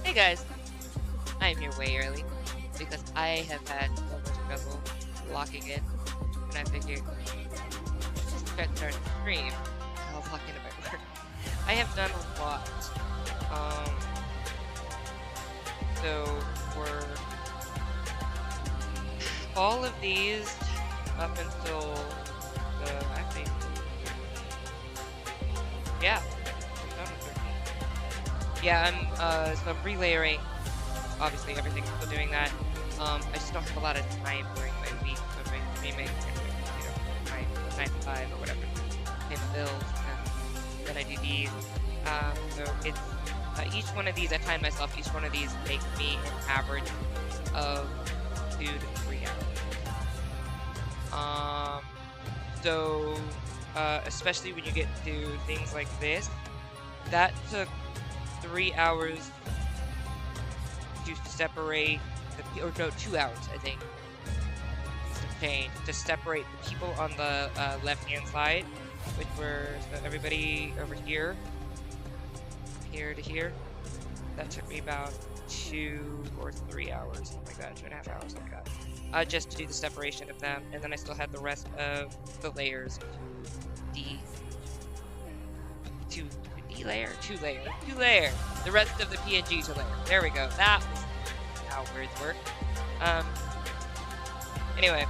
Hey guys, I am here way early because I have had so much trouble locking in, and I figured just start our stream. I'll lock into my work. I have done a lot. So for all of these up until actually, yeah, I'm done with 13. Yeah, so I'm relayering. Obviously, everything's still doing that. I just don't have a lot of time during my week, so my streaming, my 9 to 5 or whatever, pay my bills, and then I do these. So it's each one of these. I find myself each one of these makes me an average of 2 to 3 hours. So especially when you get to things like this, that took 3 hours to separate the, or no, 2 hours, I think, to separate the people on the left-hand side, which were everybody over here, here to here. That took me about 2 or 3 hours, something like that, 2.5 hours, something like that, just to do the separation of them, and then I still had the rest of the layers to two layer, the rest of the PNG to layer. There we go. That was how words work. Anyway,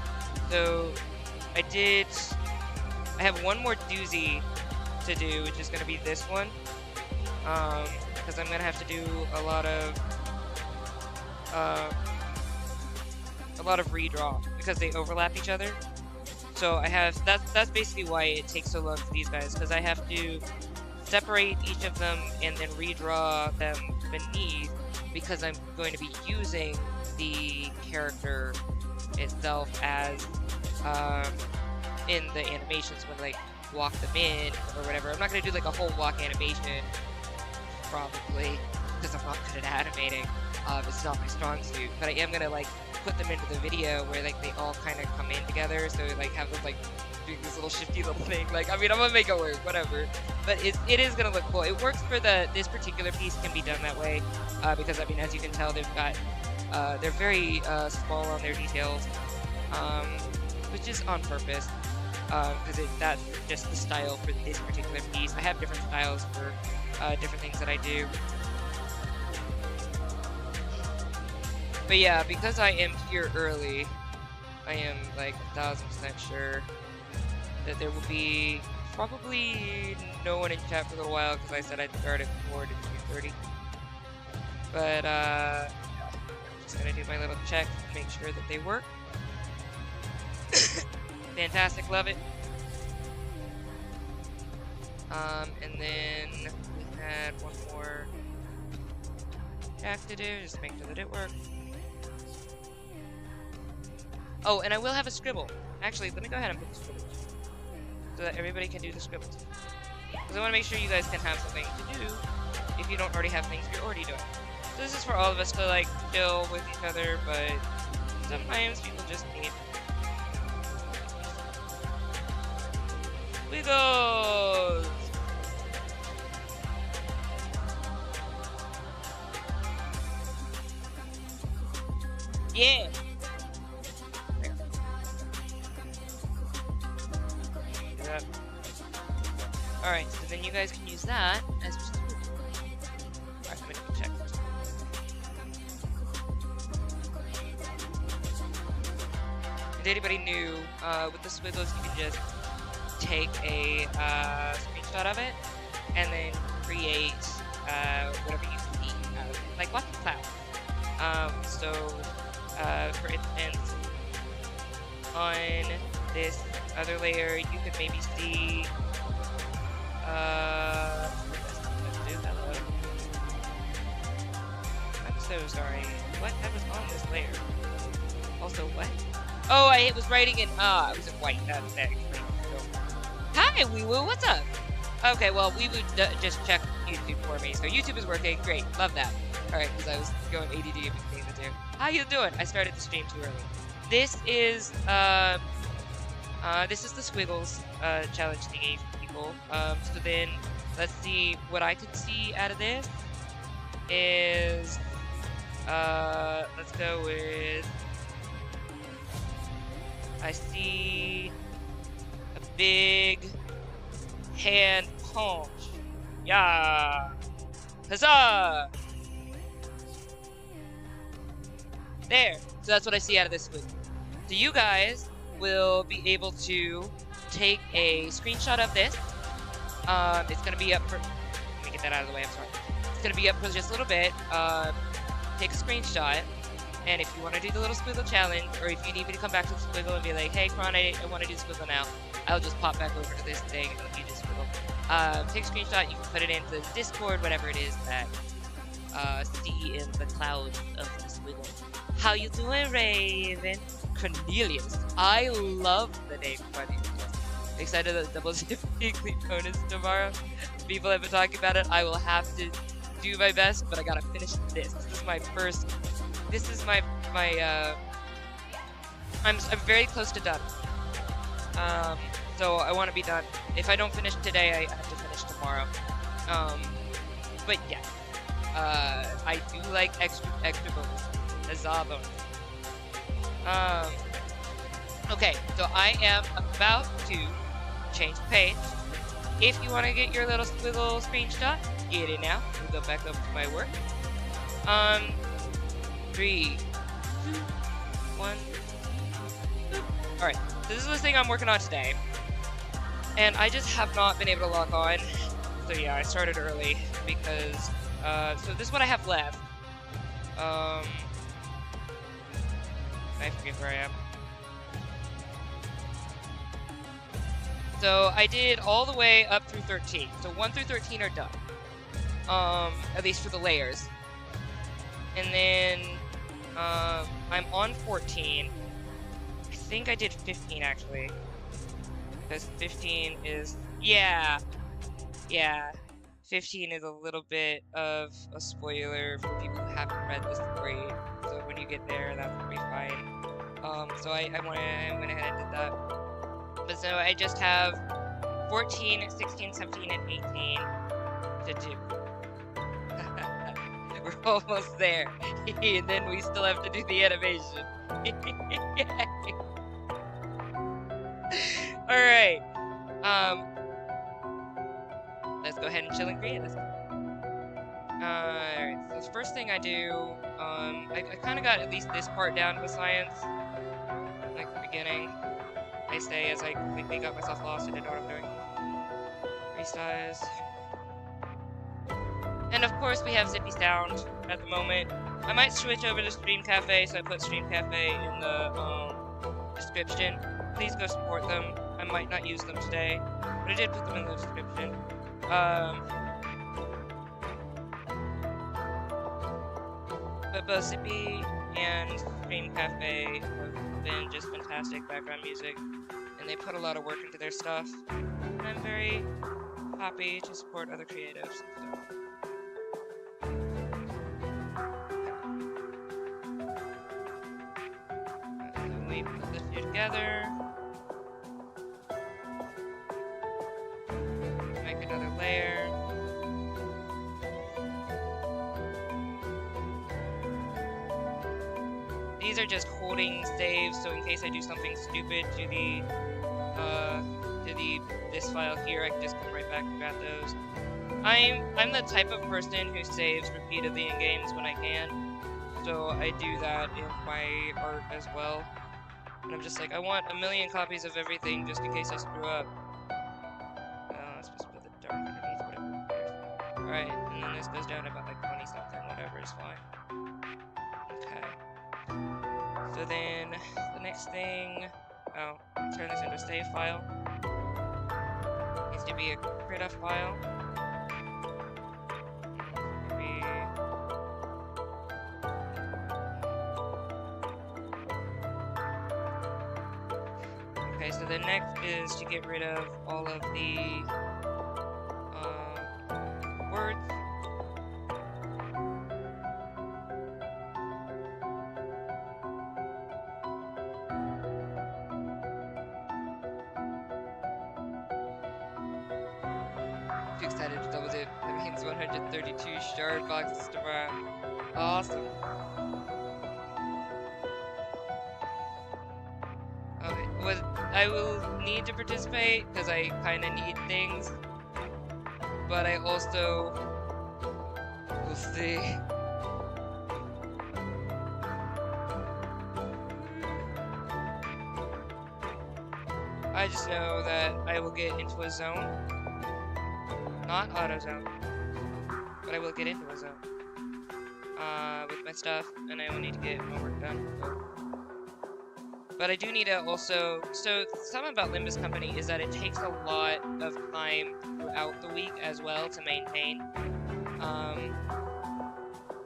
so I have one more doozy to do, which is going to be this one, because I'm going to have to do a lot of redraw because they overlap each other. So I have that's basically why it takes so long for these guys, because I have to separate each of them and then redraw them beneath, because I'm going to be using the character itself as in the animations when like walk them in or whatever. I'm not going to do like a whole walk animation probably because I'm not good at animating. It's not my strong suit, but I am going to like put them into the video where like they all kind of come in together, so like have them like doing this little shifty little thing. Like, I mean, I'm gonna make it work, whatever. But it is gonna look cool. It works for this particular piece can be done that way, because I mean, as you can tell, they've got they're very small on their details, which is on purpose, because that's just the style for this particular piece. I have different styles for different things that I do. But yeah, because I am here early, I am like 1000% sure that there will be probably no one in chat for a little while, because I said I'd start at 4 to 2:30. But I'm just gonna do my little check to make sure that they work. Fantastic, love it. And then we had one more check to do, just to make sure that it works. Oh, and I will have a scribble. Actually, let me go ahead and put the scribble so that everybody can do the scribbles. Because I want to make sure you guys can have something to do if you don't already have things you're already doing. So this is for all of us to like chill with each other, but sometimes people just need wiggles. Yeah. Alright, so then you guys can use that as just a Alright, let me check first. If anybody new, with the squiggles you can just take a screenshot of it and then create whatever you see out of it. Like watch the cloud. So for instance, on this other layer you could maybe see I'm so sorry. What? That was on this layer. Also, what? Oh, I was writing in, I was in white. That explains it. So. Hi, Wee Woo, what's up? Okay, well, Wee Woo just checked YouTube for me. So YouTube is working. Great. Love that. Alright, because I was going ADD between the two. How you doing? I started the stream too early. This is the squiggles challenge thingy for people. So then let's see what I could see out of this is Let's go with... I see a big hand punch. Yeah. Huzzah! There. So that's what I see out of this squiggle. So you guys will be able to take a screenshot of this. It's gonna be up for... Let me get that out of the way, I'm sorry. It's gonna be up for just a little bit. Take a screenshot. And if you want to do the little squiggle challenge, or if you need me to come back to the squiggle and be like, hey, Chron, I want to do the squiggle now, I'll just pop back over to this thing and let you do the squiggle. Take a screenshot, you can put it into Discord, whatever it is that see in the clouds of the squiggle. How you doing, Raven? Cornelius. I love the name Cornelius. Excited that double zip weekly bonus tomorrow. People have been talking about it. I will have to do my best, but I gotta finish this. This is my first... This is my I'm very close to done. So I want to be done. If I don't finish today, I have to finish tomorrow. But yeah, I do like extra bonus. Huzzah bonus. Okay, so I am about to change the page. If you want to get your little squiggle screenshot, get it now. We'll go back up to my work. 3, 2, 1. Alright, so this is the thing I'm working on today. And I just have not been able to log on. So yeah, I started early because, so this is what I have left. I forget where I am. So I did all the way up through 13. So 1 through 13 are done. At least for the layers. And then, I'm on 14. I think I did 15 actually. Because 15 is, yeah. 15 is a little bit of a spoiler for people who haven't read the story. So when you get there, that's gonna be fine. So I went ahead and did that. But so I just have 14, 16, 17, and 18 to do. We're almost there. And then we still have to do the animation. Alright. Let's go ahead and chill and create this. Alright, so the first thing I do, I kind of got at least this part down with science. Like the beginning. I say as I completely got myself lost and didn't know what I'm doing. Resize. And of course we have Zippy Sound at the moment. I might switch over to Stream Cafe, so I put Stream Cafe in the description. Please go support them. I might not use them today, but I did put them in the description. But both Zippy and Stream Cafe have been just fantastic background music, and they put a lot of work into their stuff. And I'm very happy to support other creatives. So. We put the two together. Make another layer. These are just holding saves, so in case I do something stupid to this file here, I can just come right back and grab those. I'm the type of person who saves repeatedly in games when I can, so I do that in my art as well. And I'm just like, I want 1,000,000 copies of everything just in case I screw up. I'm supposed to put the dark underneath, whatever. Alright, and then this goes down to about like 20 something, whatever is fine. Okay. So then, the next thing, turn this into a save file. Needs to be a CRITA file. Okay, so the next is to get rid of all of the words. Too excited to double dip. That means 132 shard boxes tomorrow. Awesome. I will need to participate because I kind of need things, but I also will see. I just know that I will get into a zone, not auto zone, but I will get into a zone with my stuff, and I will need to get my work done. But I do need to also, so something about Limbus Company is that it takes a lot of time throughout the week as well to maintain.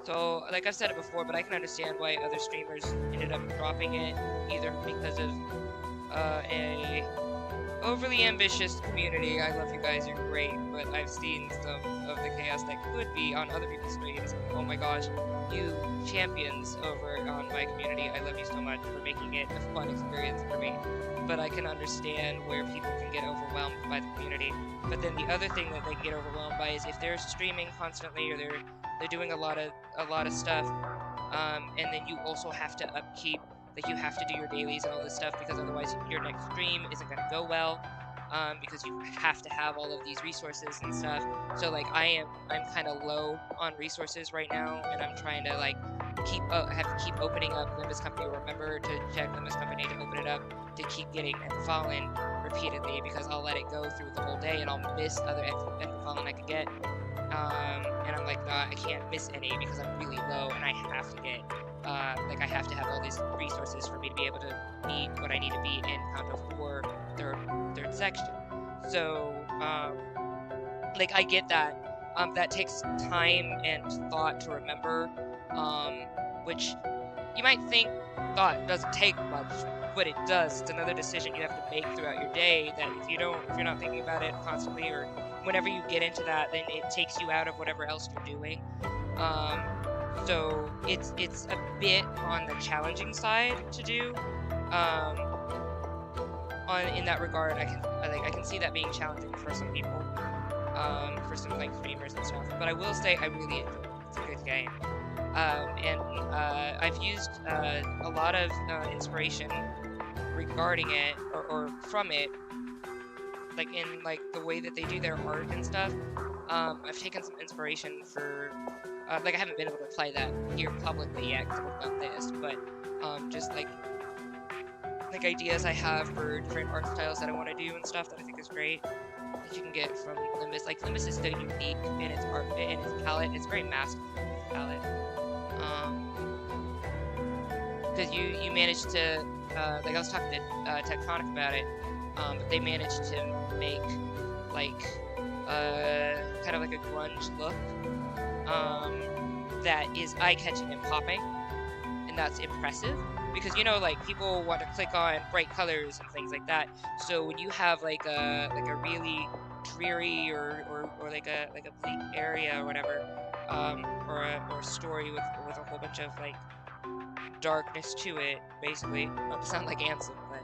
So like I've said it before, but I can understand why other streamers ended up dropping it, either because of a overly ambitious community. I love you guys, you're great, but I've seen some of the chaos that could be on other people's streams. Oh my gosh, you champions over on my community, I love you so much for making it a fun experience for me. But I can understand where people can get overwhelmed by the community. But then the other thing that they get overwhelmed by is if they're streaming constantly or they're doing a lot of stuff, and then you also have to upkeep. Like, you have to do your dailies and all this stuff, because otherwise your next stream isn't going to go well, because you have to have all of these resources and stuff. So, like, I'm kind of low on resources right now, and I'm trying to, like, I have to keep opening up Limbus Company, or remember to check Limbus Company to open it up, to keep getting End Fallen repeatedly, because I'll let it go through the whole day, and I'll miss other End Fallen I could get. And I'm like, nah, I can't miss any, because I'm really low, and I have to get like, I have to have all these resources for me to be able to meet what I need to beat in Kanto 4 third section. So, like, I get that. That takes time and thought to remember, which you might think thought doesn't take much, but it does. It's another decision you have to make throughout your day that if you're not thinking about it constantly, or whenever you get into that, then it takes you out of whatever else you're doing. So it's a bit on the challenging side to do. In that regard, I can see that being challenging for some people, for some like streamers and stuff. But I will say I really enjoy it. It's a good game, and I've used a lot of inspiration regarding it or from it, like in like the way that they do their art and stuff. I've taken some inspiration for. Like, I haven't been able to apply that here publicly yet because I've done this, but just like ideas I have for different art styles that I want to do and stuff that I think is great that you can get from Limbus. Like, Limbus is so unique in its art, in its palette. It's very masterful palette. Because you managed to, like I was talking to Tectonic about it, but they managed to make like kind of like a grunge look. That is eye-catching and popping, and that's impressive, because, you know, like, people want to click on bright colors and things like that, so when you have like a really dreary or like a bleak area or whatever, or a story with a whole bunch of like darkness to it, basically, not to sound like Ansem, but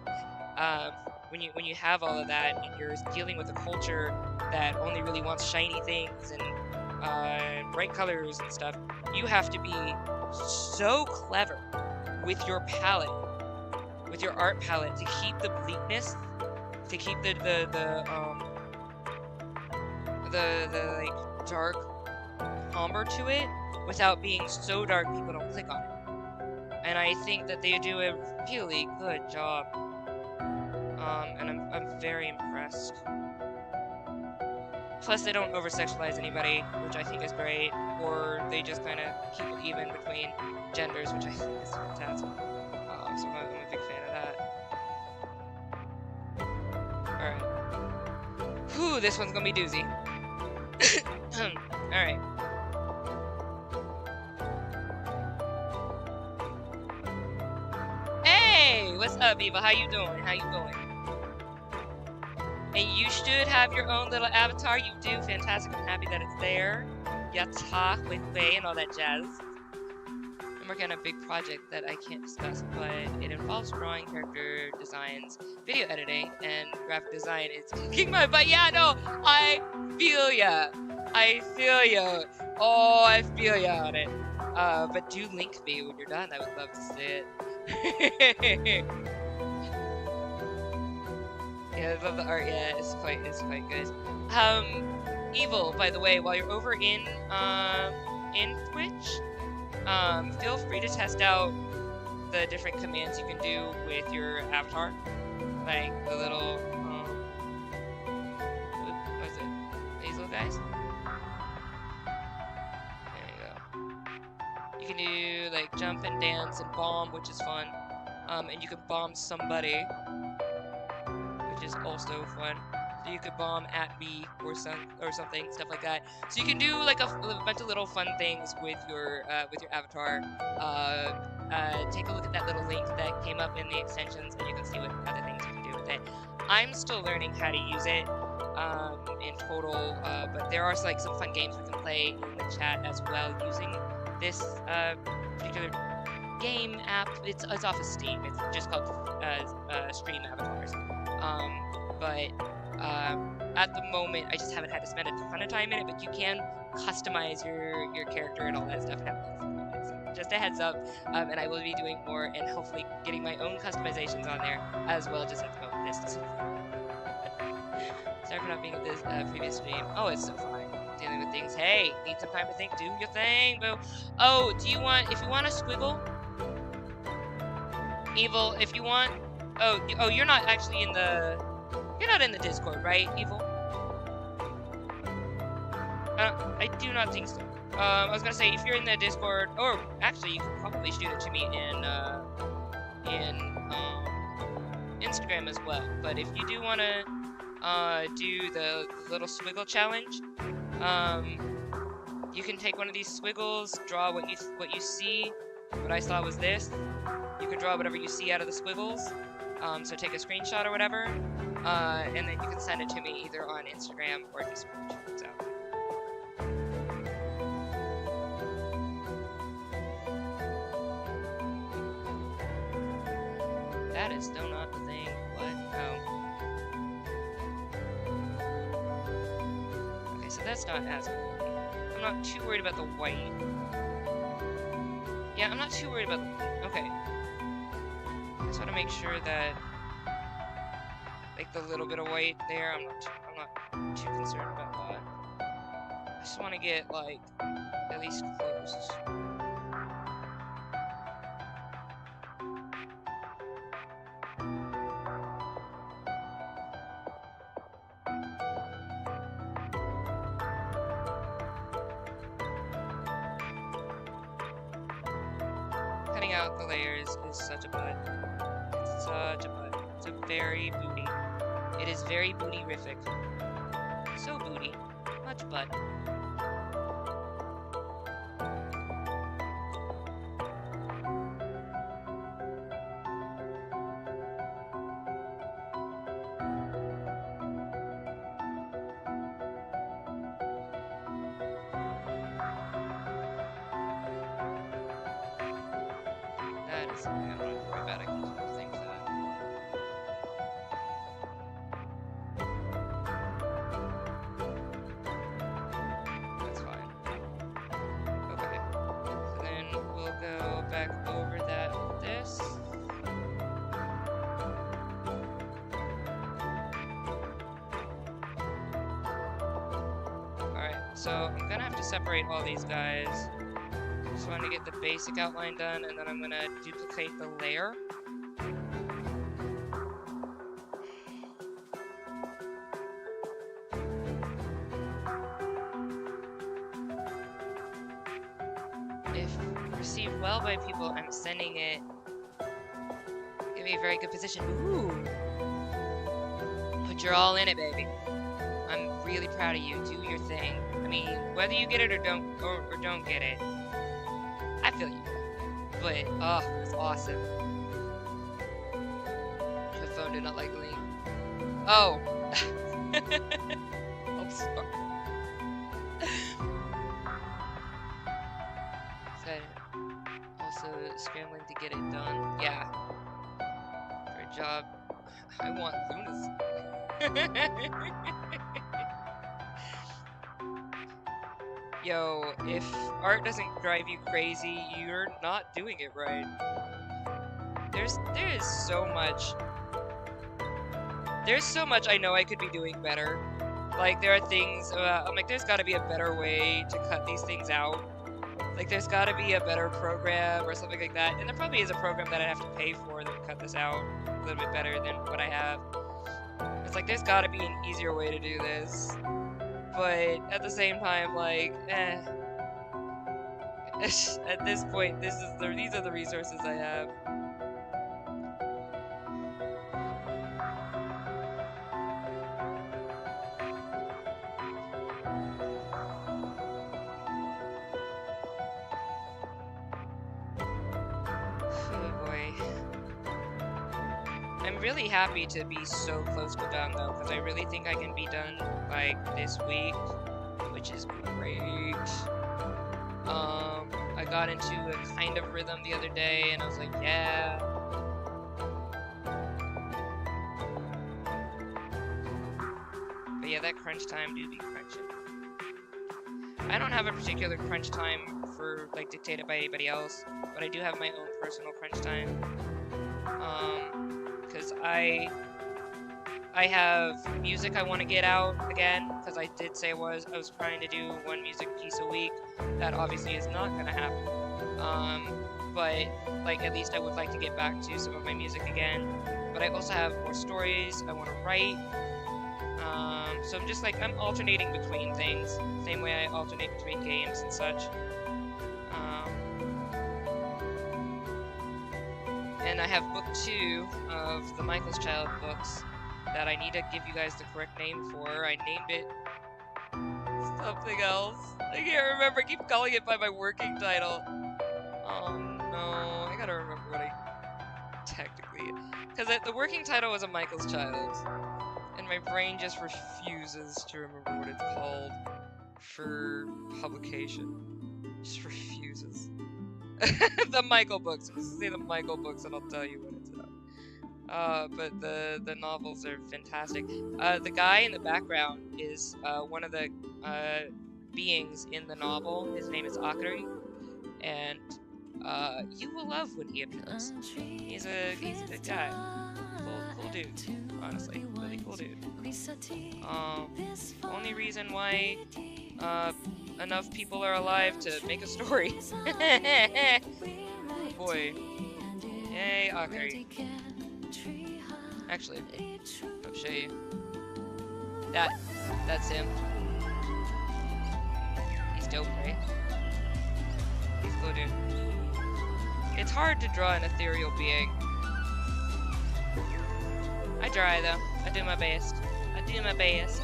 when you have all of that and you're dealing with a culture that only really wants shiny things and bright colors and stuff, you have to be so clever with your palette, with your art palette, to keep the bleakness, to keep the like dark somber to it without being so dark people don't click on it. And I think that they do a really good job, and I'm very impressed. Plus, they don't over-sexualize anybody, which I think is great, or they just kind of keep it even between genders, which I think is fantastic. So I'm a big fan of that. Alright. Whew, this one's gonna be doozy. Alright. Hey! What's up, Eva? How you doing? How you going? And you should have your own little avatar. You do. Fantastic. I'm happy that it's there. You talk with Faye and all that jazz. I'm working on a big project that I can't discuss, but it involves drawing, character designs, video editing, and graphic design. It's kicking my butt. Yeah, no, I feel ya. I feel ya. Oh, I feel ya on it. But do link me when you're done. I would love to see it. Yeah, I love the art. Yeah, it's quite good. Evil, by the way, while you're over in Twitch, feel free to test out the different commands you can do with your avatar, like the little what is it? These little guys. There you go. You can do like jump and dance and bomb, which is fun. And you can bomb somebody, which is also fun. So you could bomb at me or something, stuff like that. So you can do like a bunch of little fun things with your avatar. Take a look at that little link that came up in the extensions, and you can see what other things you can do with it. I'm still learning how to use it in total, but there are like some fun games we can play in the chat as well using this particular game app. It's off of Steam. It's just called Stream Avatars. But at the moment, I just haven't had to spend a ton of time in it. But you can customize your character and all that stuff. So just a heads up, and I will be doing more and hopefully getting my own customizations on there as well. Just at the moment, this is sorry for not being at this previous stream. Oh, it's so fine. Dealing with things. Hey, need some time to think. Do your thing, boo. Oh, if you want a squiggle? Evil, if you want... Oh, you're not actually in the... You're not in the Discord, right, Evil? I do not think so. I was gonna say, if you're in the Discord... Or, actually, you could probably shoot it to me in Instagram as well. But if you do want to do the little swiggle challenge, you can take one of these squiggles, draw what you see. What I saw was this. You can draw whatever you see out of the squiggles. So take a screenshot or whatever, and then you can send it to me either on Instagram or Discord. So. That is still not the thing. What? Oh. Okay, so that's not as cool. I'm not too worried about the white. Yeah, I'm not too worried about the... Okay. I just want to make sure that, like, the little bit of white there, I'm not too concerned about that. I just want to get, like, at least close. Cutting out the layers is such a butt. It's such a butt. It's a very booty. It is very booty-rific. So booty. Much butt. That is something I don't have to worry about. I can just think that. That's fine. Okay. So then we'll go back over that with this. Alright, so I'm gonna have to separate all these guys. Just want to get the basic outline done, and then I'm going to duplicate the layer. If received well by people, I'm sending it. Give me a very good position. Ooh! Put your all in it, baby. I'm really proud of you. Do your thing. I mean, whether you get it or don't get it, I feel you. But, oh, it's awesome. My phone did not like the link. Oh. I'm sorry. Also scrambling to get it done. Yeah. For a job. I want lunacy. Yo, if art doesn't drive you crazy, you're not doing it right. There is so much there's so much I know I could be doing better. Like, there are things I'm like, there's gotta be a better way to cut these things out. Like, there's gotta be a better program or something like that. And there probably is a program that I have to pay for that would cut this out a little bit better than what I have. It's like, there's gotta be an easier way to do this. But at the same time, like, at this point, these are the resources I have. Really happy to be so close to done though, because I really think I can be done like this week, which is great. I got into a kind of rhythm the other day and I was like, yeah. But yeah, that crunch time do be crunching. I don't have a particular crunch time for like dictated by anybody else, but I do have my own personal crunch time. Because I have music I want to get out again, because I did say I was trying to do one music piece a week. That obviously is not going to happen. But like at least I would like to get back to some of my music again. But I also have more stories I want to write. So I'm just like, I'm alternating between things, same way I alternate between games and such. And I have book 2 of the Michael's Child books that I need to give you guys the correct name for. I named it something else. I can't remember. I keep calling it by my working title. Oh no, I gotta remember what I technically... Because the working title was a Michael's Child. And my brain just refuses to remember what it's called for publication. Just refuses. The Michael books. Just say the Michael books and I'll tell you what it's about. But the novels are fantastic. The guy in the background is one of the beings in the novel. His name is Akari, and you will love when he appears. He's a good guy. Cool dude. Honestly, really cool dude. Only reason why enough people are alive to make a story. Oh boy. Yay, Akari. Actually, I'll show you. That's him. He's dope, right? He's cool, dude. It's hard to draw an ethereal being. I try though. I do my best. I do my best.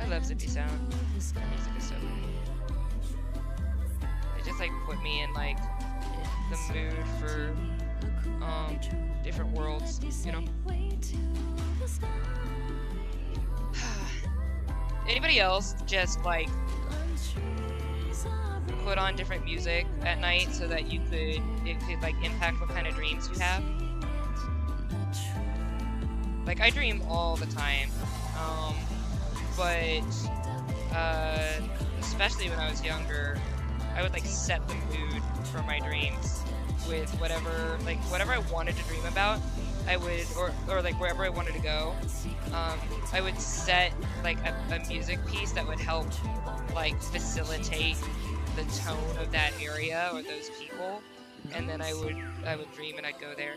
I love Zippy Sound. The music is so good. It just like put me in like the mood for different worlds, you know. Anybody else just like put on different music at night so that it could like impact what kind of dreams you have? Like I dream all the time, but especially when I was younger, I would like set the mood for my dreams with whatever I wanted to dream about. I would, or like wherever I wanted to go, I would set like a music piece that would help like facilitate the tone of that area or those people, and then I would dream and I'd go there.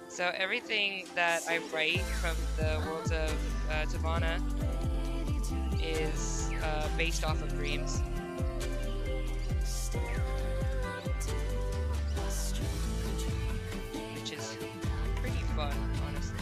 So everything that I write from the worlds of Tavana is based off of dreams. Which is pretty fun, honestly.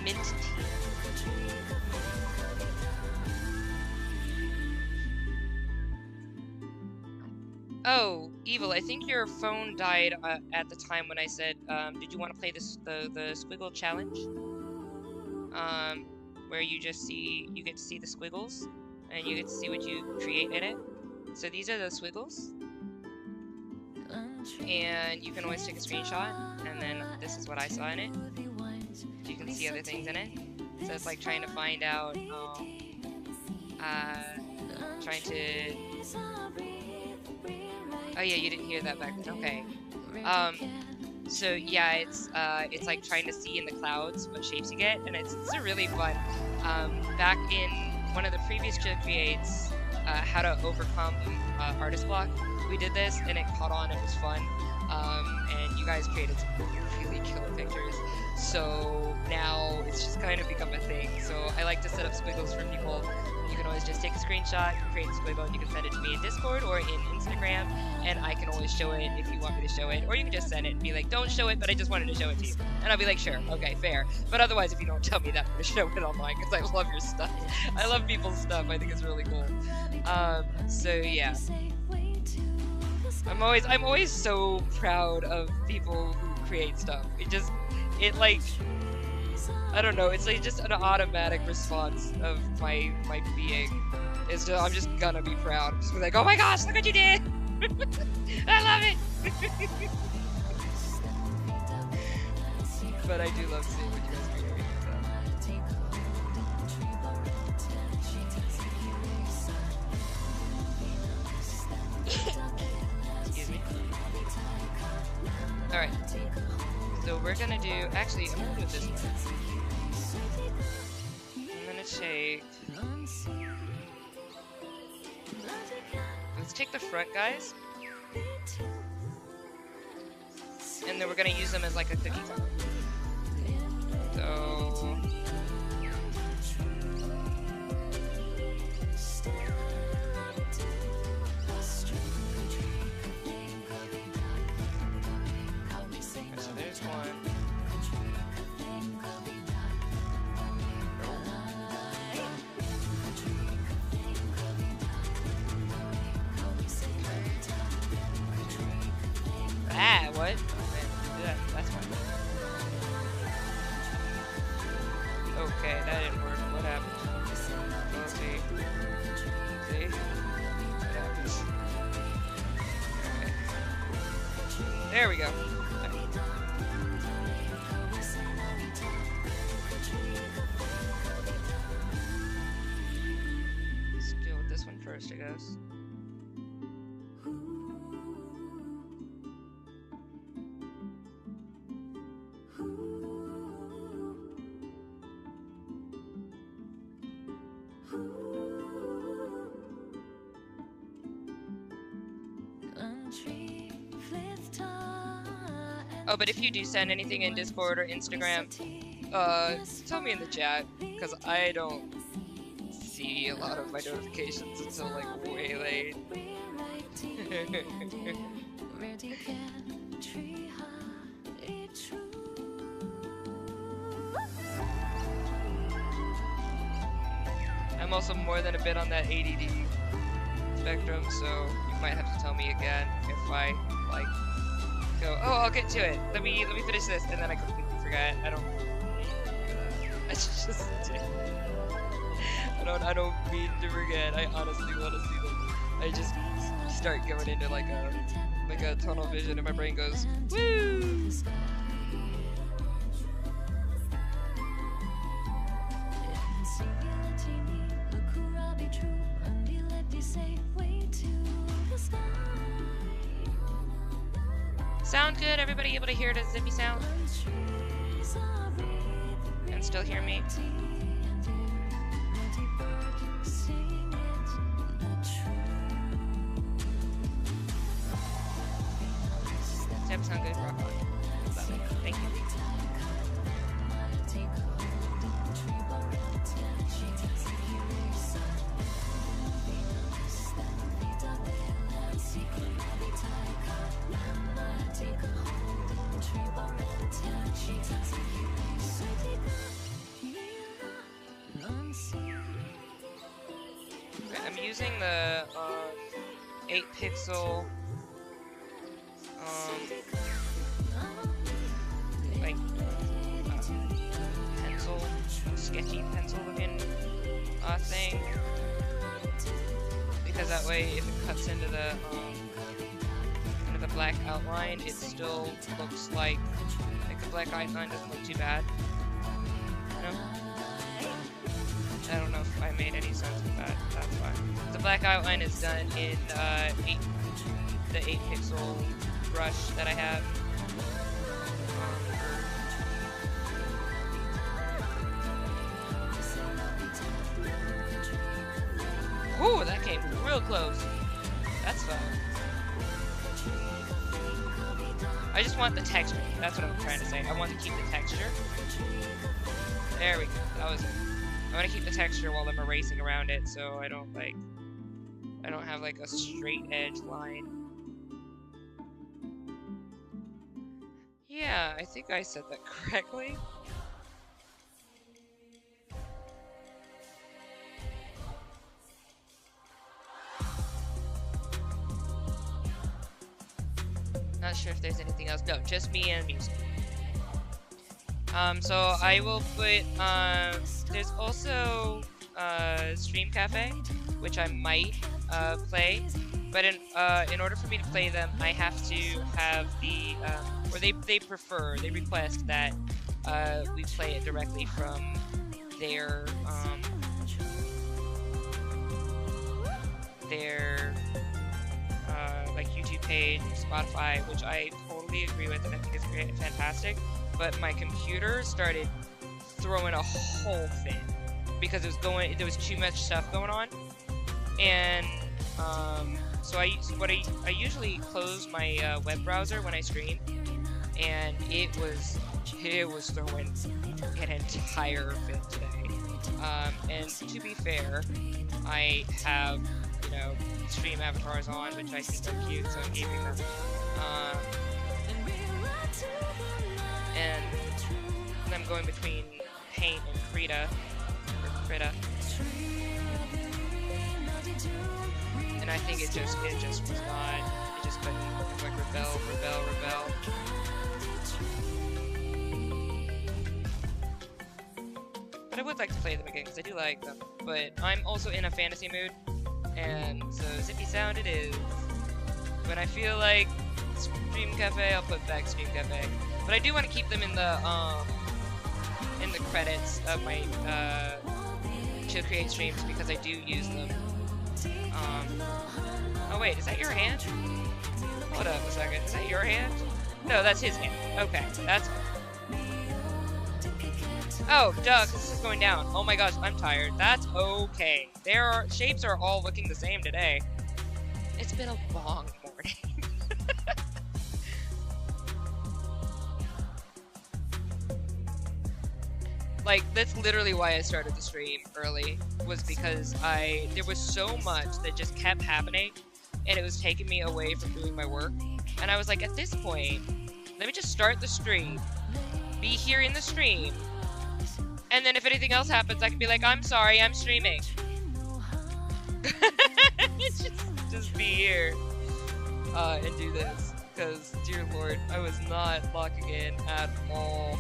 mint tea. Oh, Evil, I think your phone died at the time when I said, did you want to play this the squiggle challenge? Where you get to see the squiggles, and you get to see what you create in it. So these are the squiggles. And you can always take a screenshot, and then this is what I saw in it. You can see other things in it. So it's like trying to find out, trying to... Oh yeah, you didn't hear that back then. Okay. So yeah, it's like trying to see in the clouds what shapes you get, and it's really fun. Back in one of the previous ChillCreates, how to overcome artist block, we did this, and it caught on. It was fun, and you guys created some really killer pictures. So now it's just kind of become a thing. So I like to set up squiggles for people. You can always just take a screenshot, create a squiggle, and you can send it to me in Discord or in Instagram, and I can always show it if you want me to show it. Or you can just send it and be like, don't show it, but I just wanted to show it to you. And I'll be like, sure, okay, fair. But otherwise, if you don't tell me that, I'm going to show it online, because I love your stuff. I love people's stuff. I think it's really cool. So yeah. I'm always so proud of people who create stuff. I don't know, it's like just an automatic response of my being. It's just, I'm just gonna be proud. I'm just gonna be like, oh my gosh, look what you did! I love it! But I do love seeing what you guys create. Excuse me. Alright. So we're gonna do, actually, I'm gonna do it this way. I'm gonna take, let's take the front guys, and then we're gonna use them as like a cookie cutter. So, there's one. Ah, what? That's fine. Okay, that didn't work. What happened? Let's see. See? What happens? Alright. There we go. Let's deal with this one first, I guess. Oh, but if you do send anything in Discord or Instagram, tell me in the chat, because I don't see a lot of my notifications until like way late. I'm also more than a bit on that ADD spectrum, so you might have to tell me again if I like go, oh, I'll get to it. Let me finish this, and then I completely forget. I don't mean to forget. I honestly want to see them. I just start going into like a tunnel vision, and my brain goes, woo! Sound good? Everybody able to hear the zippy sound? And still hear me? Zip sound good? Rock on. Love it. Thank you. I'm using the 8 pixel like pencil, sketchy pencil looking thing, because that way if it cuts into the black outline, it still looks like the black outline doesn't look too bad. You know? I don't know if I made any sense with that. That's fine. The black outline is done in the 8 pixel brush that I have. Ooh, that came real close. That's fun. I just want the texture. That's what I'm trying to say. I want to keep the texture. There we go. That was it. I want to keep the texture while I'm erasing around it, so I don't have like a straight edge line. Yeah, I think I said that correctly. Not sure if there's anything else. No, just me and music. So I will put, there's also, Stream Cafe, which I might, play, but in order for me to play them, I have to have the, or they request that, we play it directly from their like YouTube page, Spotify, which I totally agree with, and I think it's great and fantastic. But my computer started throwing a whole fit because there was too much stuff going on, and so I usually close my web browser when I stream, and it was throwing an entire fit today. And to be fair, I have, you know, stream avatars on, which I think are cute, so I'm keeping them. And I'm going between Paint and Krita, and I think it just was not. It just couldn't. It was like rebel. But I would like to play them again because I do like them. But I'm also in a fantasy mood, and so Zippy Sound it is. When I feel like Stream Cafe, I'll put back Stream Cafe. But I do want to keep them in the credits of my ChillCreate streams because I do use them. Oh wait, is that your hand? Hold up a second, is that your hand? No, that's his hand. Okay, that's fine. Oh, duh, 'cause this is going down. Oh my gosh, I'm tired. That's okay. Shapes are all looking the same today. It's been a long morning. Like, that's literally why I started the stream early, was because there was so much that just kept happening, and it was taking me away from doing my work. And I was like, at this point, let me just start the stream, be here in the stream, and then if anything else happens, I can be like, I'm sorry, I'm streaming. just be here, and do this, because, dear lord, I was not locking in at all.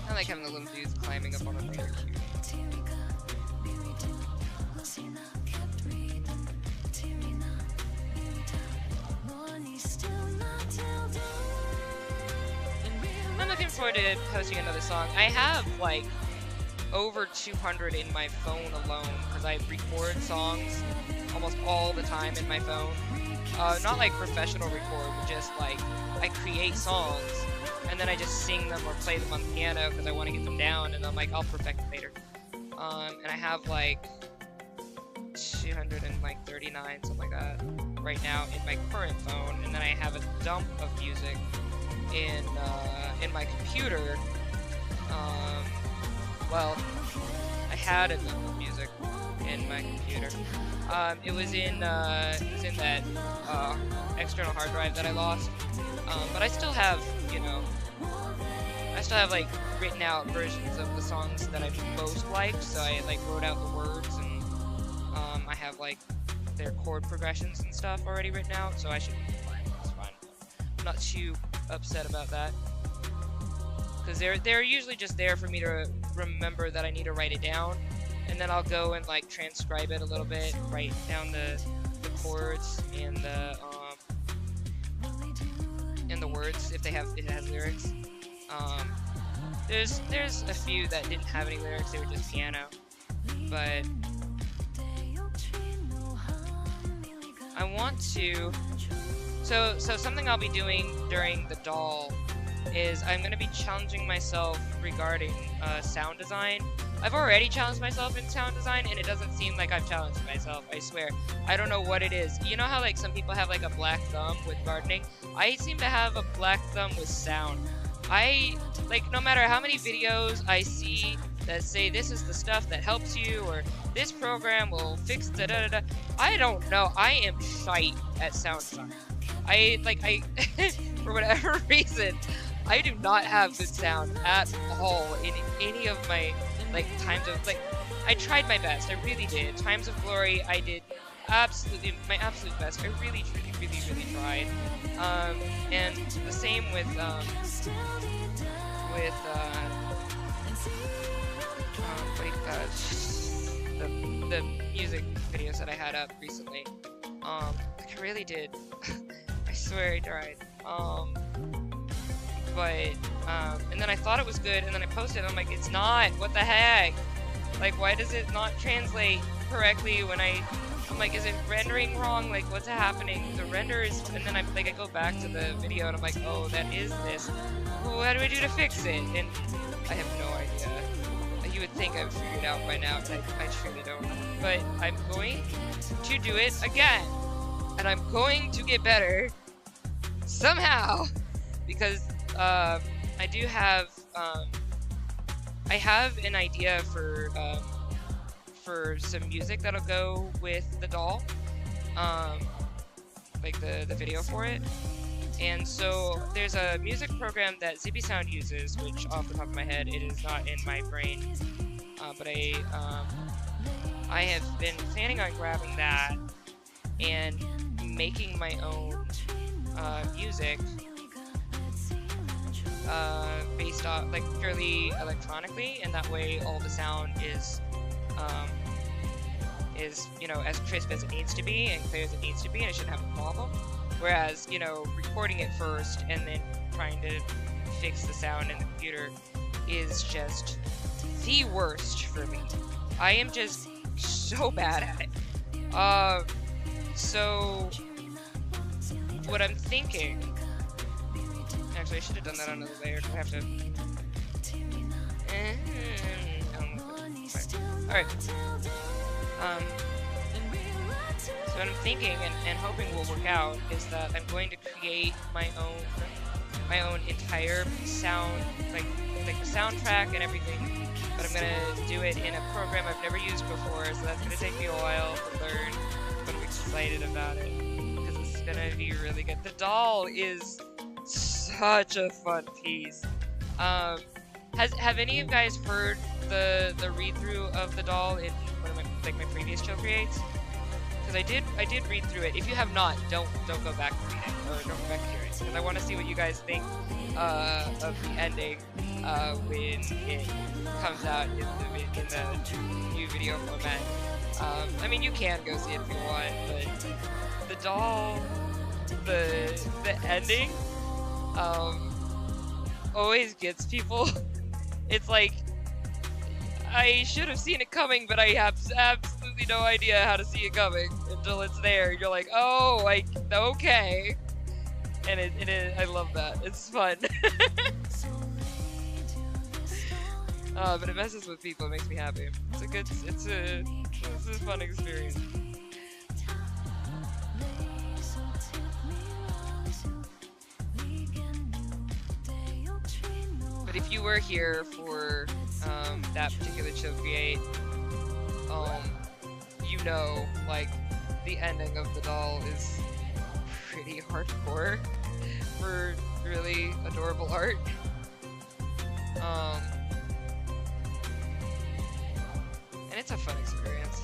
I like having the little dudes climbing up on a thing. I'm looking forward to posting another song. I have like over 200 in my phone alone because I record songs almost all the time in my phone. Not like professional record, but just like I create songs and then I just sing them or play them on the piano because I want to get them down, and I'm like, I'll perfect them later. And I have like 239, something like that, right now in my current phone, and then I have a dump of music in my computer. Well, I had a ton of music in my computer. It was in that external hard drive that I lost. But I still have, you know, like written out versions of the songs that I most liked. So I like wrote out the words, and I have like their chord progressions and stuff already written out. So I should be fine. It's fine. I'm not too upset about that, because they're usually just there for me to remember that I need to write it down, and then I'll go and like transcribe it a little bit, write down the chords and the words if it has lyrics. There's a few that didn't have any lyrics; they were just piano. But I want to. So something I'll be doing during the doll is I'm going to be challenging myself regarding sound design. I've already challenged myself in sound design, and it doesn't seem like I've challenged myself, I swear. I don't know what it is. You know how like some people have like a black thumb with gardening? I seem to have a black thumb with sound. Like, no matter how many videos I see that say this is the stuff that helps you, or this program will fix da da da da, I don't know. I am shite at sound design. For whatever reason, I do not have good sound at all in any of my like times of like. I tried my best. I really did. Times of Glory, I did my absolute best. I really tried. And the same with the music videos that I had up recently. Like I really did. I swear I tried. And then I thought it was good, and then I posted it, and I'm like, it's not, what the heck? Like, why does it not translate correctly when I'm like, is it rendering wrong? Like, what's happening? The render is, and then I go back to the video, and I'm like, oh, that is this. Well, what do I do to fix it? And I have no idea. You would think I would figure it out by now, but I truly don't. But I'm going to do it again, and I'm going to get better somehow, because I do have I have an idea for some music that'll go with the doll, like the video for it. And so there's a music program that Zippy Sound uses, which off the top of my head, it is not in my brain, but I have been planning on grabbing that and making my own music based off, like, purely electronically, and that way all the sound is you know, as crisp as it needs to be and clear as it needs to be, and I shouldn't have a problem. Whereas, you know, recording it first and then trying to fix the sound in the computer is just the worst for me. I am just so bad at it. So what I'm thinking, actually I should have done that on another layer. I have to. Alright. So what I'm thinking and hoping will work out is that I'm going to create my own entire sound, like the soundtrack and everything, but I'm gonna do it in a program I've never used before, so that's gonna take me a while to learn, but I'm excited about it, because it's gonna be really good. The doll is such a fun piece. Have any of you guys heard the read-through of the doll in one of my previous ChillCreates? Because I did read through it. If you have not, don't go back and read it, or don't go back and hear it, because I want to see what you guys think of the ending when it comes out in the new video format. I mean, you can go see it if you want, but the doll, the ending, always gets people. It's like, I should have seen it coming, but I have absolutely no idea how to see it coming until it's there. You're like, oh, like, okay. And I love that. It's fun. But it messes with people. It makes me happy. It's a fun experience. But if you were here for that particular ChillCreate, you know, like, the ending of the doll is pretty hardcore for really adorable art. And it's a fun experience.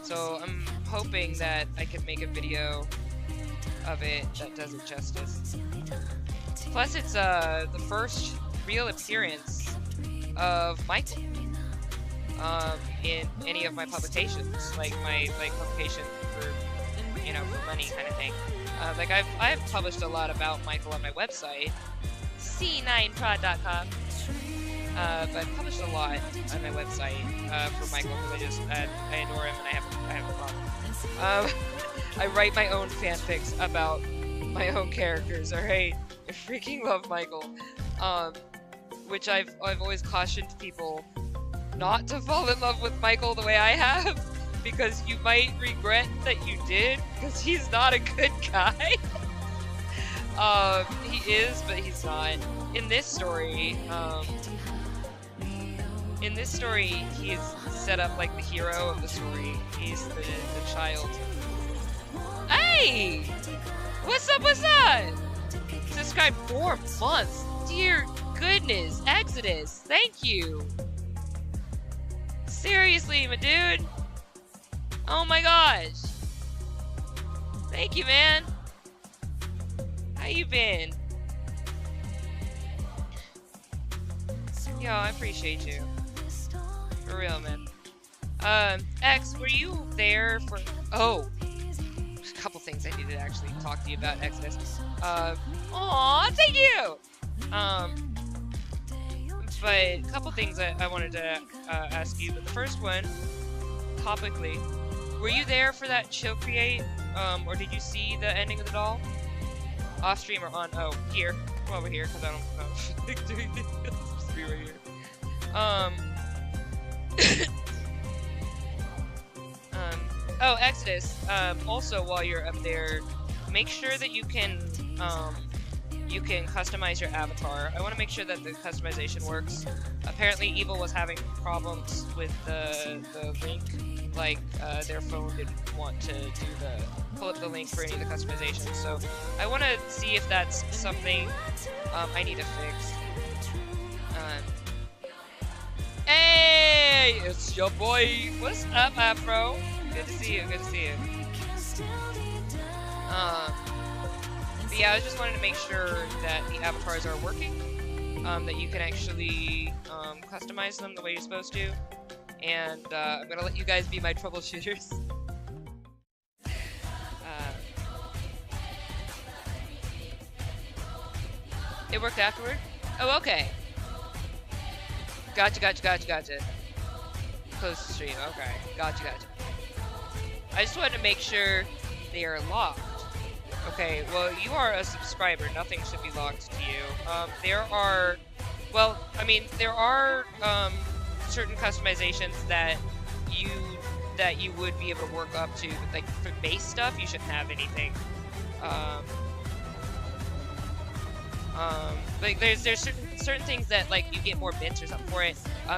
So I'm hoping that I can make a video of it that does it justice. Plus, it's the first real appearance of Michael in any of my publications, like my publication for, you know, for money kind of thing. Like I've published a lot about Michael on my website, c9prod.com. But I've published a lot on my website for Michael because I adore him and I have a problem. I write my own fanfics about my own characters. Alright, I freaking love Michael. Which I've always cautioned people not to fall in love with Michael the way I have, because you might regret that you did, because he's not a good guy. He is, but he's not. In this story, he's set up like the hero of the story. He's the child. Hey! What's up, what's up? Subscribed 4 months. Dear goodness, Exodus, thank you. Seriously, my dude. Oh my gosh. Thank you, man. How you been? Yo, I appreciate you. For real, man. X, were you there for... Oh! A couple things I need to actually talk to you about, Exodus. Aw, thank you! But a couple things I wanted to ask you. But the first one, topically, were you there for that ChillCreate? Or did you see the ending of the doll? Off stream or on? Oh, here. Come over here, because I don't know. Doing this. It's supposed to be right here. Oh, Exodus. Also, while you're up there, make sure that you can customize your avatar. I want to make sure that the customization works. Apparently, Evil was having problems with the link. Like, their phone didn't want to pull up the link for any of the customizations. So, I want to see if that's something I need to fix. Hey, it's your boy. What's up, Afro? Good to see you. Good to see you. But yeah, I just wanted to make sure that the avatars are working. That you can actually customize them the way you're supposed to. And I'm gonna let you guys be my troubleshooters. It worked afterward? Oh, okay. Gotcha. Close the stream, okay. Gotcha. I just wanted to make sure they are locked. Okay, well, you are a subscriber. Nothing should be locked to you. There are certain customizations that you would be able to work up to. Like, for base stuff, you shouldn't have anything. Like there's certain things that, like, you get more bits or something for it.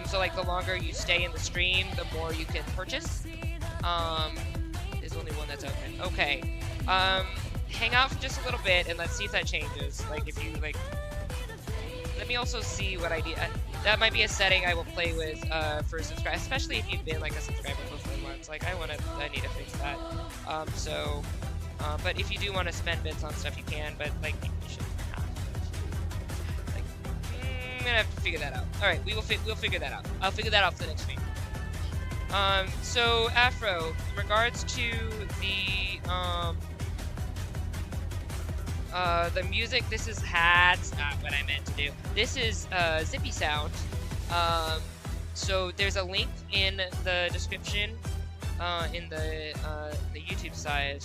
So like the longer you stay in the stream, the more you can purchase. There's only one that's open. Okay. Hang out for just a little bit and let's see if that changes. Like, if you like, let me also see what I do. That might be a setting I will play with for subscribe, especially if you've been like a subscriber for 4 months. Like, I need to fix that. But if you do want to spend bits on stuff, you can. But like, you should not. Like, I'm gonna have to figure that out. All right, we'll figure that out. I'll figure that out for the next stream. So Afro, in regards to the music, this is that's not what I meant to do. This is Zippy Sound. So there's a link in the description in the YouTube side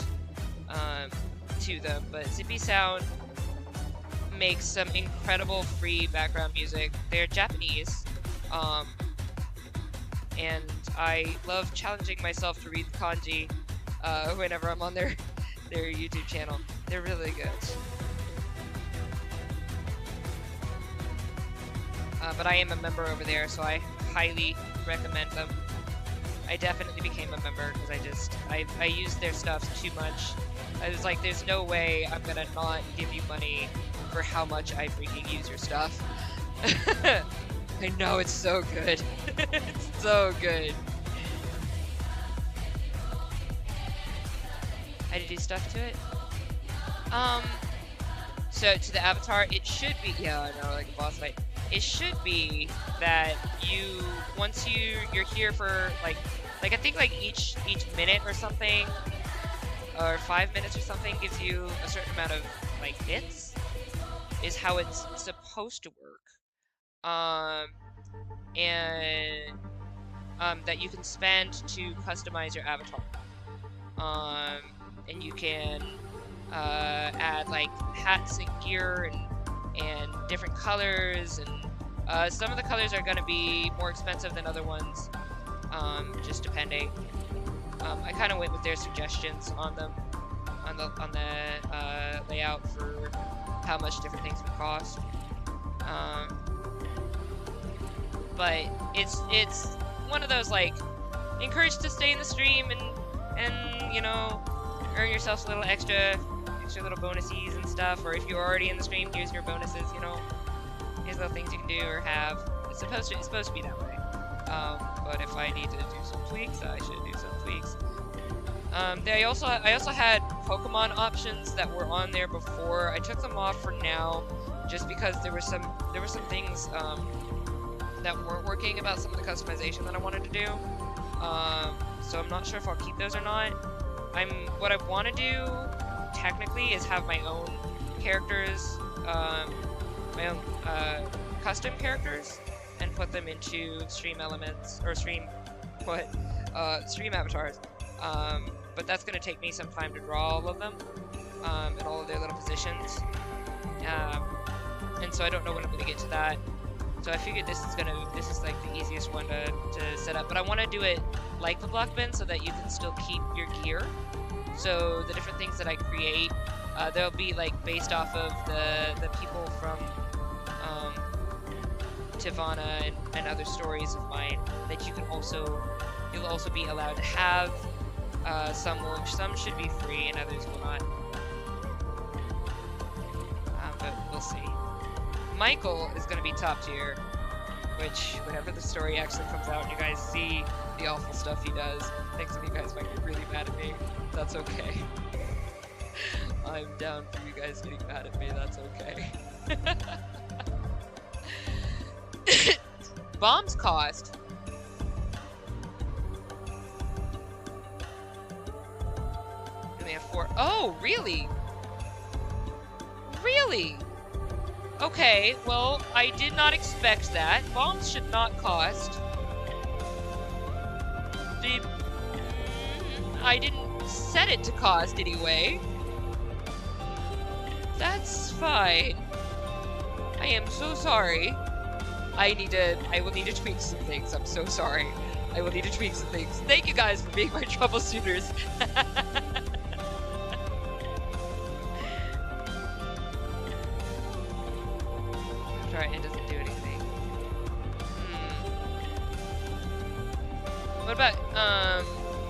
to them. But Zippy Sound makes some incredible free background music. They're Japanese, and I love challenging myself to read the kanji whenever I'm on their YouTube channel. They're really good. but I am a member over there, so I highly recommend them. I definitely became a member because I used their stuff too much. I was like, there's no way I'm gonna not give you money for how much I freaking use your stuff. I know, it's so good. It's so good. How do you do stuff to it? So to the avatar, it should be, yeah, I know, like a boss fight. It should be that you, once you're here for like I think like each minute or something, or 5 minutes or something, gives you a certain amount of like bits, is how it's supposed to work. And that you can spend to customize your avatar. And you can add like hats and gear and different colors, and some of the colors are going to be more expensive than other ones, just depending. I kind of went with their suggestions on them, on the layout for how much different things would cost. But it's one of those like encouraged to stay in the stream and you know, earn yourself a little extra little bonuses and stuff, or if you're already in the stream, here's your bonuses, you know, here's little things you can do or have. It's supposed to be that way. But if I need to do some tweaks, I should do some tweaks. I also had Pokemon options that were on there before. I took them off for now, just because there were some things that weren't working about some of the customization that I wanted to do. So I'm not sure if I'll keep those or not. What I want to do technically is have my own characters, my own custom characters, and put them into stream elements or stream avatars. But that's going to take me some time to draw all of them and all of their little positions. And so I don't know when I'm going to get to that. So I figured this is like the easiest one to set up. But I want to do it like the block bin so that you can still keep your gear. So the different things that I create, they'll be like based off of the people from Tivana and other stories of mine that you'll also be allowed to have. Some should be free and others will not. But we'll see. Michael is going to be top tier, which whenever the story actually comes out and you guys see the awful stuff he does, I think some of you guys might get really mad at me. That's okay. I'm down for you guys getting mad at me, that's okay. Bombs cost. And they have 4. Oh, really? Really? Okay, well, I did not expect that. Bombs should not cost. I didn't set it to cost anyway. That's fine. I am so sorry. I will need to tweak some things. I'm so sorry. I will need to tweak some things. Thank you guys for being my troubleshooters. Alright, it doesn't do anything. What about,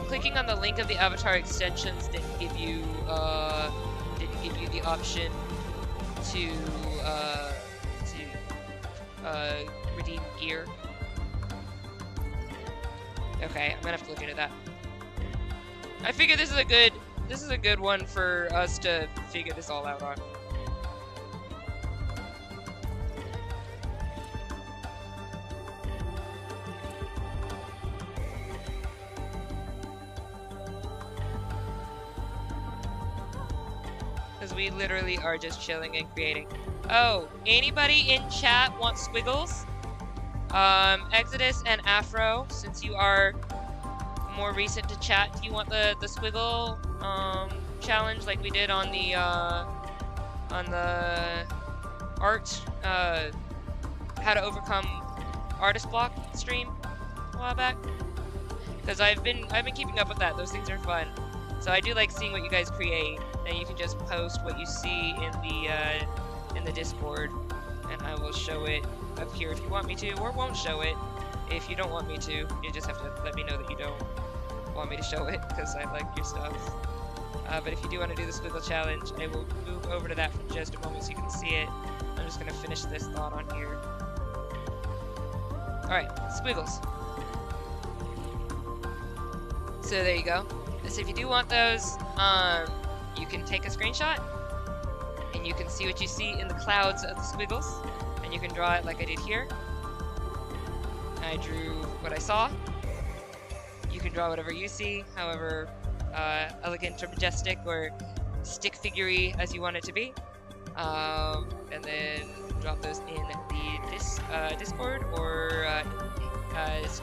clicking on the link of the avatar extensions didn't give you the option to redeem gear. Okay, I'm gonna have to look into that. I figure this is a good one for us to figure this all out on. Because we literally are just chilling and creating. Oh, anybody in chat want squiggles? Exodus and Afro, since you are more recent to chat, do you want the squiggle challenge like we did on the art how to overcome artist block stream a while back? Because I've been keeping up with that. Those things are fun. So I do like seeing what you guys create, and you can just post what you see in the Discord, and I will show it up here if you want me to, or won't show it if you don't want me to. You just have to let me know that you don't want me to show it, because I like your stuff. But if you do want to do the squiggle challenge, I will move over to that for just a moment so you can see it. I'm just going to finish this thought on here. Alright, squiggles. So there you go. So if you do want those, you can take a screenshot, and you can see what you see in the clouds of the squiggles, and you can draw it like I did here. I drew what I saw. You can draw whatever you see, however elegant or majestic or stick figure-y as you want it to be. And then drop those in the Discord, or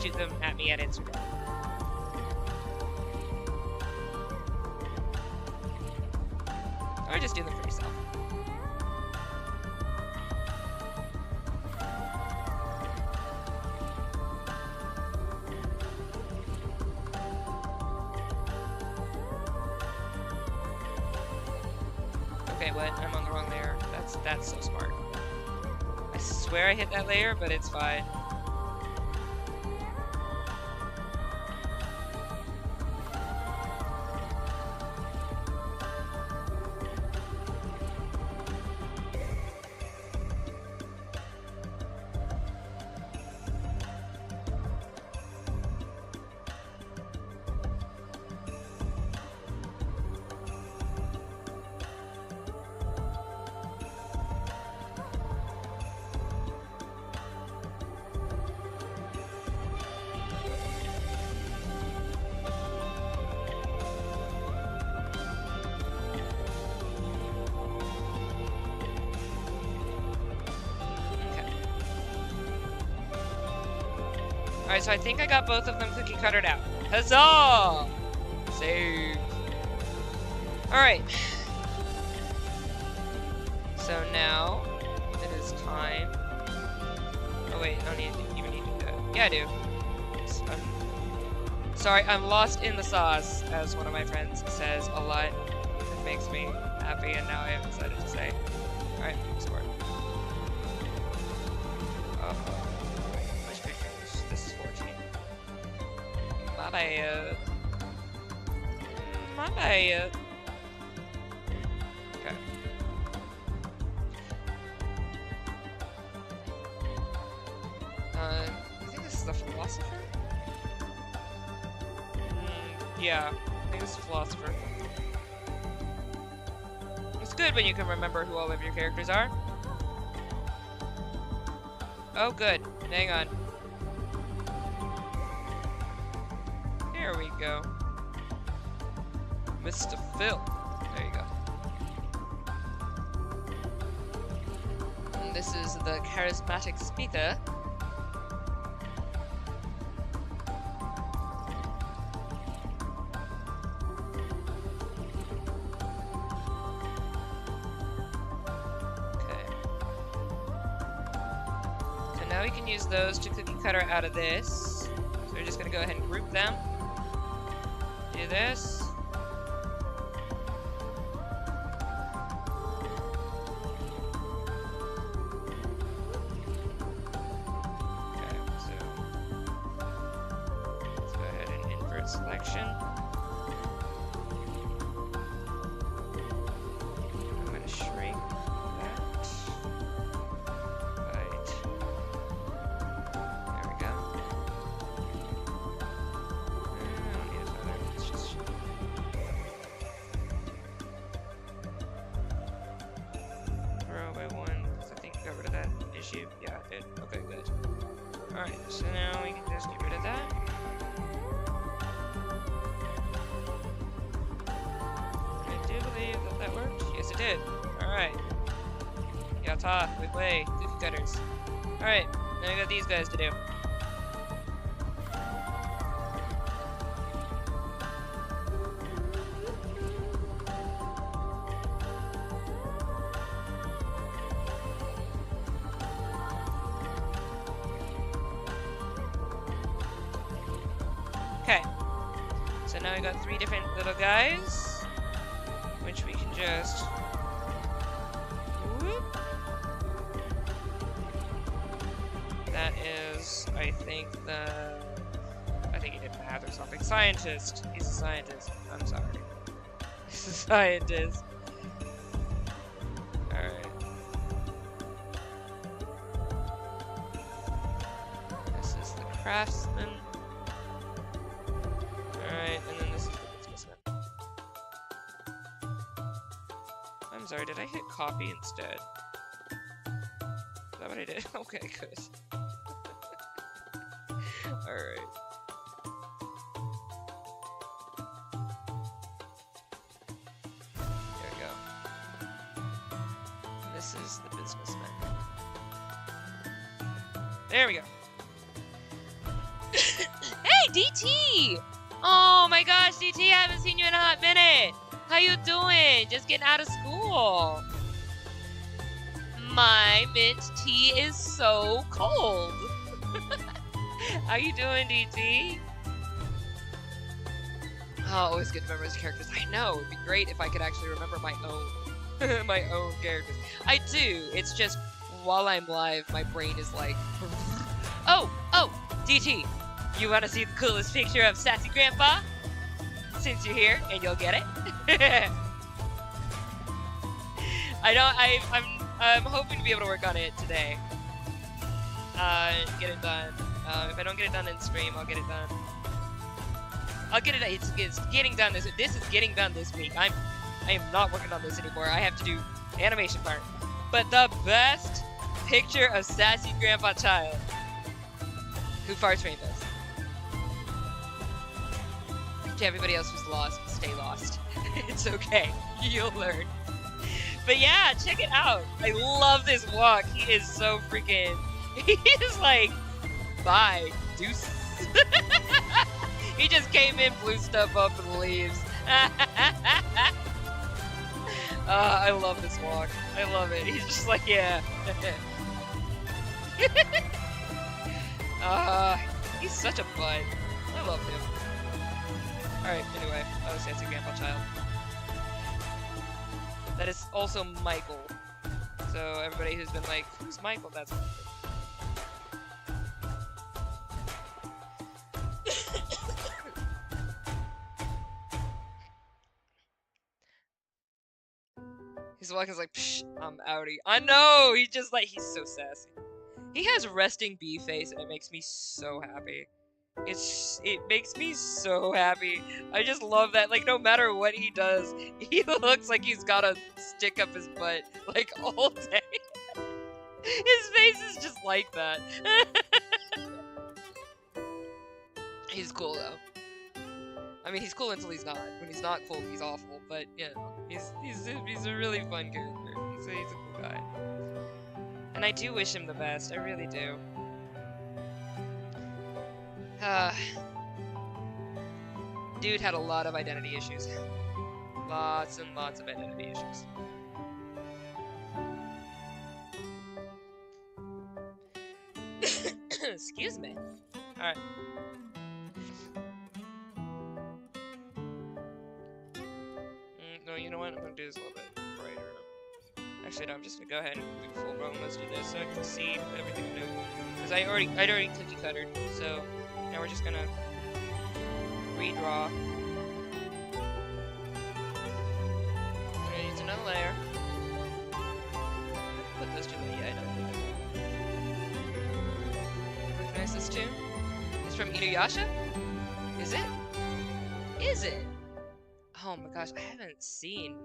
shoot them at me at Instagram. Or just do them for yourself. Okay, what? I'm on the wrong layer. That's so smart. I swear I hit that layer, but it's fine. Alright, so I think I got both of them cookie cuttered out. Huzzah! Save. Alright. So now it is time. Oh wait, I don't even need to do that. Yeah, I do. Sorry, I'm lost in the sauce, as one of my friends says a lot. It makes me happy, and now I have decided to say. Alright, score. Which picture? This is 14. My bad. My bad. Okay. I think this is the philosopher? Yeah, I think this is philosopher. It's good when you can remember who all of your characters are. Oh, good. Hang on. Here we go. Mr. Phil. There you go. And this is the charismatic speaker. Now we can use those to cookie cutter out of this. So we're just going to go ahead and group them. Do this. Okay, so let's go ahead and invert selection. I'm going to shrink that. Yeah, it did. Okay, good. Alright, so now we can just get rid of that. I do believe that that worked. Yes, it did. Alright. Yata, quick way. Cookie cutters. Alright, now we got these guys to do. Okay, so now we got 3 different little guys, which we can just whoop. That is, I think he did math or something. Scientist. He's a scientist. I'm sorry. He's a scientist. Alright. This is the craftsman. Alright, and then this is the businessman. I'm sorry, did I hit copy instead? Is that what I did? Okay, good. Alright. There we go. This is the businessman. There we go. Hey, DT! Oh my gosh, DT, I haven't seen you in a hot minute! How you doing? Just getting out of school. My mint tea is so cold. How you doing, DT? Oh, always good to remember his characters. I know, it'd be great if I could actually remember my own my own characters. I do. It's just while I'm live, my brain is like, oh, DT, you want to see the coolest picture of Sassy Grandpa? Since you're here, and you'll get it. I'm hoping to be able to work on it today. Get it done. If I don't get it done in stream, I'll get it done. I'll get it. It's getting done this. This is getting done this week. I am not working on this anymore. I have to do animation part. But the best picture of Sassy Grandpa Child, who farts rainbows. To everybody else who's lost, stay lost. It's okay. You'll learn. But yeah, check it out. I love this walk. He is so freaking... He is like... Bye. Deuce. He just came in, blew stuff up, and leaves. I love this walk. I love it. He's just like, yeah. He's such a bud. I love him. Alright, anyway. That was Sassy Grandpa Child. That is also Michael. So everybody who's been like, who's Michael? That's Michael. His walk is like, psh, I'm outie. I know! He's just like, he's so sassy. He has resting bee face and it makes me so happy. It makes me so happy. I just love that. Like, no matter what he does, he looks like he's got a stick up his butt, like, all day. His face is just like that. He's cool, though. I mean, he's cool until he's not. When he's not cool, he's awful. But, you know, he's a really fun character. He's a cool guy. And I do wish him the best. I really do. Dude had a lot of identity issues. Lots and lots of identity issues. Excuse me. Alright. No, you know what? I'm gonna do this a little bit brighter. Actually, no, I'm just gonna go ahead and do full roam. Let's do this so I can see everything I'm doing. Because I'd already cookie cuttered, so now we're just gonna redraw. I'm gonna use another layer. Put this to the item. Recognize this tune? It's from Inuyasha? Is it? Is it? Oh my gosh, I haven't seen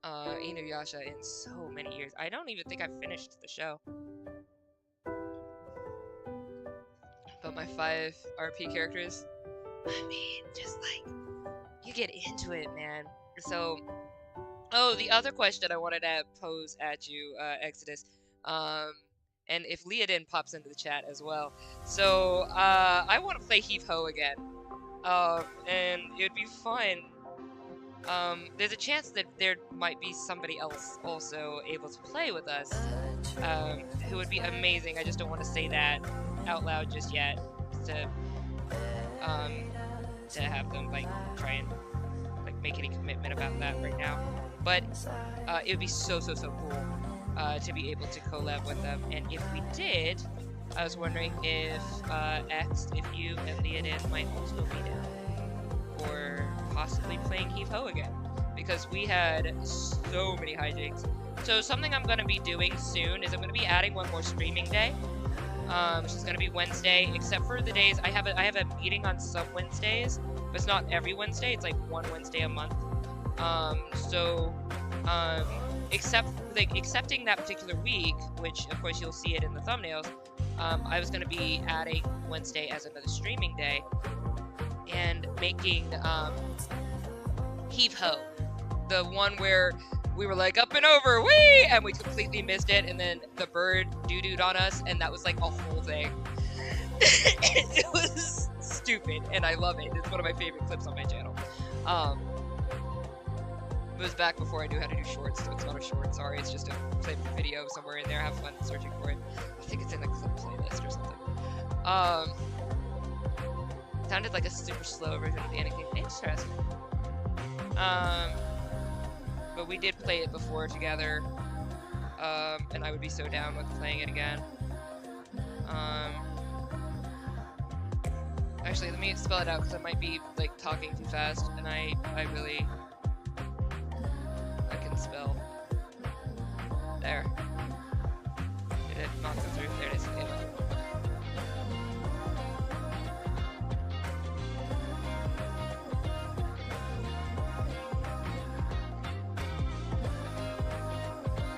Inuyasha in so many years. I don't even think I've finished the show. But my 5 RP characters, I mean, just like, you get into it, man. So, oh, the other question I wanted to pose at you, Exodus, and if Leodin pops into the chat as well. So, I want to play Heave Ho again. And it would be fun. There's a chance that there might be somebody else also able to play with us, who would be amazing. I just don't want to say that out loud just yet, to have them like try and like make any commitment about that right now. But it would be so cool to be able to collab with them. And if we did, I was wondering if X, if you and Leodin might also be down, or possibly playing Heave Ho again, because we had so many hijinks. So something I'm gonna be doing soon is I'm gonna be adding one more streaming day, which is gonna be Wednesday, except for the days I have a meeting on some Wednesdays, but it's not every Wednesday. It's like one Wednesday a month. Excepting that particular week, which of course you'll see it in the thumbnails, I was gonna be adding Wednesday as another streaming day and making Heave Ho, the one where we were like up and over, whee, and we completely missed it, and then the bird doo-dooed on us, and that was like a whole thing. It was stupid, and I love it. It's one of my favorite clips on my channel. It was back before I knew how to do shorts, so it's not a short, sorry, it's just a clip video somewhere in there. Have fun searching for it. I think it's in the clip playlist or something. Sounded like a super slow version of the Anakin. Interesting. But we did play it before together, and I would be so down with playing it again. Actually, let me spell it out because I might be like talking too fast, and I can spell. There. Did it not go through? There it is. Yeah.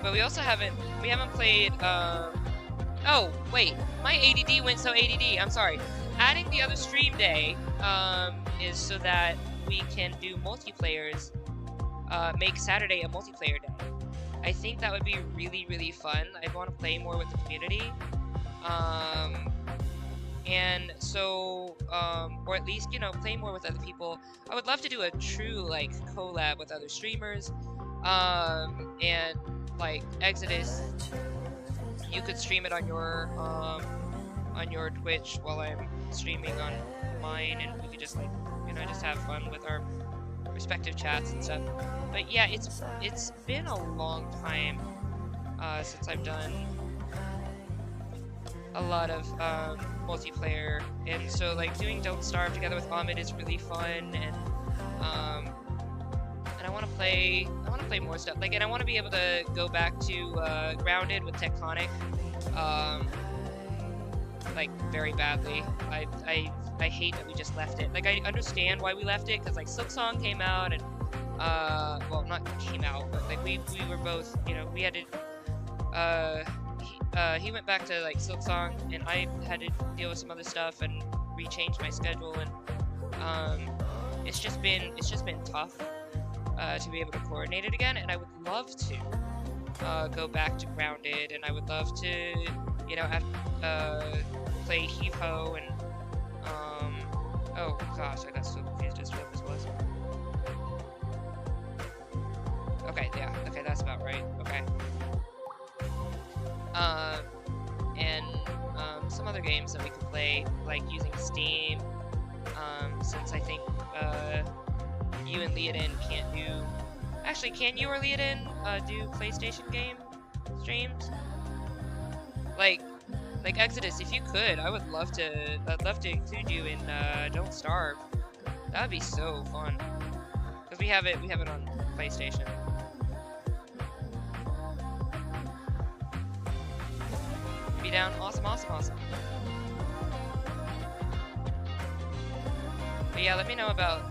But we also haven't played, oh, wait, my ADD went so ADD, I'm sorry. Adding the other stream day, is so that we can do multiplayers, make Saturday a multiplayer day. I think that would be really, really fun. I want to play more with the community. And so, or at least, you know, play more with other people. I would love to do a true, like, collab with other streamers. And, like, Exodus, you could stream it on your Twitch while I'm streaming on mine, and we could just, like, you know, just have fun with our respective chats and stuff. But yeah, it's been a long time since I've done a lot of multiplayer, and so like doing Don't Starve together with Ahmed is really fun, and I want to play more stuff, like, and I want to be able to go back to Grounded with Tectonic, like, very badly. I hate that we just left it. Like, I understand why we left it, because like Silksong came out, and well, not came out, but like we were both, you know, we had to he went back to like Silksong, and I had to deal with some other stuff and rechange my schedule, and it's just been tough to be able to coordinate it again. And I would love to go back to Grounded, and I would love to, you know, have play Heave Ho, and oh gosh, I got so confused as to what this was. Okay, yeah, okay, that's about right. Okay. And some other games that we could play, like using Steam, since I think you and Leodin can't do... Actually, can you or Leodin do PlayStation game streams? Like Exodus, if you could, I'd love to include you in Don't Starve. That would be so fun. Because we have it on PlayStation. Be down. Awesome. But yeah, let me know about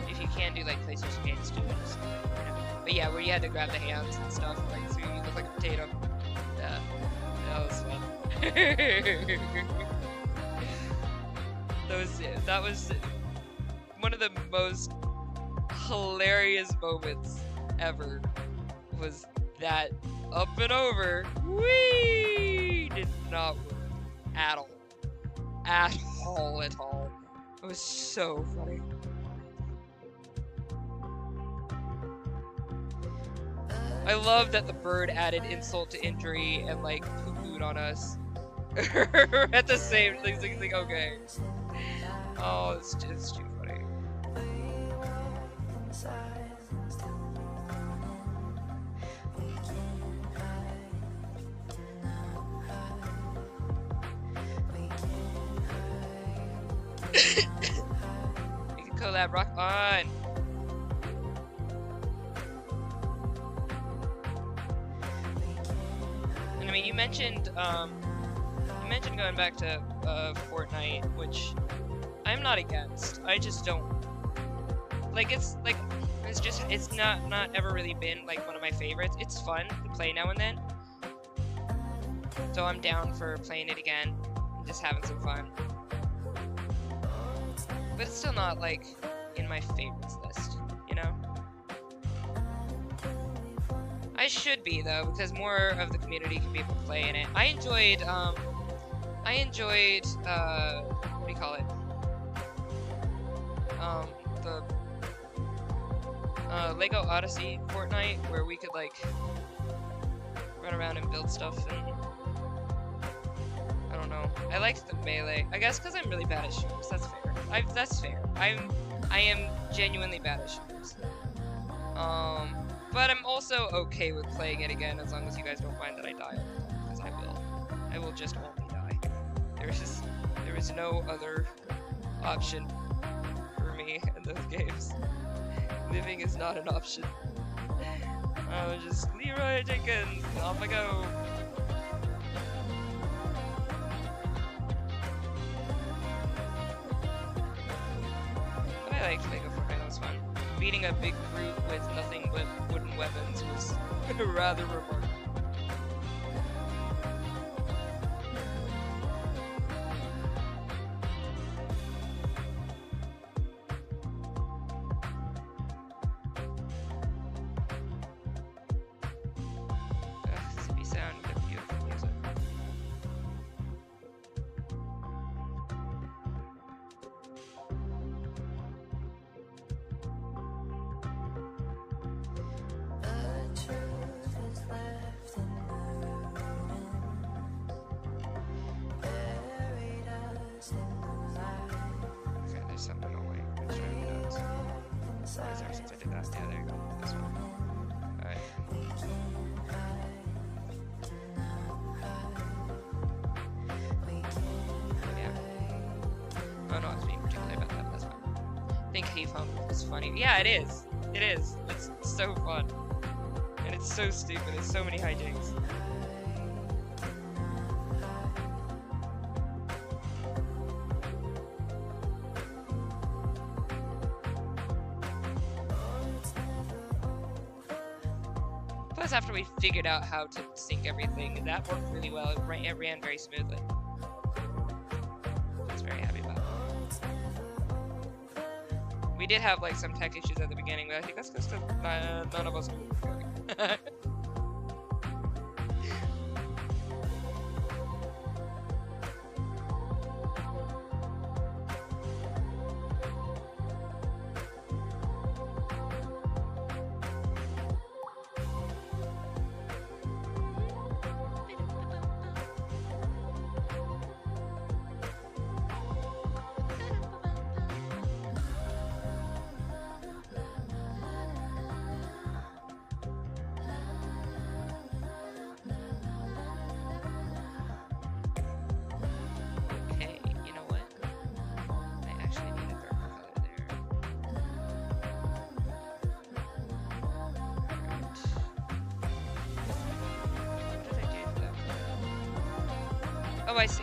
if you can do like PlayStation games too. Just, you know. But yeah, where you had to grab the hands and stuff, like, so you look like a potato. Yeah, that was fun. that was one of the most hilarious moments ever. Was that up and over? Whee! Did not work at all. At all. It was so funny. I love that the bird added insult to injury and like poo-pooed on us at the same thing. Like, okay. Oh, it's just too funny. We can collab, rock on! And I mean, you mentioned going back to Fortnite, which I'm not against. I just don't like. It's not ever really been like one of my favorites. It's fun to play now and then, so I'm down for playing it again and just having some fun. But it's still not like in my favorites list, you know? I should be though, because more of the community can be able to play in it. I enjoyed what do you call it? The Lego Odyssey Fortnite, where we could like run around and build stuff, and I don't know. I liked the melee. I guess because I'm really bad at shooters. That's fair. That's fair. I am genuinely bad at shooters. But I'm also okay with playing it again as long as you guys don't mind that I die, because I will. I will just only die. There is no other option for me in those games. Living is not an option. Just Leroy Jenkins, off I go. But I liked Lego Fortnite, that was fun. Beating a big group with nothing but wooden weapons was rather remarkable. Since I did that. Yeah, there you go. This one. Alright. Yeah. Oh no, I was being particular about that. That's fine. I think Cave Home is funny. Yeah, it is. It is. It's so fun. And it's so stupid. There's so many hijinks. Plus, after we figured out how to sync everything, that worked really well. It ran very smoothly. I was very happy about it. We did have like some tech issues at the beginning, but I think that's because none of us knew what we were doing. Oh, I see.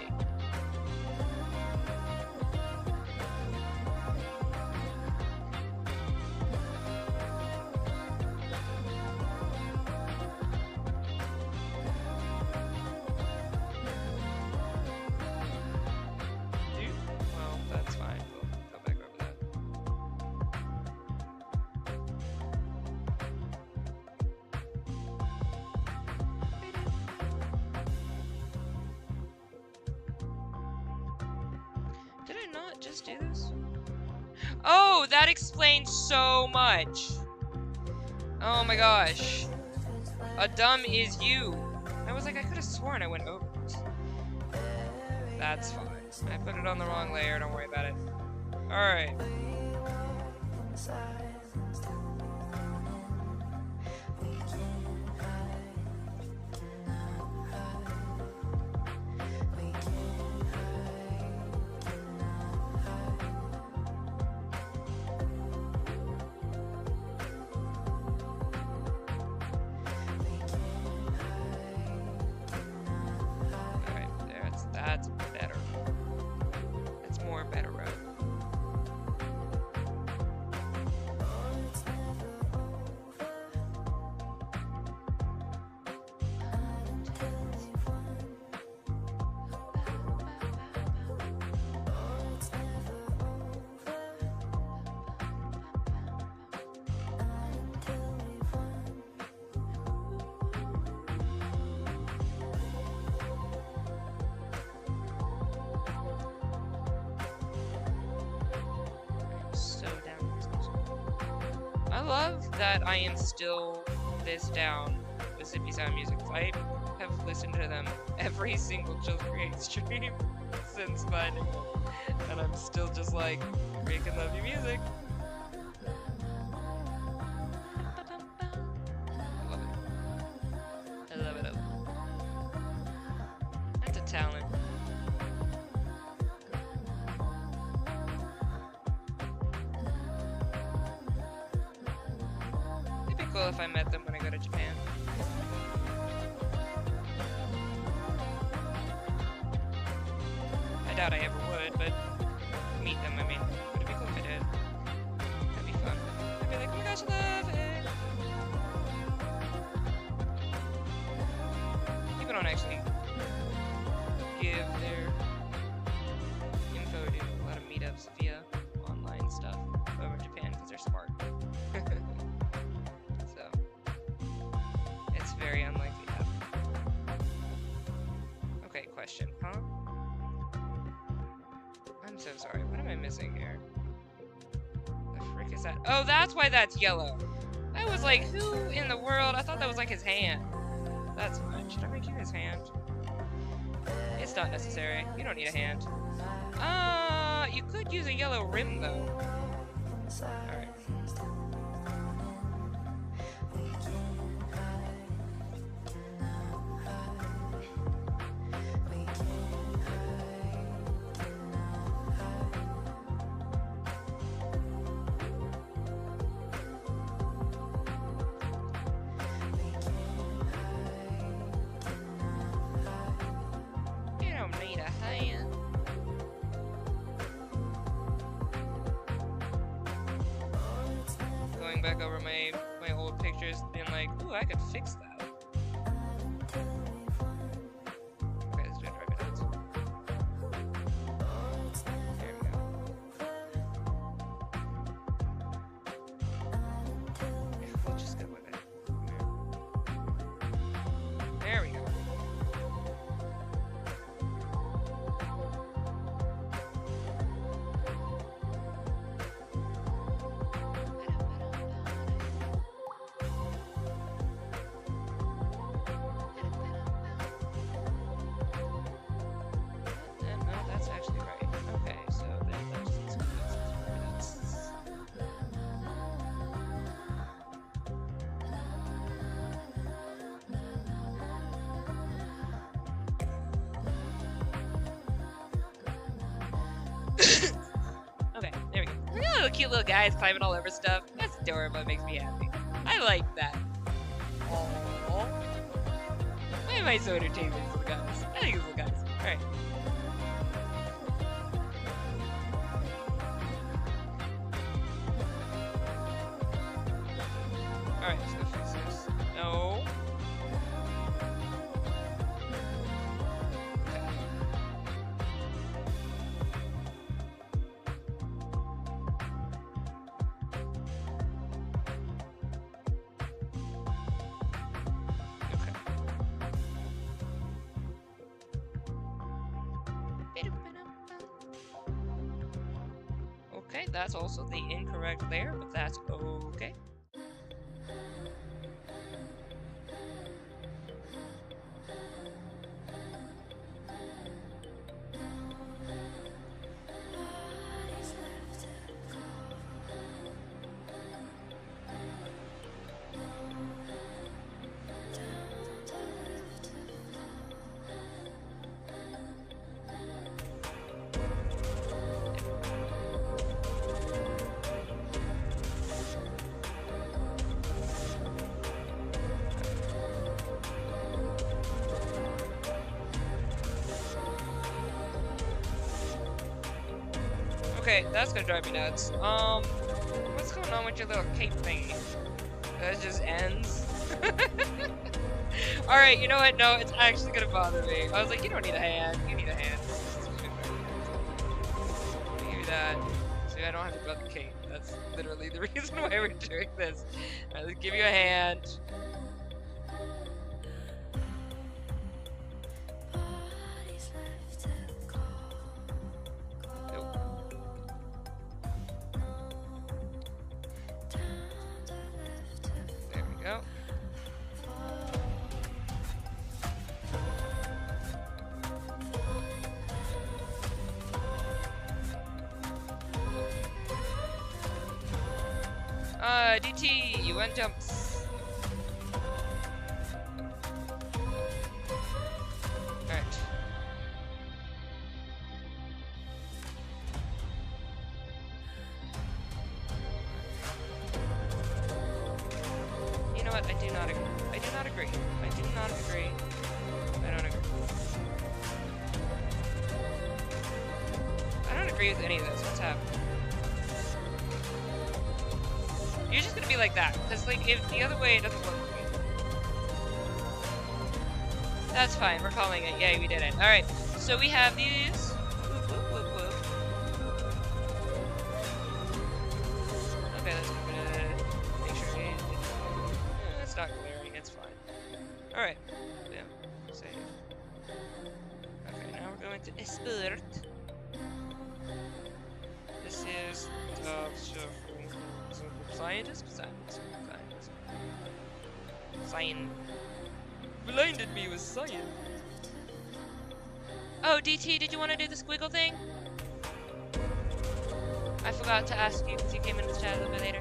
Well, that's fine. We'll go back over that. Did I not just do this? Oh, that explains so much. Oh my gosh. A dumb is you. I was like, I could have sworn I went over it. That's fine. I put it on the wrong layer, don't worry about it. Alright. love that I am still this down with Zippy Sound Music. I have listened to them every single ChillCreate stream since finding them, and I'm still just like, freaking love your music. I love it. I love it. That's a talent. It'd be cool if I met them when I go to Japan. I doubt I ever would, but meet them, I mean, it'd be cool if I did. That'd be fun. I'd be like, oh my gosh, I love it! People don't actually give their info to a lot of meetups via online stuff over in Japan because they're smart. So, it's very unlikely to happen. Okay, question, huh? I'm so sorry, what am I missing here? The frick is that? Oh, that's why that's yellow! I was like, who in the world? I thought that was like his hand. That's fine. Should I make you his hand? It's not necessary. You don't need a hand. You could use a yellow rim though. Alright. Back over my old pictures, being like, ooh, I could fix that. Okay, this is gonna drive me nuts. There we go. We'll just go with it. There we go. Okay, there we go. Look at little cute little guys climbing all over stuff. That's adorable. It makes me happy. I like that. Aww. Why am I so entertained with these little guys? I like these little guys. Alright. Alright, let's go fix this. No. Okay, that's also the incorrect layer, but that's okay. Okay, that's gonna drive me nuts. What's going on with your little cape thingy? That just ends? Alright, you know what? No, it's actually gonna bother me. I was like, you don't need a hand. You need a hand. Give you that. So I don't have to grab the cape. That's literally the reason why we're doing this. Alright, let's give you a hand. DT, you want jumps. Alright. You know what? I do not agree. I do not agree. I do not agree. I don't agree. I don't agree with any of this. What's happening? You're just gonna be like that, because like if the other way it doesn't work for me. That's fine, we're calling it. Yay, we did it. Alright, so we have these. Whoop, whoop, whoop, whoop. Okay, let's make sure it's not glaring, it's fine. Alright. Yeah. Save. Okay, now we're going to export. This is scientist? Science. Blinded me with science. Oh, DT, did you want to do the squiggle thing? I forgot to ask you because you came in the chat a little bit later.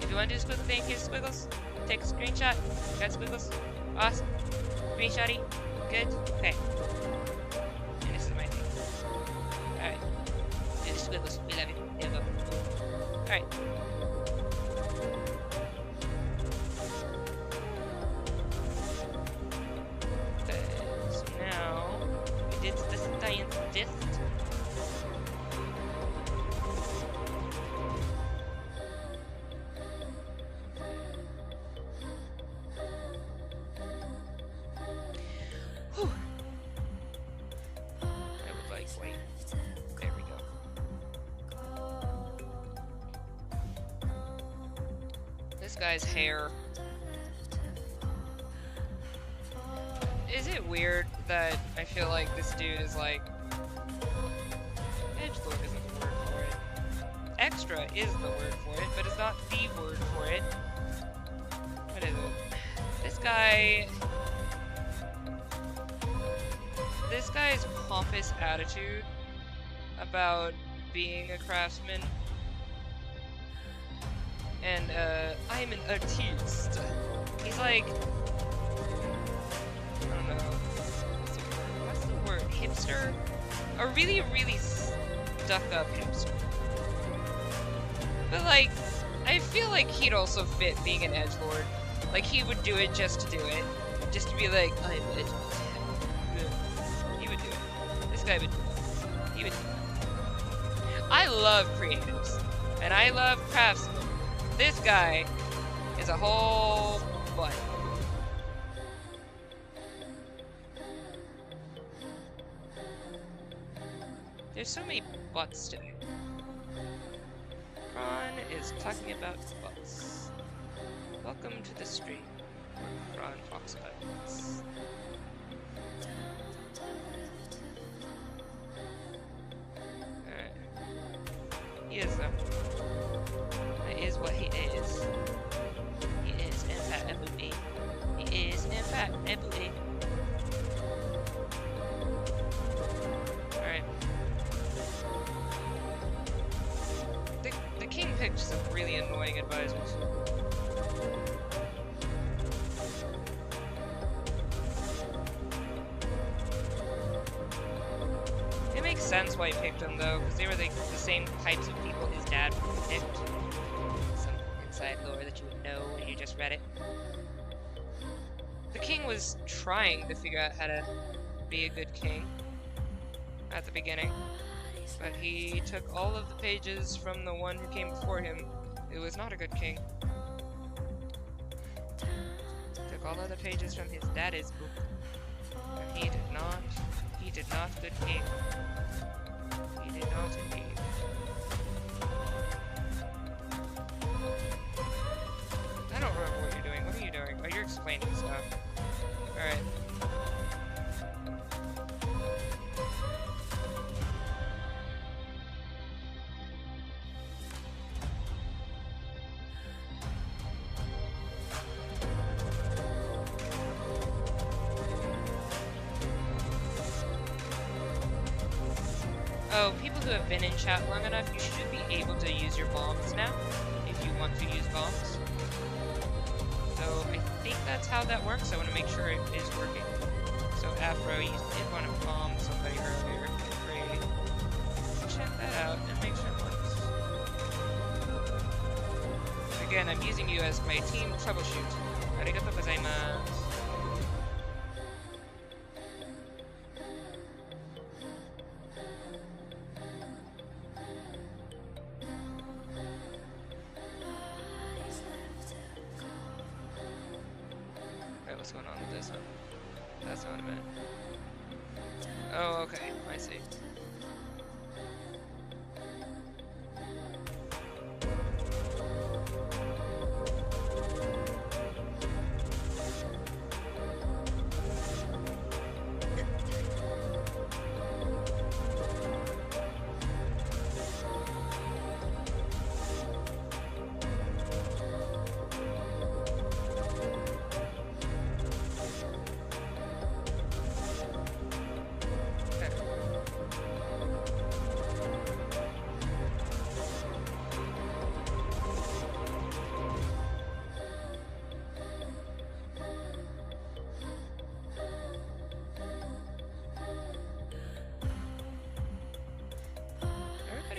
If you want to do the squiggle thing, here's squiggles. Take a screenshot. Got squiggles. Awesome. Screenshotty. Good. Okay. And this is my thing. Alright. Do the squiggles. We love you. There we go. Alright. Guy's hair. Is it weird that I feel like this dude is like edgelord isn't the word for it. Extra is the word for it, but it's not the word for it. What is it? This guy's pompous attitude about being a craftsman. And, I'm an artiste. He's like, I don't know, what's the word? Hipster? A really, really stuck-up hipster. But, like, I feel like he'd also fit being an edgelord. Like, he would do it just to do it. Just to be like, I'm an edgelord. He would do it. This guy would do it. He would do it. I love creatives. And I love craftsmen. This guy is a whole butt. There's so many butts today. Kron is talking about butts. Welcome to the stream, where Kron talks about butts. Alright. He is though. That is what he is. He is in fact a booty. He is in fact a booty. Alright. The king picked some really annoying advisors. It makes sense why he picked them though, because they were the same types of people his dad picked. Some inside lore that you would know when you just read it. The king was trying to figure out how to be a good king at the beginning, but he took all of the pages from the one who came before him, who was not a good king. Took all of the pages from his daddy's book, and he did not good king. He did not indeed. I don't remember what you're doing. What are you doing? Oh, you're explaining stuff. Alright. Oh, people who have been in chat long enough, you should be able to use your bombs now, if you want to use bombs. I think that's how that works. I want to make sure it is working. So Afro, you did want to bomb somebody earlier. Great. Check that out and make sure it works. Again, I'm using you as my team troubleshoot. Arigatou gozaimasu. Alright, what's going on with this one? That's not what I meant. Oh, okay. I see.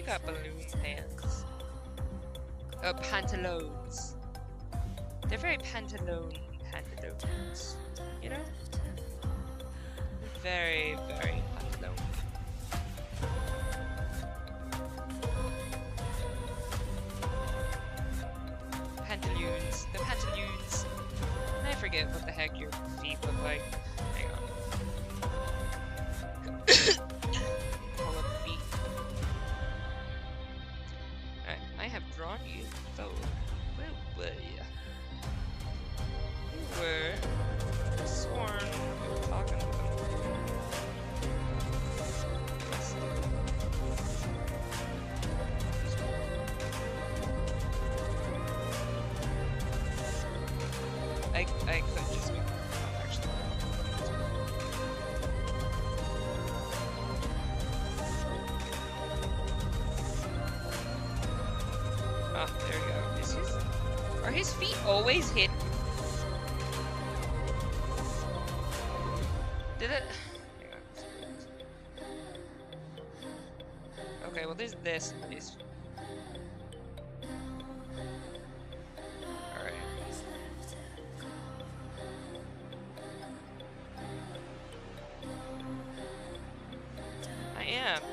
Got balloon pants. Oh, pantaloons. They're very pantaloons, you know? Very, very pantaloon. Pantaloons. The pantaloons. I forget what the heck your feet look like. Hang on. Pull up feet. Alright, I have drawn you forward. Where were you? You were sworn you were talking to them. I could just be actually. Ah, there we go. Are his feet always hidden? Did it? Hang on. Okay, well there's this and these.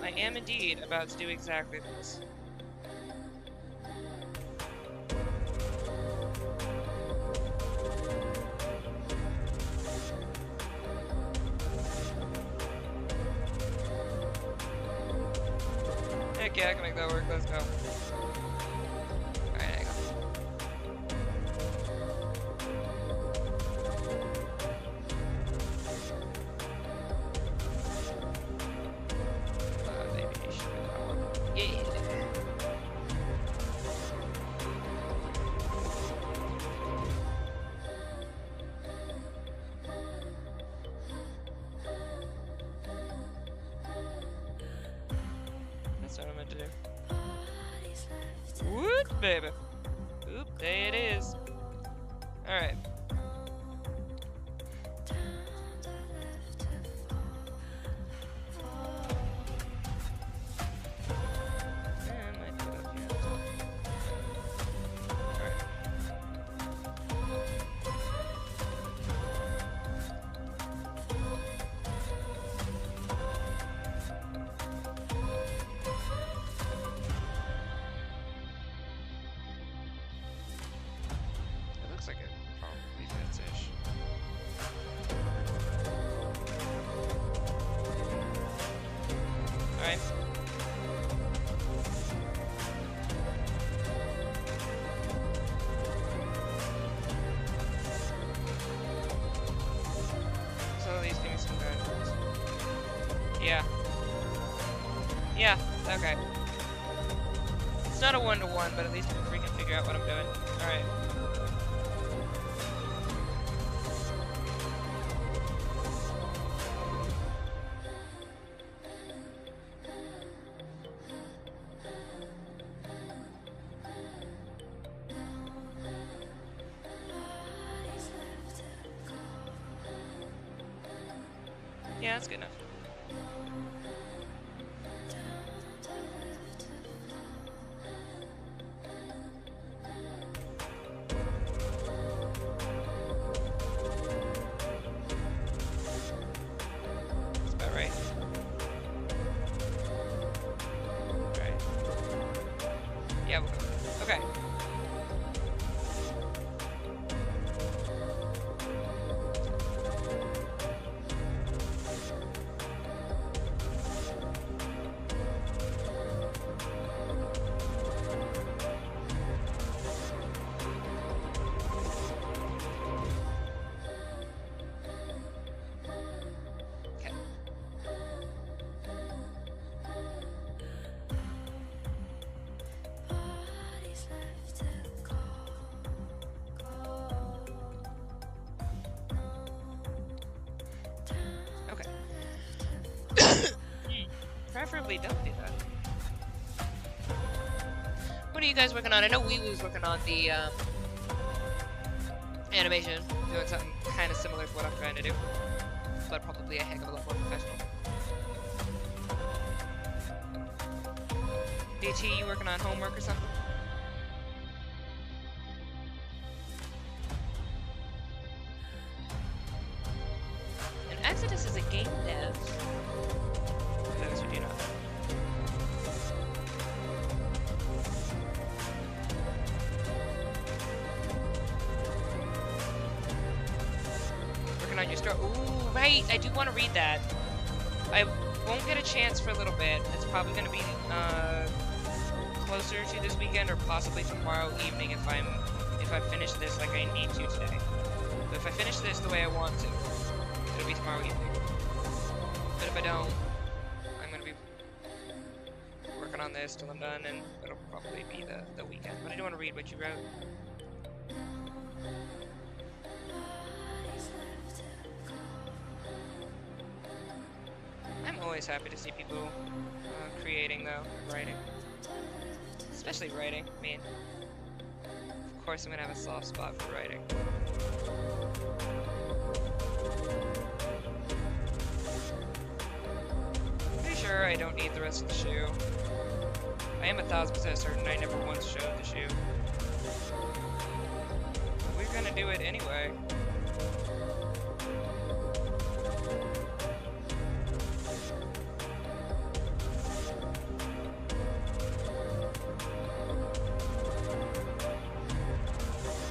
I am indeed about to do exactly this. Heck yeah, I can make that work, let's go. Alright, hang on. That's what I meant to do. Whoop, baby. Oop, there it is. Alright. Looks like it probably fits-ish. Alright. So at least give me some guidance. Yeah. Yeah, okay. It's not a one-to-one, but at least I can freaking figure out what I'm doing. Alright. Yeah, that's good enough. That's about right. Right. Yeah, we'll go. Okay. Preferably don't do that. What are you guys working on? I know Wee Woo's working on the animation, doing something kind of similar to what I'm trying to do, but probably a heck of a lot more professional. DT, you working on homework or something? And Exodus is a game dev. For those who do not know. Working on your story. Ooh, right. I do want to read that. I won't get a chance for a little bit. It's probably going to be closer to this weekend or possibly tomorrow evening if I finish this like I need to today. But if I finish this the way I want to, it'll be tomorrow evening. But if I don't, I'm going to be working on this till I'm done, and it'll probably be the weekend. But I do want to read what you wrote. I'm always happy to see people creating, though, writing. Especially writing. I mean, of course I'm gonna have a soft spot for writing. Pretty sure I don't need the rest of the shoe. I am 1000% certain I never once showed the shoe. But we're gonna do it anyway.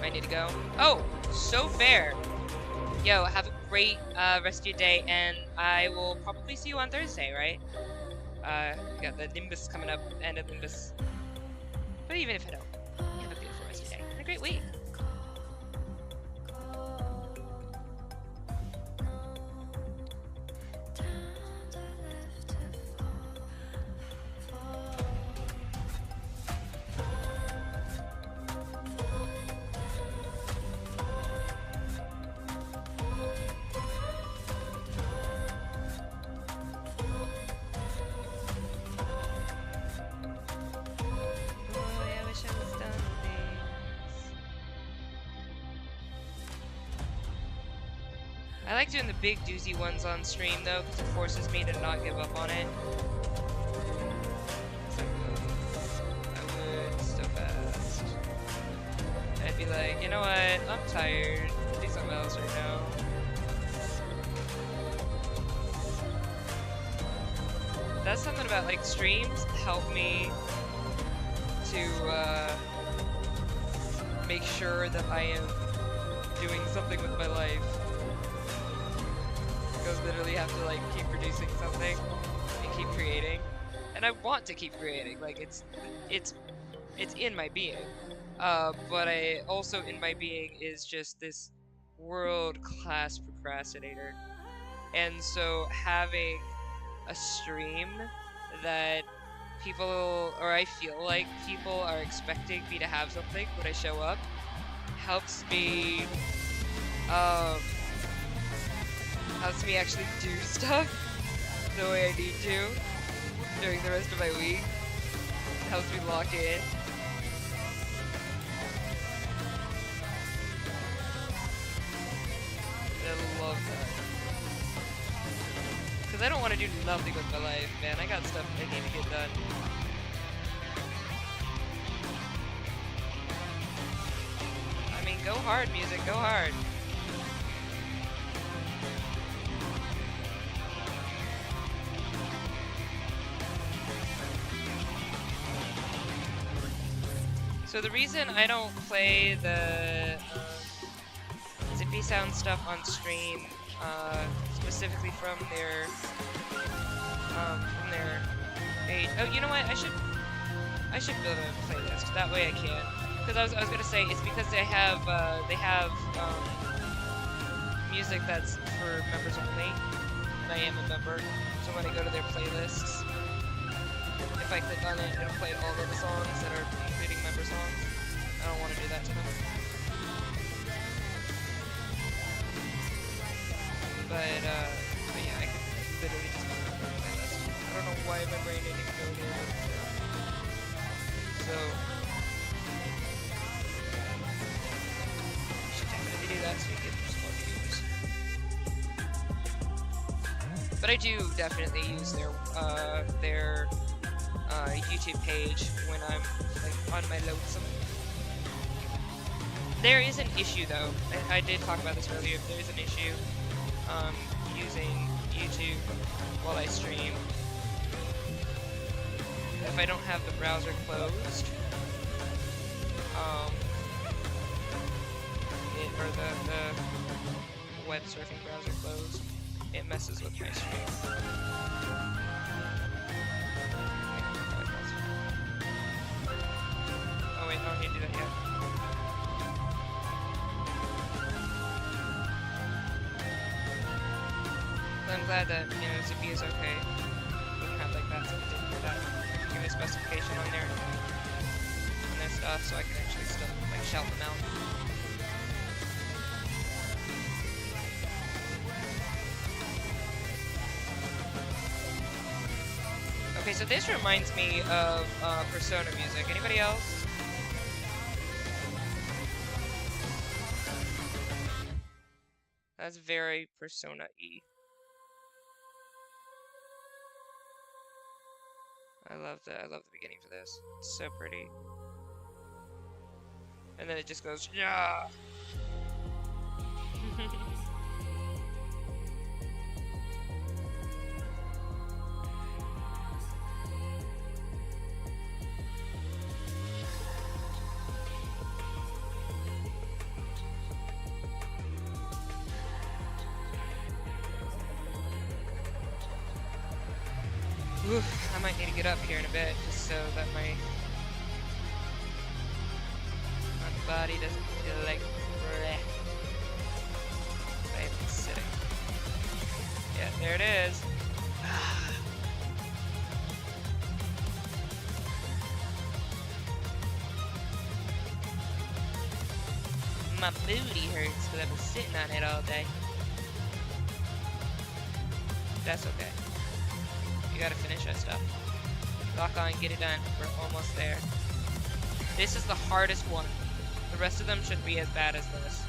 I need to go. Oh, so fair. Yo, have a great rest of your day, and I will probably see you on Thursday, right? We got the Nimbus coming up, end of Nimbus. But even if I don't, you have a beautiful rest of your day and a great week. I like doing the big doozy ones on stream though, because it forces me to not give up on it. I would so fast. I'd be like, you know what, I'm tired. Do something else right now. That's something about like streams help me to make sure that I am doing something with my life. I literally have to like keep producing something and keep creating, and I want to keep creating. Like it's in my being, but I also in my being is just this world-class procrastinator, and so having a stream that people, or I feel like people are expecting me to have something when I show up, helps me actually do stuff the way I need to during the rest of my week. It helps me lock in. And I love that. Because I don't want to do nothing with my life, man. I got stuff I need to get done. I mean, go hard, music, go hard. So the reason I don't play the Zippy Sound stuff on stream, specifically from their page. Oh, you know what? I should build a playlist. That way I can. Because I was gonna say it's because they have music that's for members only, and I am a member. So when I go to their playlists, if I click on it, it'll play all of the songs that are including member songs. I don't want to do that to them. But yeah, I could literally just go to the playlist. I don't know why my brain didn't even go there. So you should definitely do that so you get some more views. But I do definitely use their YouTube page when I'm like on my lonesome. There is an issue though. I did talk about this earlier. There is an issue using YouTube while I stream. If I don't have the browser closed, or the web surfing browser closed, it messes with my stream. Oh wait, I don't need to do that yet. But I'm glad that, you know, Zippy is okay. We can have like that, so we didn't put that. Give me a specification on their stuff, so I can actually still like shout them out. Okay, so this reminds me of Persona music. Anybody else? That's very Persona-y. I love the beginning for this. It's so pretty. And then it just goes, yeah. Oof, I might need to get up here in a bit just so that my body doesn't feel like bleh. I'm sitting. Yeah, there it is. My booty hurts because I've been sitting on it all day. That's okay. You gotta finish that stuff. Lock on, get it done. We're almost there. This is the hardest one. The rest of them shouldn't be as bad as this.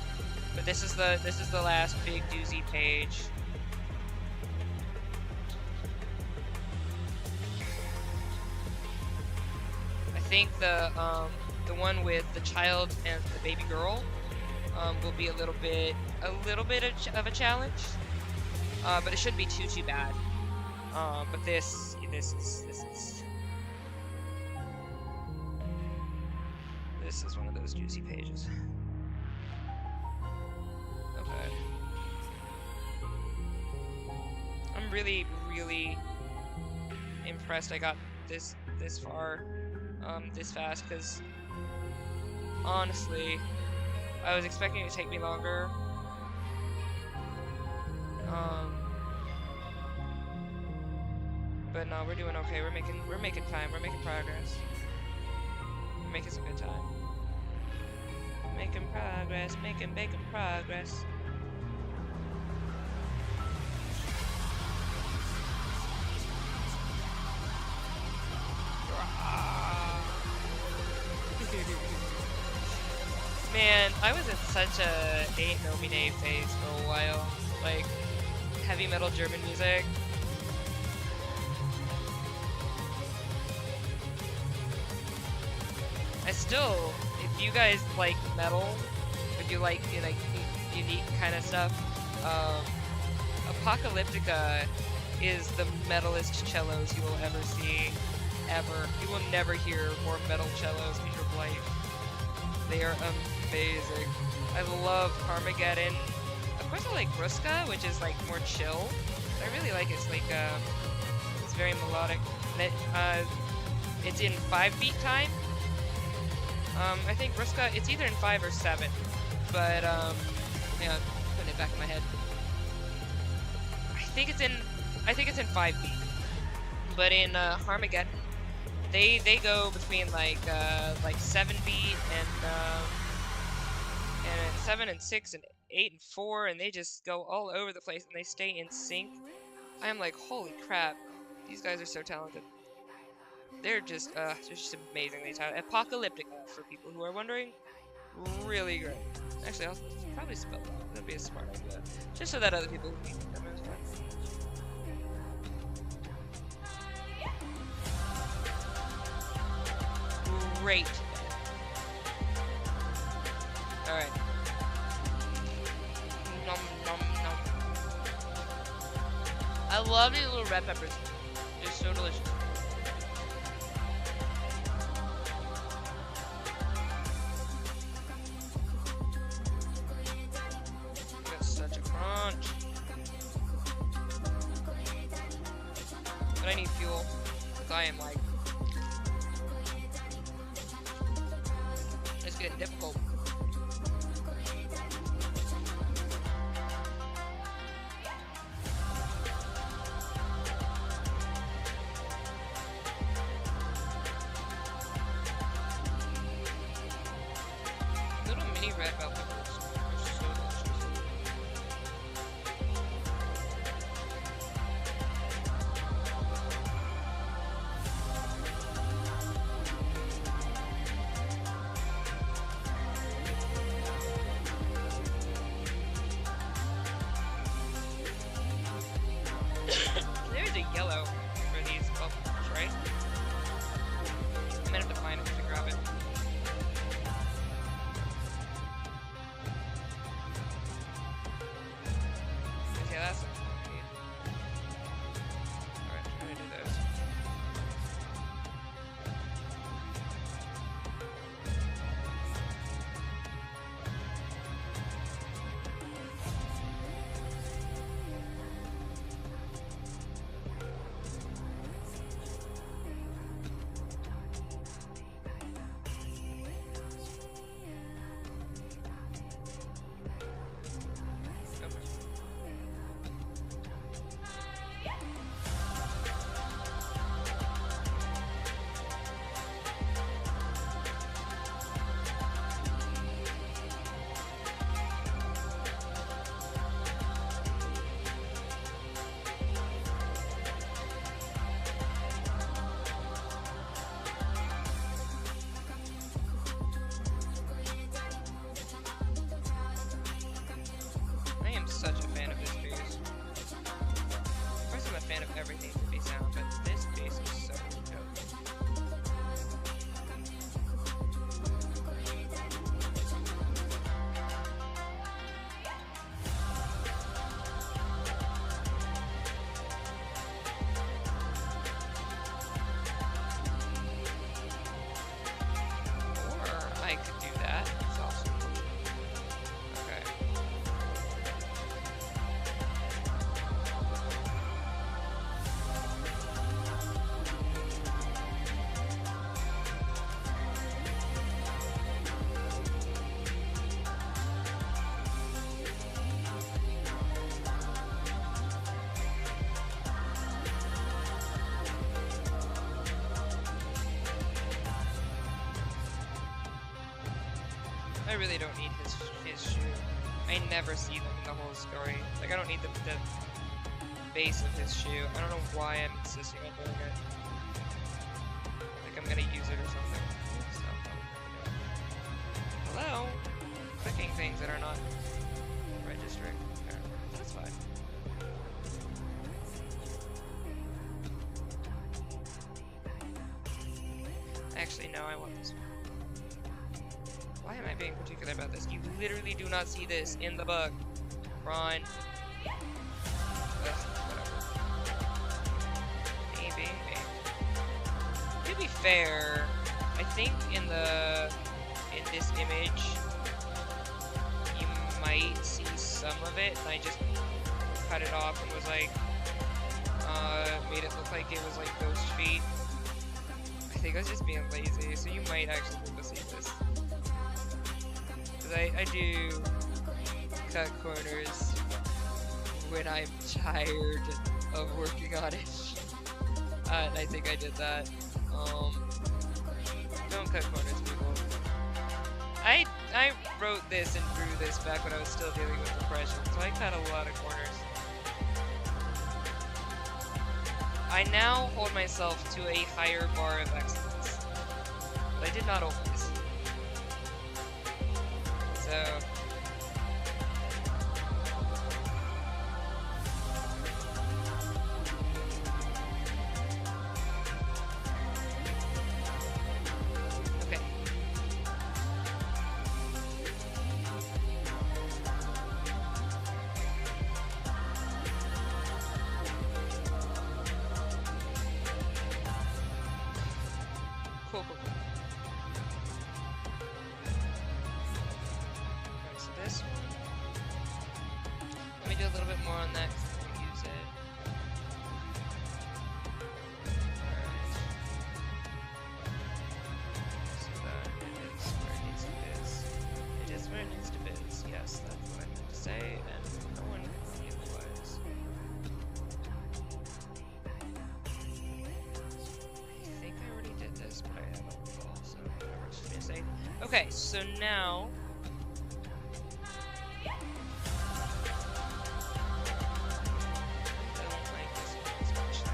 But this is the last big doozy page. I think the one with the child and the baby girl will be a little bit of a challenge. But it shouldn't be too bad. But this is one of those juicy pages. Okay. I'm really impressed I got this far this fast, because honestly I was expecting it to take me longer. But no, we're doing okay. We're making time. We're making progress. We're making some good time. Making progress. Making progress. Man, I was in such a Aight nomine phase for a while. Like heavy metal German music. I still, if you guys like metal, if you like unique kind of stuff, Apocalyptica is the metalest cellos you will ever see, ever. You will never hear more metal cellos in your life. They are amazing. I love Carmageddon. Of course, I like Ruska, which is like more chill. I really like it. It's like it's very melodic. It's in 5-beat time. I think Ruska, it's either in 5 or 7, but hang on, putting it back in my head. I think it's in 5-beat, but in Harmageddon, they go between like 7-beat and 7 and 6 and 8 and 4, and they just go all over the place and they stay in sync. I am like, holy crap, these guys are so talented. They're just amazingly talented. Apocalyptica, for people who are wondering, really great. Actually, I'll probably spell that. That'd be a smart idea, just so that other people can come in. Great. All right. Nom nom nom. I love these little red peppers. They're so delicious. Got such a crunch. But I need fuel, because I am like, it's getting difficult. Little mini red bell peppers are so delicious. There's a yellow for these bubbles, right? I might have to find it to grab it. Okay, that's what I need. Alright, I'm gonna do those. I am such a fan of this bass. Of course, I'm a fan of everything to be sound, but this bass is so dope. Or I could do that. It's awesome. Okay. I really don't need his shoe. I never see them in the whole story. Like, I don't need the base of his shoe. I don't know why I'm insisting on doing it. Like, I'm gonna use it or something. Hello? Clicking things that are not registering. Okay, that's fine. Actually, no, I want this one. Why am I being particular about this? You literally do not see this in the book. Ron. Ugh, whatever. Maybe. To be fair, I think in this image, you might see some of it, and I just cut it off and was like, made it look like it was like ghost feet. I think I was just being lazy, so you might actually be able to see this. Because I do cut corners when I'm tired of working on it. And I think I did that. Don't cut corners, people. I wrote this and drew this back when I was still dealing with depression, so I cut a lot of corners. I now hold myself to a higher bar of excellence, but I did not always. So... Cool. Alright, so this one. Let me do a little bit more on that because I'm going to use it. Alright. So that is where it needs to be. It is where it needs to be. Yes, that's what I meant to say, and no one can tell me otherwise. Okay, so now I don't like this one especially.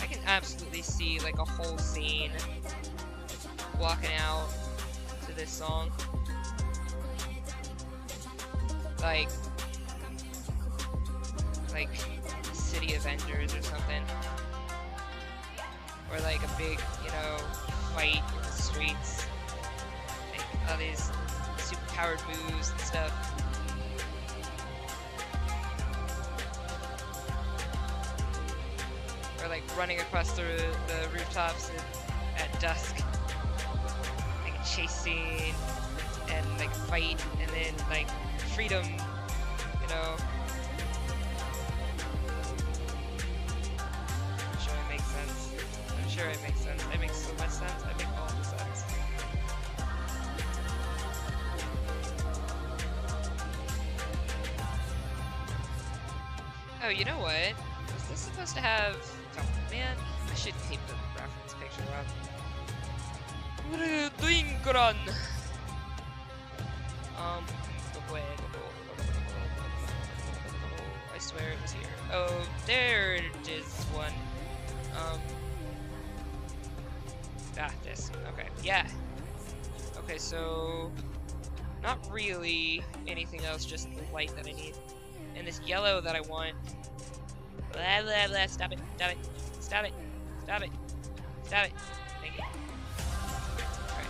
I can absolutely see like a whole scene walking out to this song. Like City Avengers or something. Or like a big, you know, fight in the streets. Like all these super powered moves and stuff. Or like running across the rooftops at dusk. Like a chase scene and like a fight and then like freedom, you know. I'm sure it makes sense. I'm sure it makes sense. It makes so much sense. I make all the sense. Oh, you know what? Was this supposed to have... Oh man, I should tape the reference picture up. What are you doing, Goran? I swear it was here. Oh, there it is one. This. Okay, yeah. Okay, so... Not really anything else, just the light that I need. And this yellow that I want. Blah, blah, blah. Stop it. Stop it. Stop it. Stop it. Stop it. Thank you. Alright.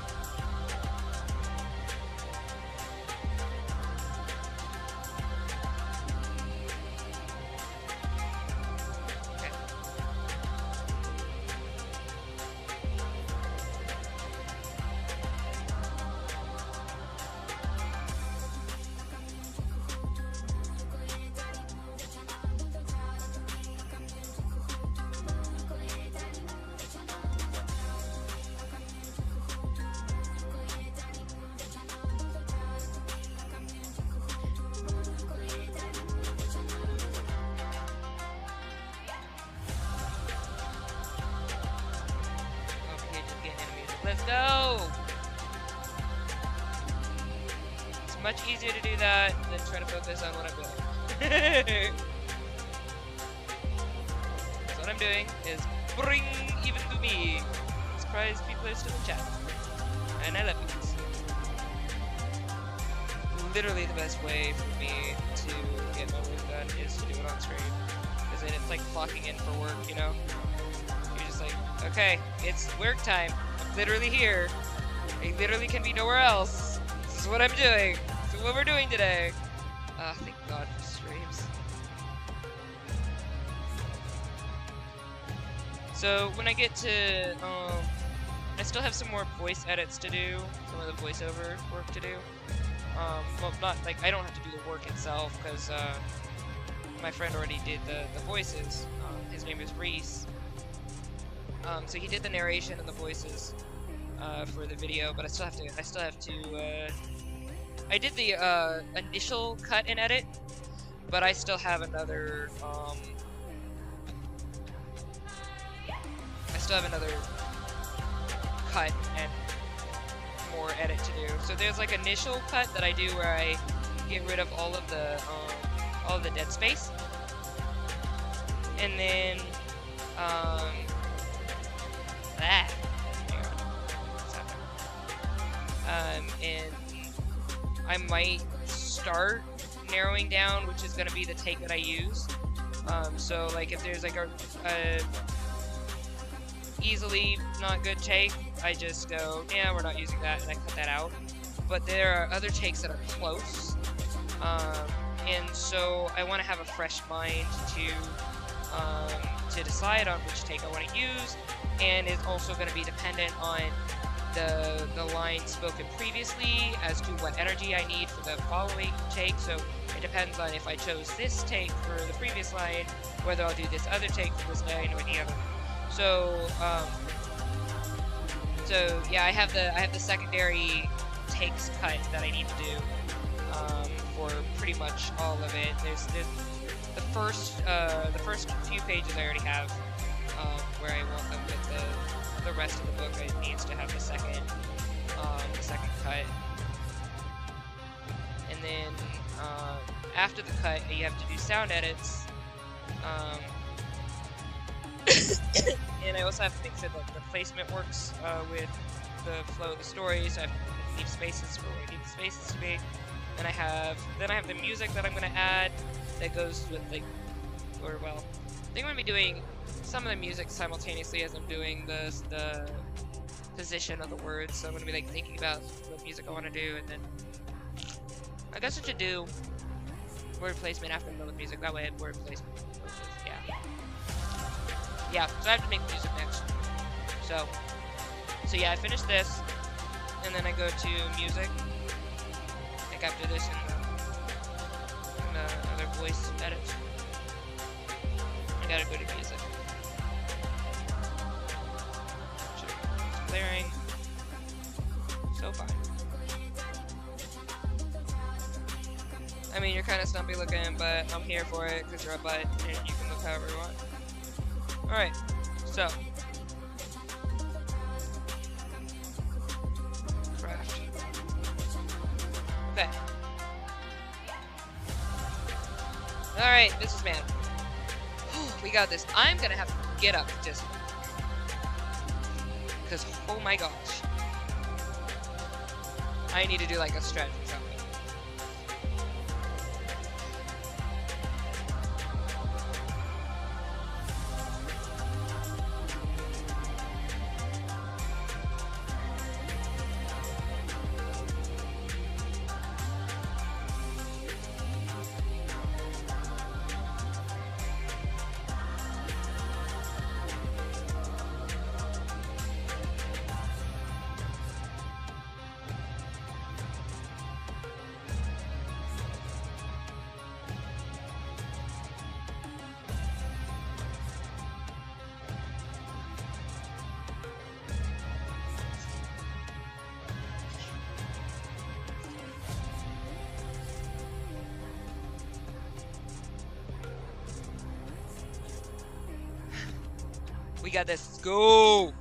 Okay. Let's go! It's much easier to do that than try to focus on what I'm doing. So what I'm doing is bring even to me. surprised people are still in chat. And I love you guys. Literally the best way for me to get my work done is to do it on stream. Because then it's like clocking in for work, you know? You're just like, okay, it's work time. I'm literally here. I literally can be nowhere else. This is what I'm doing. This is what we're doing today. Thank God for streams. So when I get to, I still have some more voice edits to do, some of the voiceover work to do. Well, not, like, I don't have to do the work itself, because, my friend already did the voices. His name is Reese. So he did the narration and the voices, for the video, but I still have to, I did the, initial cut and edit, but I still have another, cut and more edit to do. So there's like initial cut that I do where I get rid of all of the dead space, and then and I might start narrowing down which is going to be the take that I use. So like if there's like a easily not good take, I just go, yeah, we're not using that, and I cut that out. But there are other takes that are close, and so I want to have a fresh mind to decide on which take I want to use, and it's also going to be dependent on the line spoken previously as to what energy I need for the following take. So it depends on if I chose this take for the previous line, whether I'll do this other take for this line or the other. So, so yeah, I have the secondary takes cut that I need to do for pretty much all of it. There's the first few pages I already have where I want them, but the rest of the book it needs to have the second cut, and then after the cut you have to do sound edits. And I also have to make sure that the placement works with the flow of the story, so I have to leave spaces for where I need the spaces to be. And then I have the music that I'm going to add that goes with, like, or well, I think I'm going to be doing some of the music simultaneously as I'm doing the position of the words. So I'm going to be like thinking about what music I want to do, and then I guess I should do word placement after the music. That way, word placement. Yeah, so I have to make music next. So yeah, I finished this, and then I go to music. Like after this and the other voice edits, I gotta go to music. Clearing. So fine. I mean, you're kind of stumpy looking, but I'm here for it because you're a butt, and you can look however you want. Alright, so craft. Okay. Alright, businessman. We got this. I'm gonna have to get up just because oh my gosh. I need to do like a stretch or something. We got this. Let's go.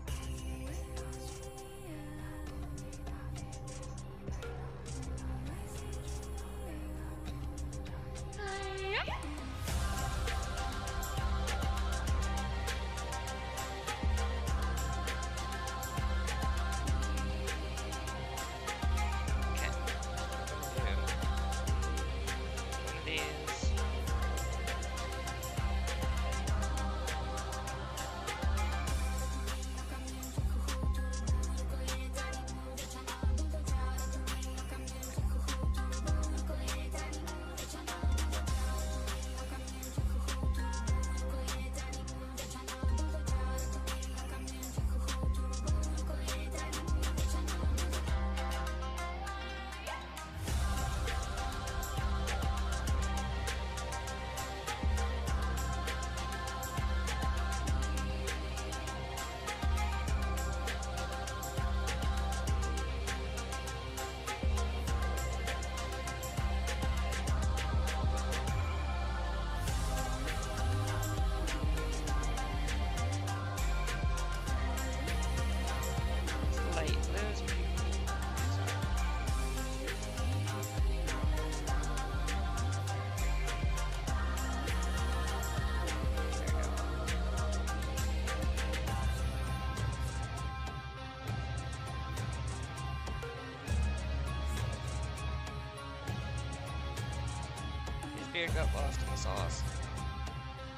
beard got lost in the sauce.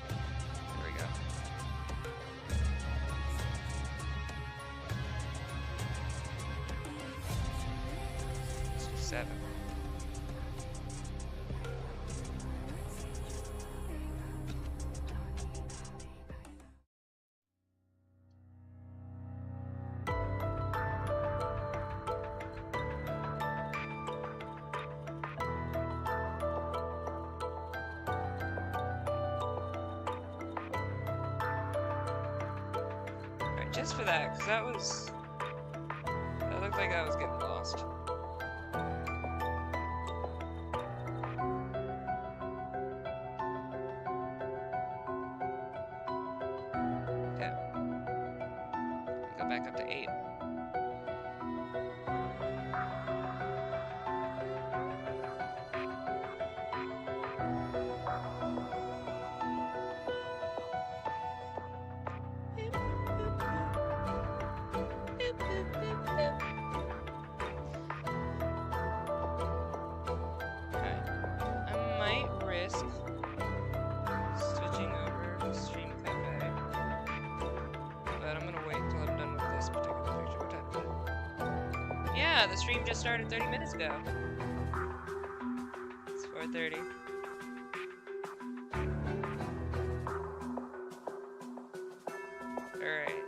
There we go. Let's do 7. Just for that, because that looked like I was getting lost. Okay. Go back up to 8. Switching over to Stream Cafe, but I'm gonna wait until I'm done with this particular picture. What time is it? Yeah, the stream just started 30 minutes ago. It's 4:30. Alright.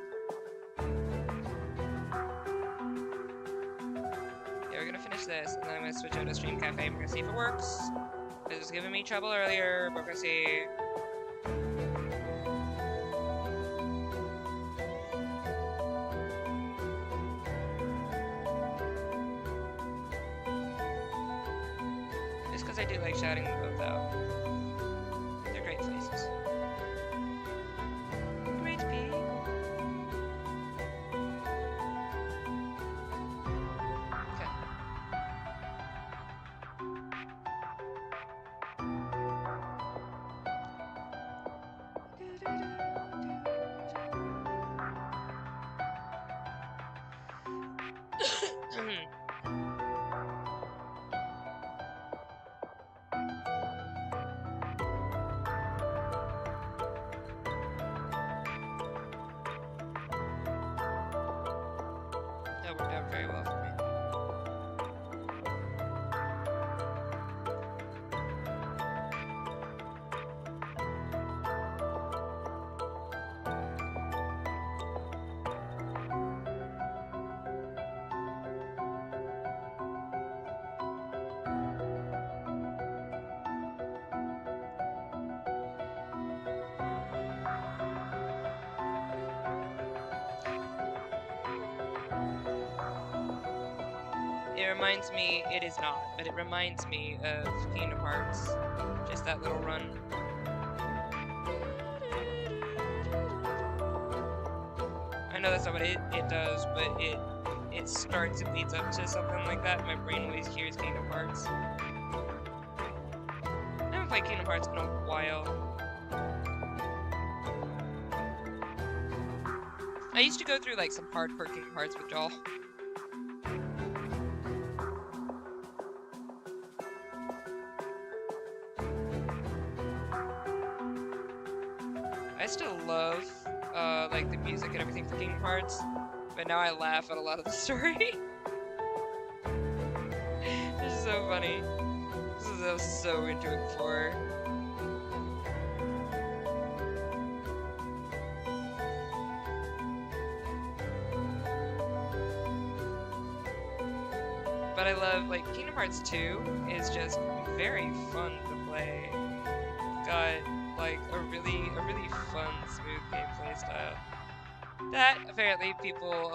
Yeah, we're gonna finish this, and then I'm gonna switch over to Stream Cafe, and we're gonna see if it works. It was giving me trouble earlier, but we're gonna see. Just because I do like shouting them both out. They're great places. Great people. Okay. That worked out very well for me. It reminds me, it is not, but it reminds me of Kingdom Hearts. Just that little run. I know that's not what it does, but it starts and leads up to something like that. My brain always hears Kingdom Hearts. I haven't played Kingdom Hearts in a while. I used to go through like some hardcore Kingdom Hearts with y'all. I still love like the music and everything for Kingdom Hearts, but now I laugh at a lot of the story. It's so funny. I was so into it before. But I love, like, Kingdom Hearts 2 is just very fun to play. Got like a really fun, smooth gameplay style. That apparently a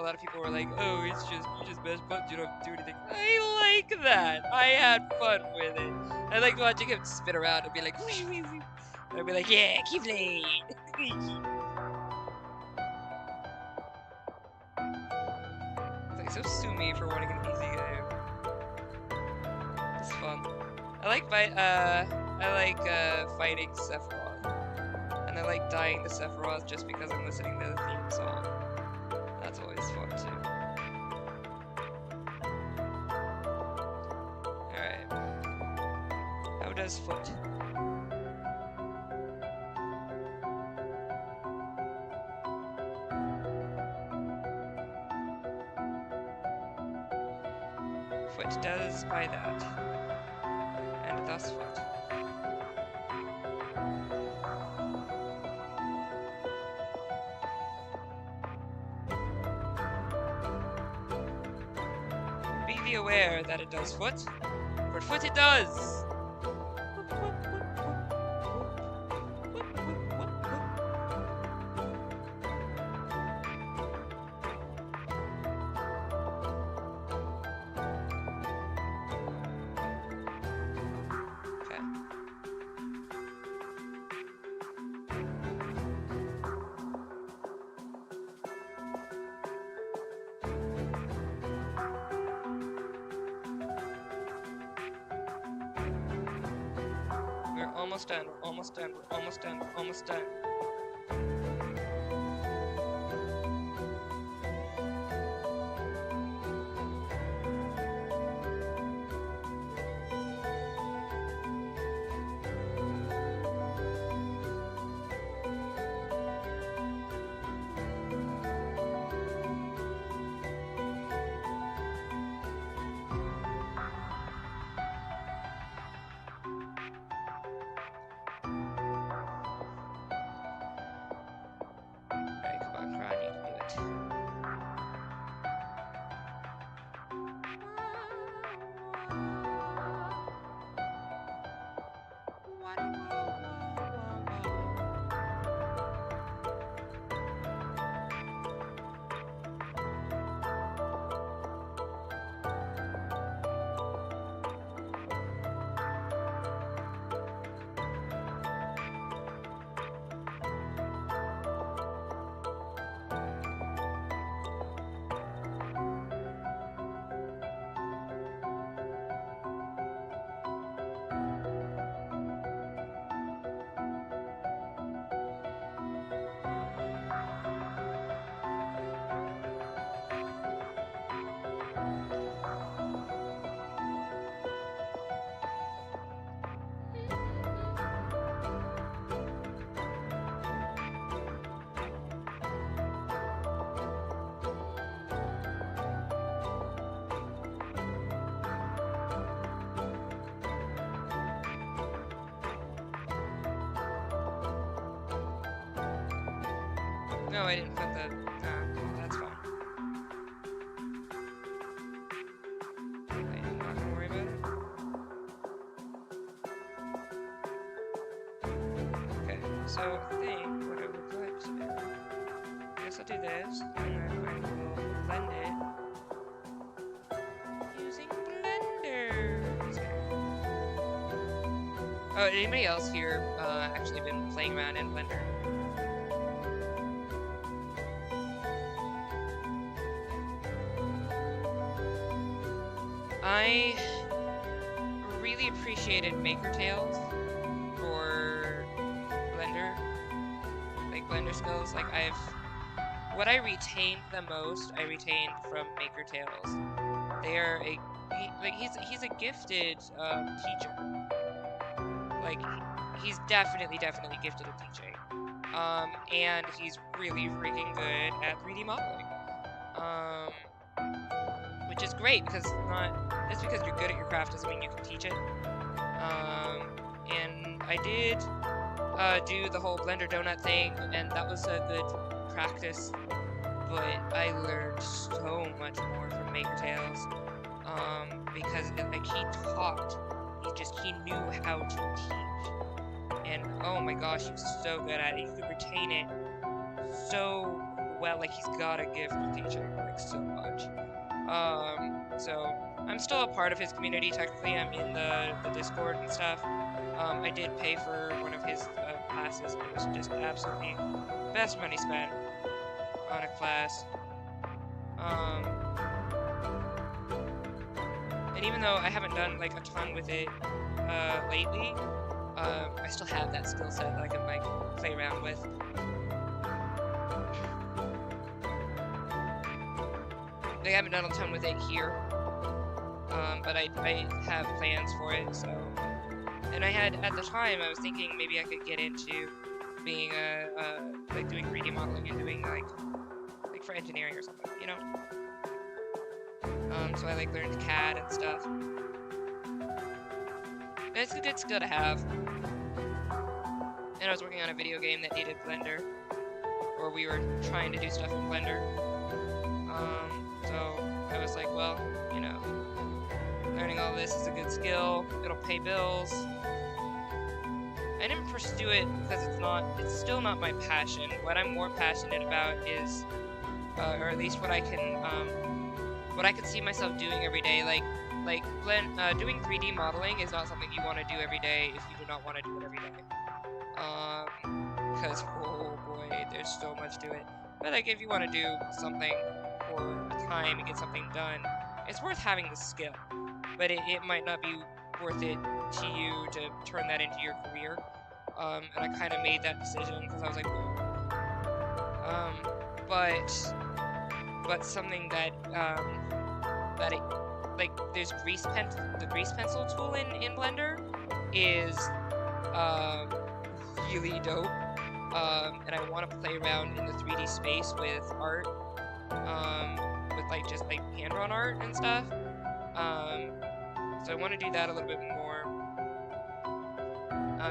lot of people were like, oh, you just mash buttons, you don't have to do anything. I like that. I had fun with it. I like watching him spin around and be like, wee, wee, wee. And I'd be like, yeah, keep playing. It's like, so sue me for wanting an easy game. It's fun. I like fighting Sephiroth. And I like dying to Sephiroth just because I'm listening to the theme song. That's always fun too. Alright. How does foot? foot does by that. And thus foot. Be aware that it does foot, for foot it does! Almost done, we're almost done, we're almost done, we're almost done. No, I didn't put the... that's fine. I'm not gonna worry about it. Okay, so I think what I would like to do... I guess I'll do this, and then I will blend it using Blender. Oh, anybody else here actually been playing around in Blender? I really appreciated Maker Tales for Blender, like Blender skills. Like what I retained the most, I retained from Maker Tales. They are he's a gifted teacher. Like he's definitely gifted at teaching, and he's really freaking good at 3D modeling. Which is great because just because you're good at your craft doesn't mean you can teach it. And I did do the whole Blender donut thing, and that was a good practice. But I learned so much more from Maker Tales because like he taught, he knew how to teach, and oh my gosh, he was so good at it. He could retain it so well. Like he's got a gift for teaching like so much. So I'm still a part of his community. Technically, I'm in the Discord and stuff. I did pay for one of his classes. It was just absolutely best money spent on a class. And even though I haven't done like a ton with it lately, I still have that skill set that I can like play around with. I haven't done a ton with it here, but I have plans for it, so... And I had, at the time, I was thinking maybe I could get into being like doing 3D modeling and doing like for engineering or something, you know? So I like learned CAD and stuff. And it's a good skill to have. And I was working on a video game that needed Blender, or we were trying to do stuff in Blender. So I was like, well, you know, learning all this is a good skill. It'll pay bills. I didn't pursue it because it's still not my passion. What I'm more passionate about is, or at least what I can see myself doing every day. Doing 3D modeling is not something you want to do every day if you do not want to do it every day. Because, oh boy, there's so much to it. But like, if you want to do something for a time and get something done, it's worth having the skill. But it might not be worth it to you to turn that into your career. And I kind of made that decision because I was like, but something that there's the grease pencil tool in Blender is really dope. And I want to play around in the 3D space with art, with like just like hand-drawn art and stuff. So I want to do that a little bit more,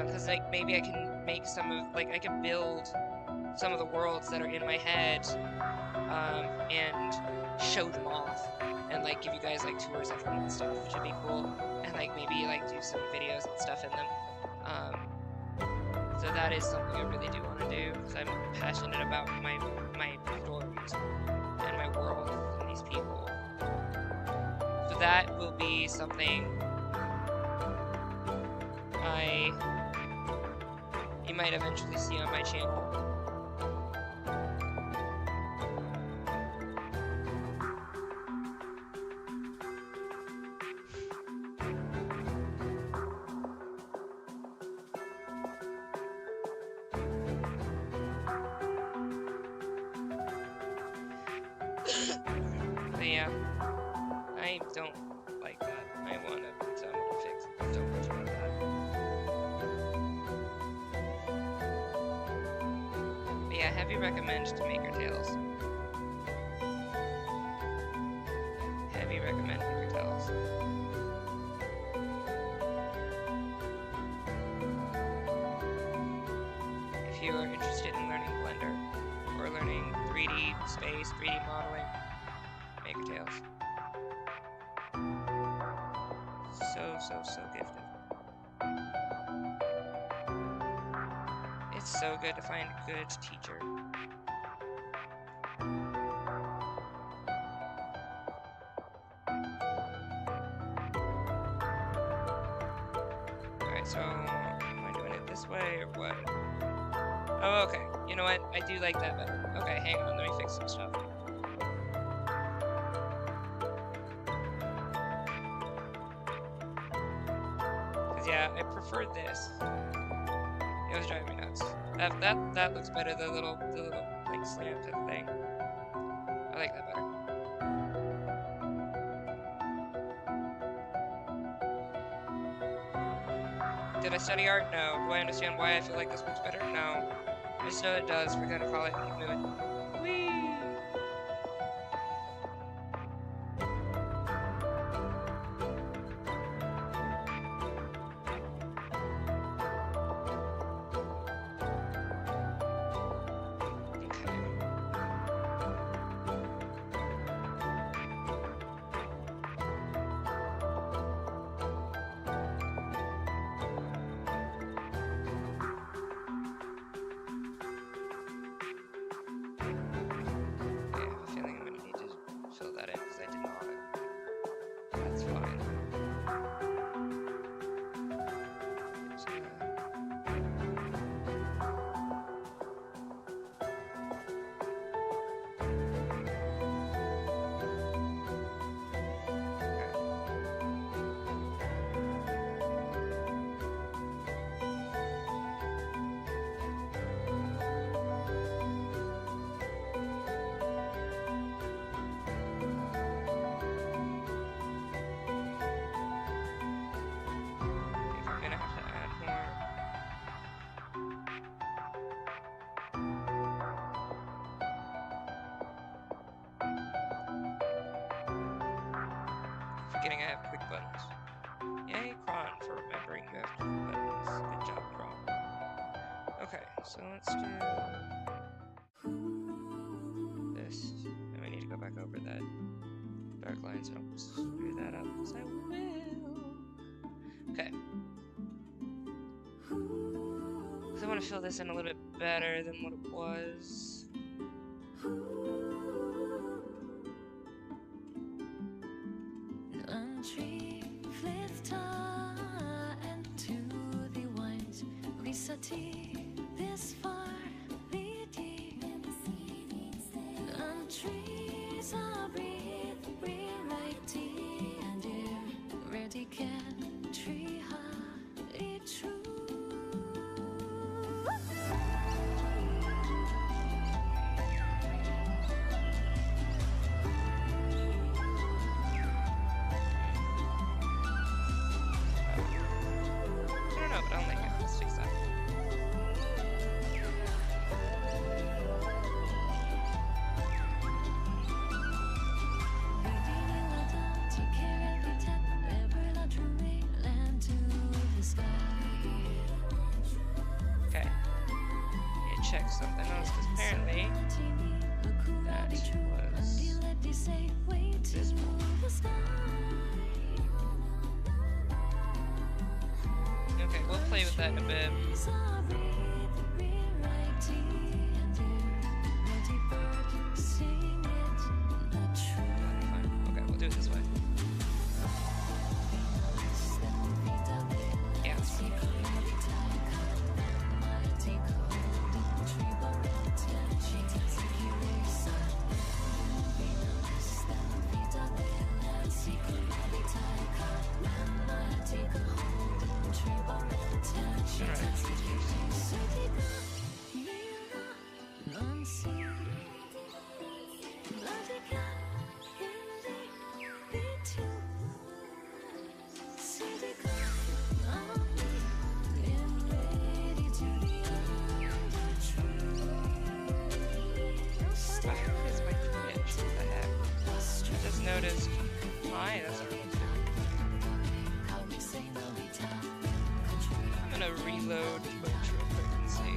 because like maybe I can make I can build some of the worlds that are in my head, and show them off, and like give you guys like tours of them and stuff, which would be cool, and like maybe like do some videos and stuff in them. So that is something I really do want to do, because I'm passionate about my stories and my world and these people. So that will be something you might eventually see on my channel. But yeah, I don't like that. I want someone to fix it. Don't much about that. But yeah, heavy recommend to Maker Tales. Heavy recommend Maker Tales. If you are interested in learning Blender or learning 3D space, 3D modeling, Maker Tales. So gifted. It's so good to find a good teacher. Alright, so am I doing it this way or what? Oh, okay. You know what? I do like that better. Okay, hang on, let me fix some stuff. Yeah, I prefer this. It was driving me nuts. That looks better. The little like slant thing. I like that better. Did I study art? No. Do I understand why I feel like this one's better? No. I just know it does. We're gonna call it and keep moving. Whee! forgetting I have quick buttons. Yay, Chron, for remembering you have quick buttons. Good job, Chron. Okay, so let's do this. And we need to go back over that dark line, so I'll screw that up, because I will. Okay. Because I want to fill this in a little bit better than what it was. This far lead ye, and trees are rewrite thee, and ready can tree it true. I don't know, but I'll make it. Let's fix that. Okay. Need to check something else, because apparently that was this one. Okay, we'll play with that in a bit. Fine. Okay, we'll do it this way. Yeah, that's fine. Noticed. Hi, that's what I'm gonna reload Twitch real quick and see.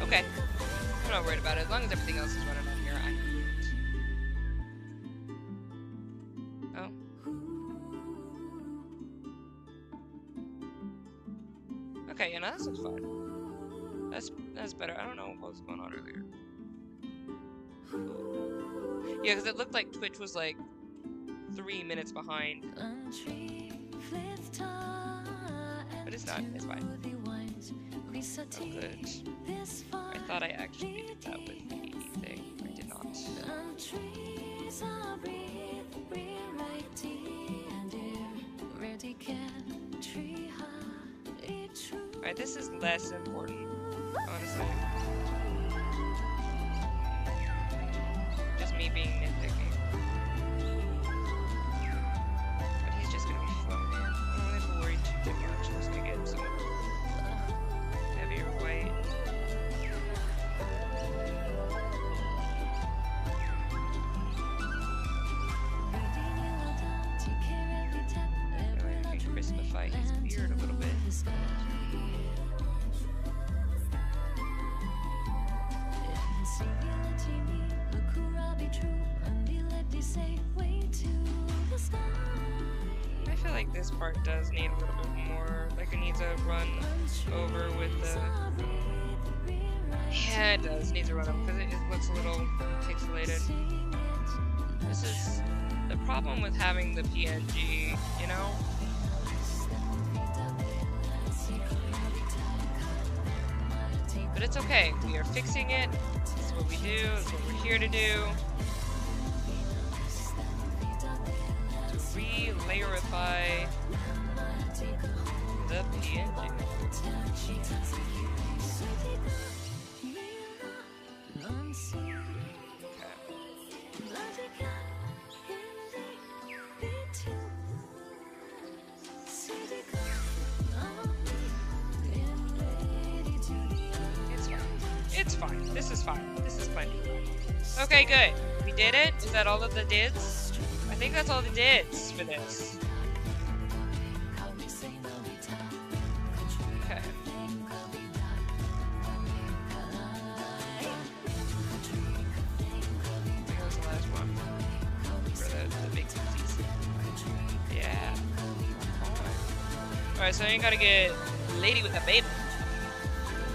Okay, I'm not worried about it. As long as everything else is running on here, I'm good. Oh. Okay, yeah, no, this looks fine. That's better. I don't know what was going on earlier. Yeah, because it looked like Twitch was like 3 minutes behind. But it's not. It's fine. Oh, good. I thought I actually did that with the thing. I did not. Alright, this is less important, honestly. Just me being nitpicky. But he's just gonna be floating. I don't have to worry too much. I'm just gonna get some heavier weight. I can crispify his beard a little bit. I feel like this part does need a little bit more, like it needs a run over with the... Yeah, it does, needs a run over, because it looks a little pixelated. This is the problem with having the PNG, you know? But it's okay, we are fixing it, this is what we do, this is what we're here to do. To re-layerify It's fine. This is fine. This is plenty. Okay, good. We did it. Is that all of the dids? I think that's all the dids for this. Okay. That was the last one. For the big tootsies. Yeah. Alright, so you gotta get lady with a baby.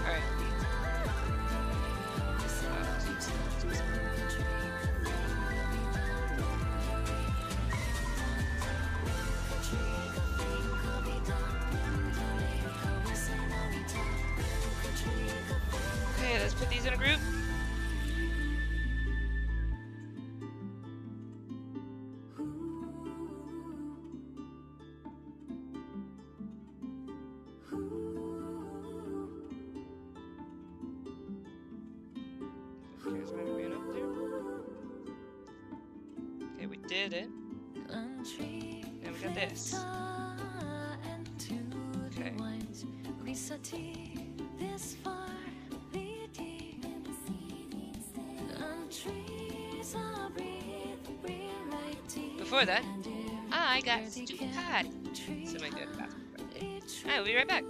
Alright. Okay, let's put these in a group. Okay, we did it. And we got this. Okay. Before that, I got stupid pad. So my good bathroom. Alright, we'll be right back.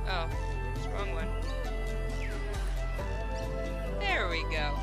Oh, it's the wrong one. There we go.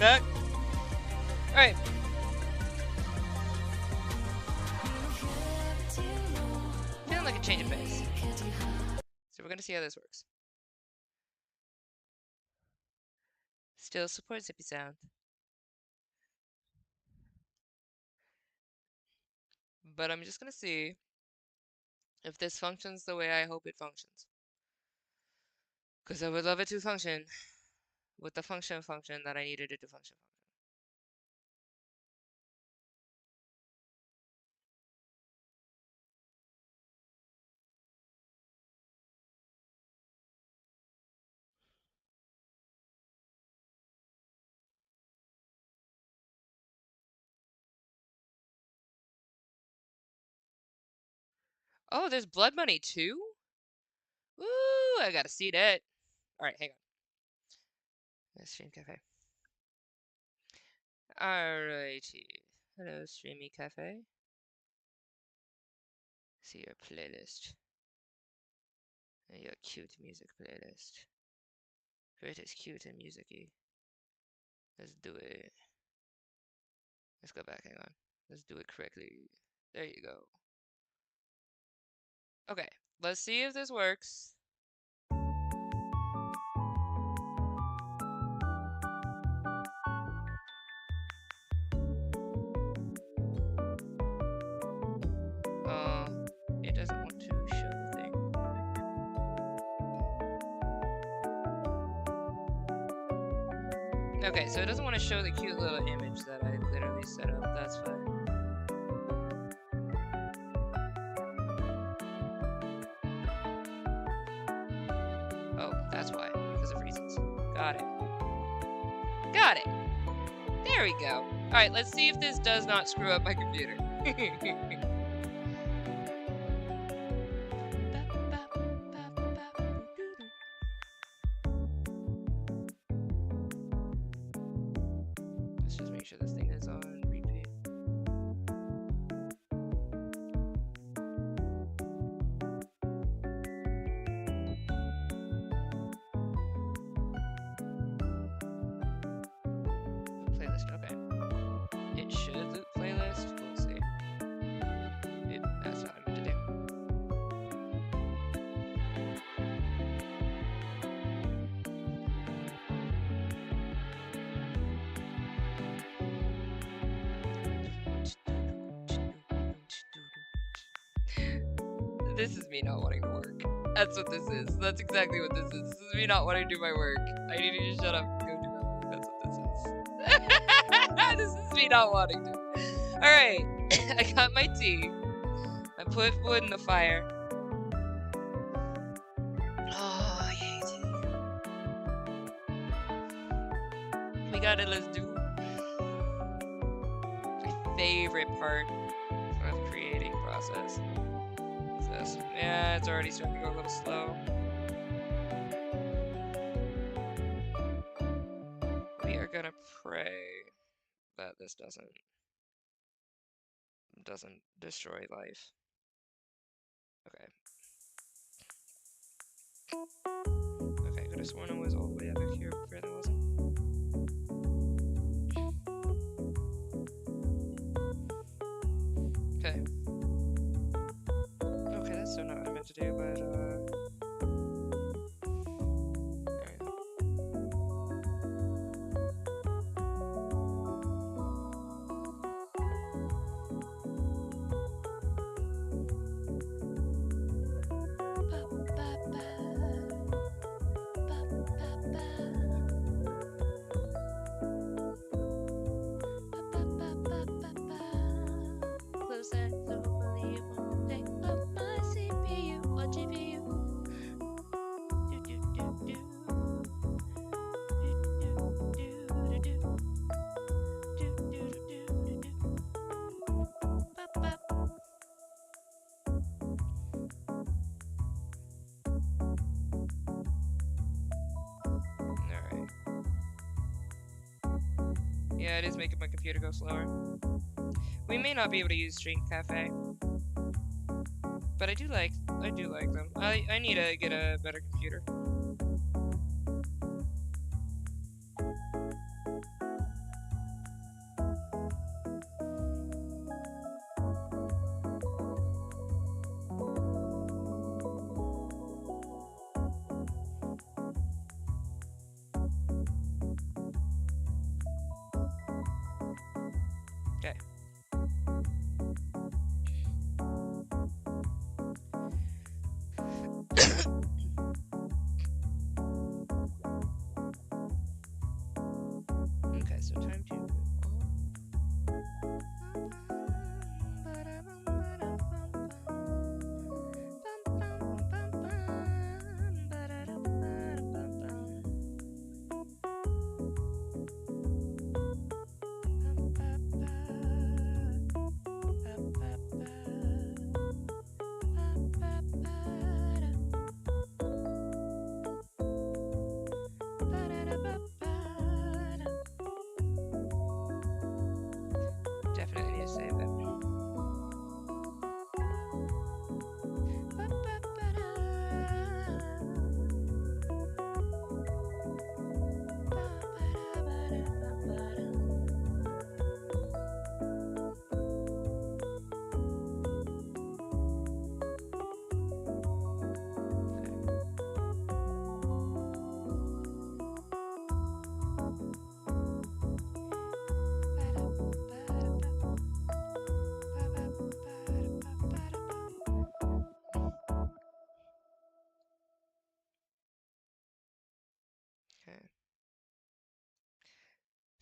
Back. Alright. Feeling like a change of pace. So we're gonna see how this works. Still supports hippie sound. But I'm just gonna see if this functions the way I hope it functions. Because I would love it to function with the function that I needed it to function. Oh, there's blood money too? Woo! I gotta see that. Alright, hang on. Let's stream cafe. Alrighty. Hello, Streamy Cafe. See your playlist. Your cute music playlist. Great is cute and musicy. Let's do it. Let's go back, hang on. Let's do it correctly. There you go. Okay, let's see if this works. It doesn't want to show the thing. Okay, so it doesn't want to show the cute little image that I literally set up. That's fine. Oh, that's why. Because of reasons. Got it. Got it! There we go. Alright, let's see if this does not screw up my computer. Let's just make sure this thing is on repeat. Playlist, okay. It should loop playlist. We'll see. That's not what I meant to do. This is me not wanting to work. That's what this is. That's exactly what this is. This is me not wanting to do my work. I need you to shut up and go do my work. That's what this is. This is me not wanting to. Alright. I got my tea. I put wood in the fire. Oh, yay, tea. We got it. Let's do my favorite part of creating process. This. Yeah, it's already starting to go a little slow. We are gonna pray that this doesn't destroy life. Okay. Okay, could have sworn it was all the way up here, but it wasn't. Okay. Okay, that's still not what I meant to do, but close and hopefully it won't take up my CPU or GPU. Do do do do. Do do do do. Do do do do do. Bop bop. Alright. Yeah, it is making my computer go slower. We may not be able to use Stream Cafe, but I do like them. I need to get a better computer.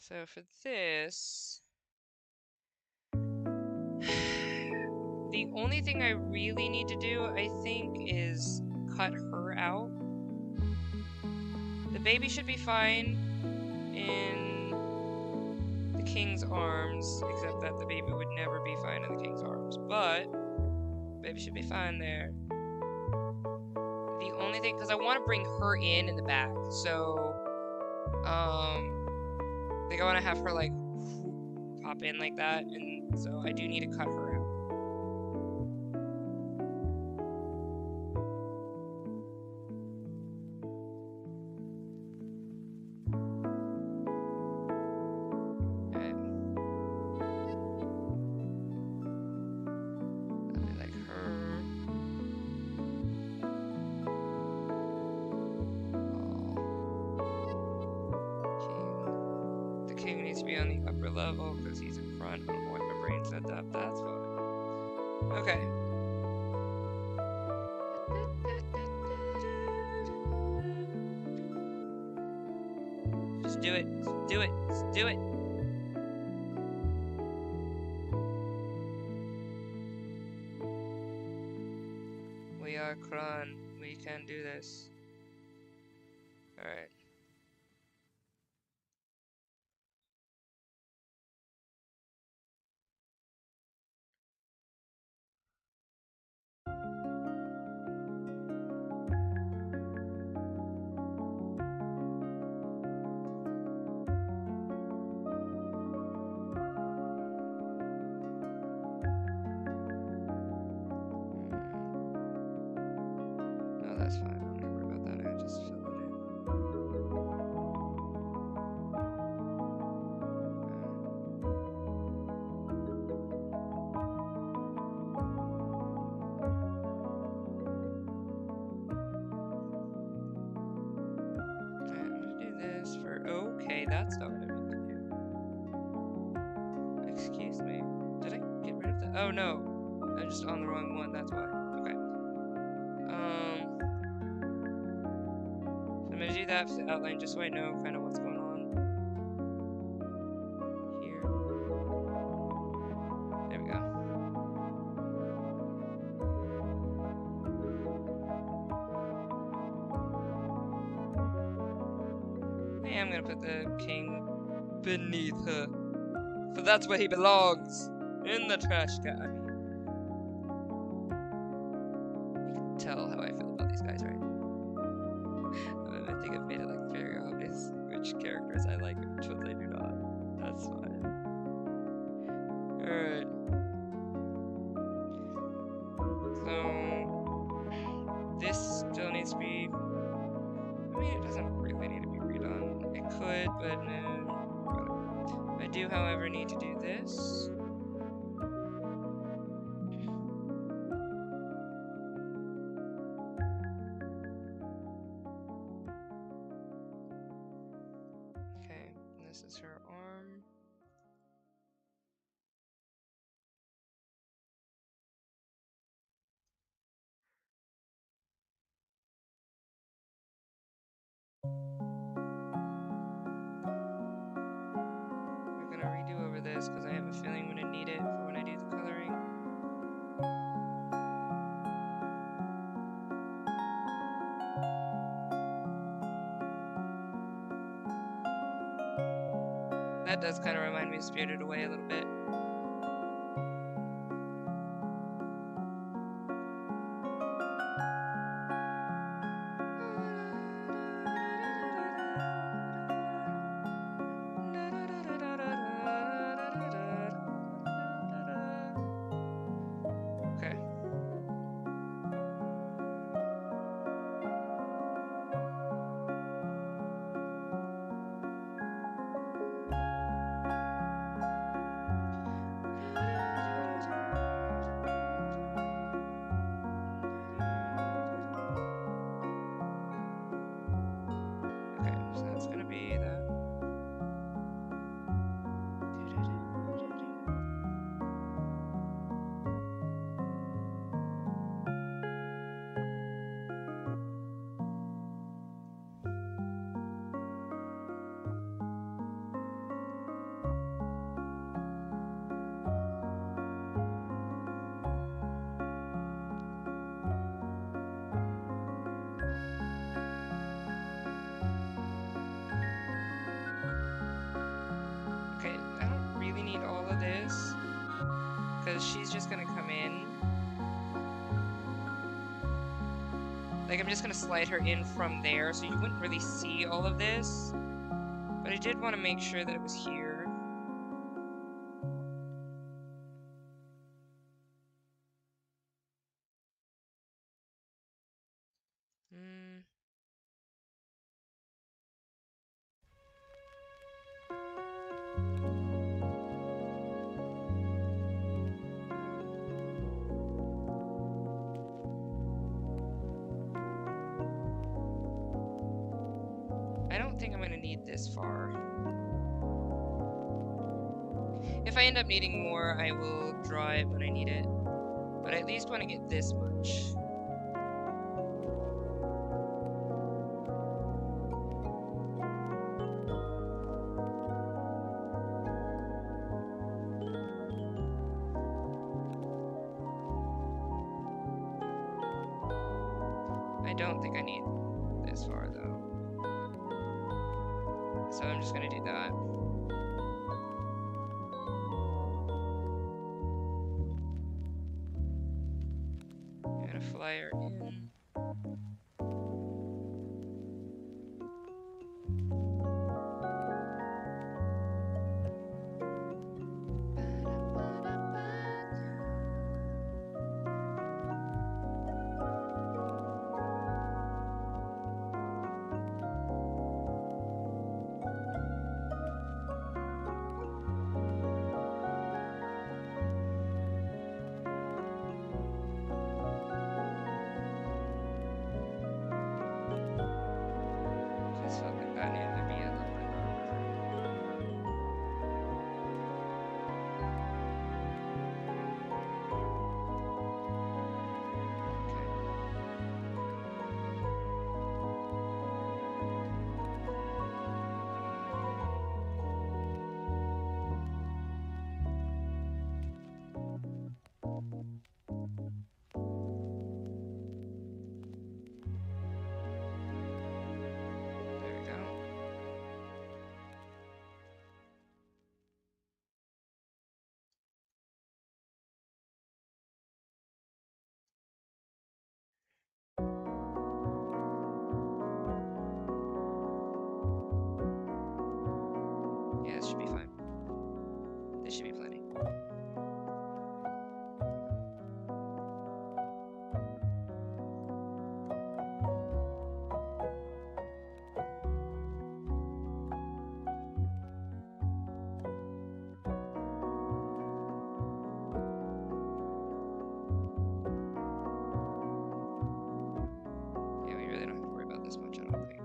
So for this, the only thing I really need to do, I think, is cut her out. The baby should be fine in the king's arms, except that the baby would never be fine in the king's arms. But the baby should be fine there. The only thing, because I want to bring her in the back, so like I want to have her like pop in like that, and so I do need to cut her out. Okay. That'd be like her. Oh. King. The king needs to be on the upper level because he's in front. I don't know why my brain said that. That's fine. Okay. Just do it. Just do it. Just do it. We are Kron. We can do this. Alright. No, that's fine. I don't need to worry about that. I just fill it in. Alright, I'm gonna do this for. Okay, that's not what I meant to do. Excuse me. Did I get rid of the. Oh no. I'm just on the wrong one, that's why. Okay. So I'm gonna do that for the outline just so I know kind of what's going on here. There we go. Hey, I'm gonna put the king beneath her. So that's where he belongs. In the trash can. I mean, you can tell how I feel about these guys, right? I think I've made it like very obvious which characters I like and which ones I do not. That's fine. Alright. So this still needs to be. I mean, it doesn't really need to be redone. It could, but no. I do, however, need to do this. Okay, this is her arm. We're gonna redo over this because I have a feeling I'm gonna need it for when I do the coloring. That does kind of remind me of Spirited Away a little bit. Okay. all of this, because she's just gonna come in. Like, I'm just gonna slide her in from there, so you wouldn't really see all of this. But I did want to make sure that it was here. I don't think I'm gonna need this far. If I end up needing more, I will draw it when I need it. But I at least want to get this much. I don't think I need this far though. So I'm just gonna do that. I'm gonna fly her in. Just felt like that needed to be a little bit longer. There we go. Yeah, this should be fine. This should be plenty. Yeah, we really don't have to worry about this much, I don't think.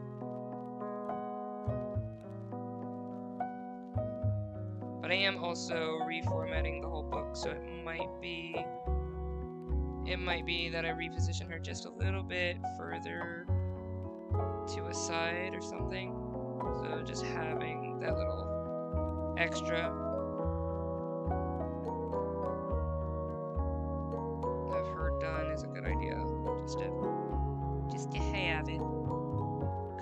But I am also reformatting the whole book, so it might be that I reposition her just a little bit further to a side or something. So just having that little extra of her done is a good idea. Just to have it.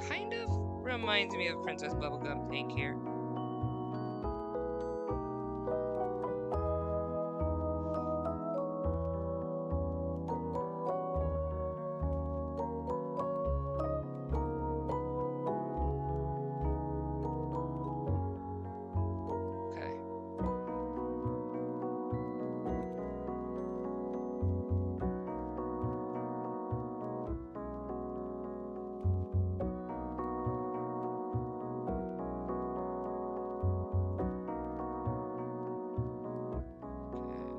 Kind of reminds me of Princess Bubblegum Tank here. Okay.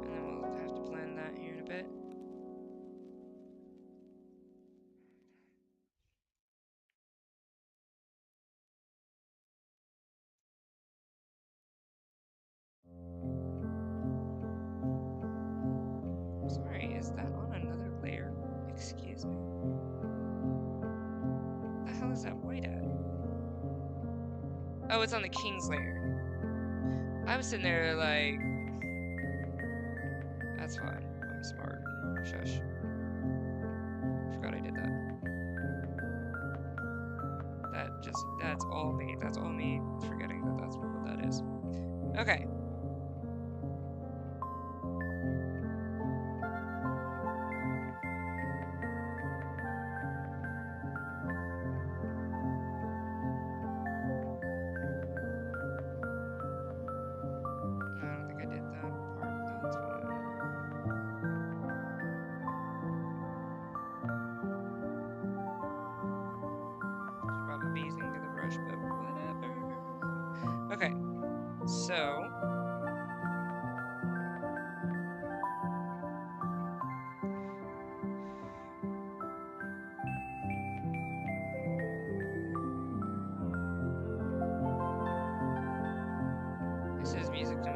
And then we'll have to blend that here in a bit. Sorry, is that on another layer? Excuse me. The hell is that white at? Oh, it's on the king's layer. I was sitting there like, that's fine. I'm smart. Shush. Forgot I did that. That's all me. That's all me forgetting that that's what that is. Okay.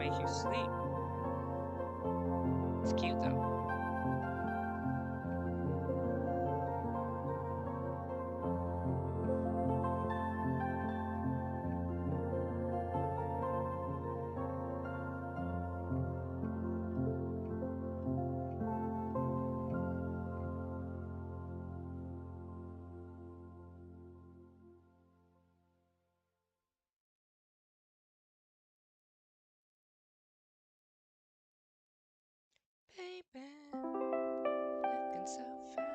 make you sleep. It's cute though. Baby, looking so fine.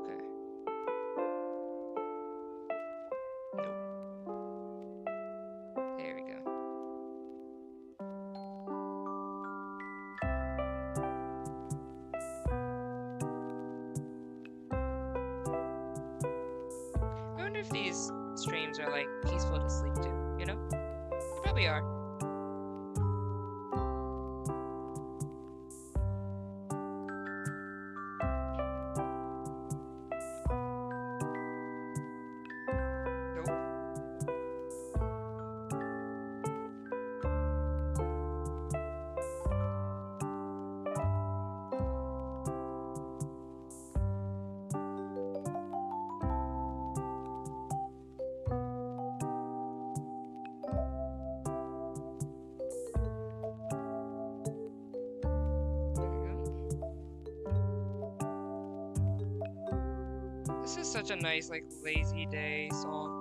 Okay. Nope. There we go. I wonder if these streams are like peaceful to sleep to, you know? They probably are. Nope. This is such a nice, like, lazy day song.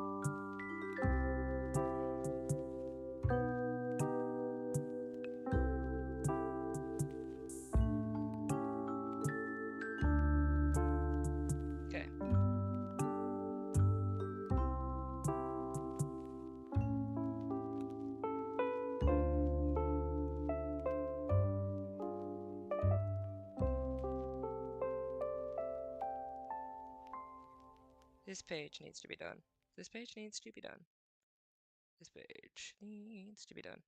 Okay. This page needs to be done. This page needs to be done. This page needs to be done.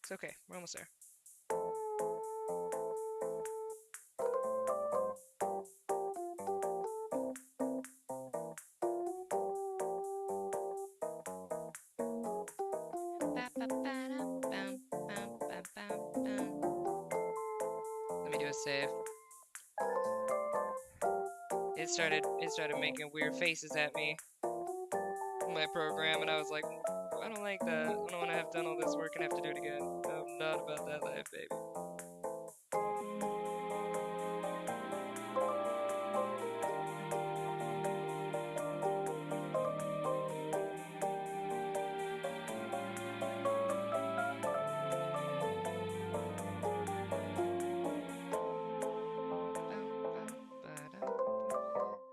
It's okay. We're almost there. Let me do a save. It started making weird faces at me. My program, and I was like, I don't like that. I don't want to have done all this work and have to do it again. I'm not about that life, baby.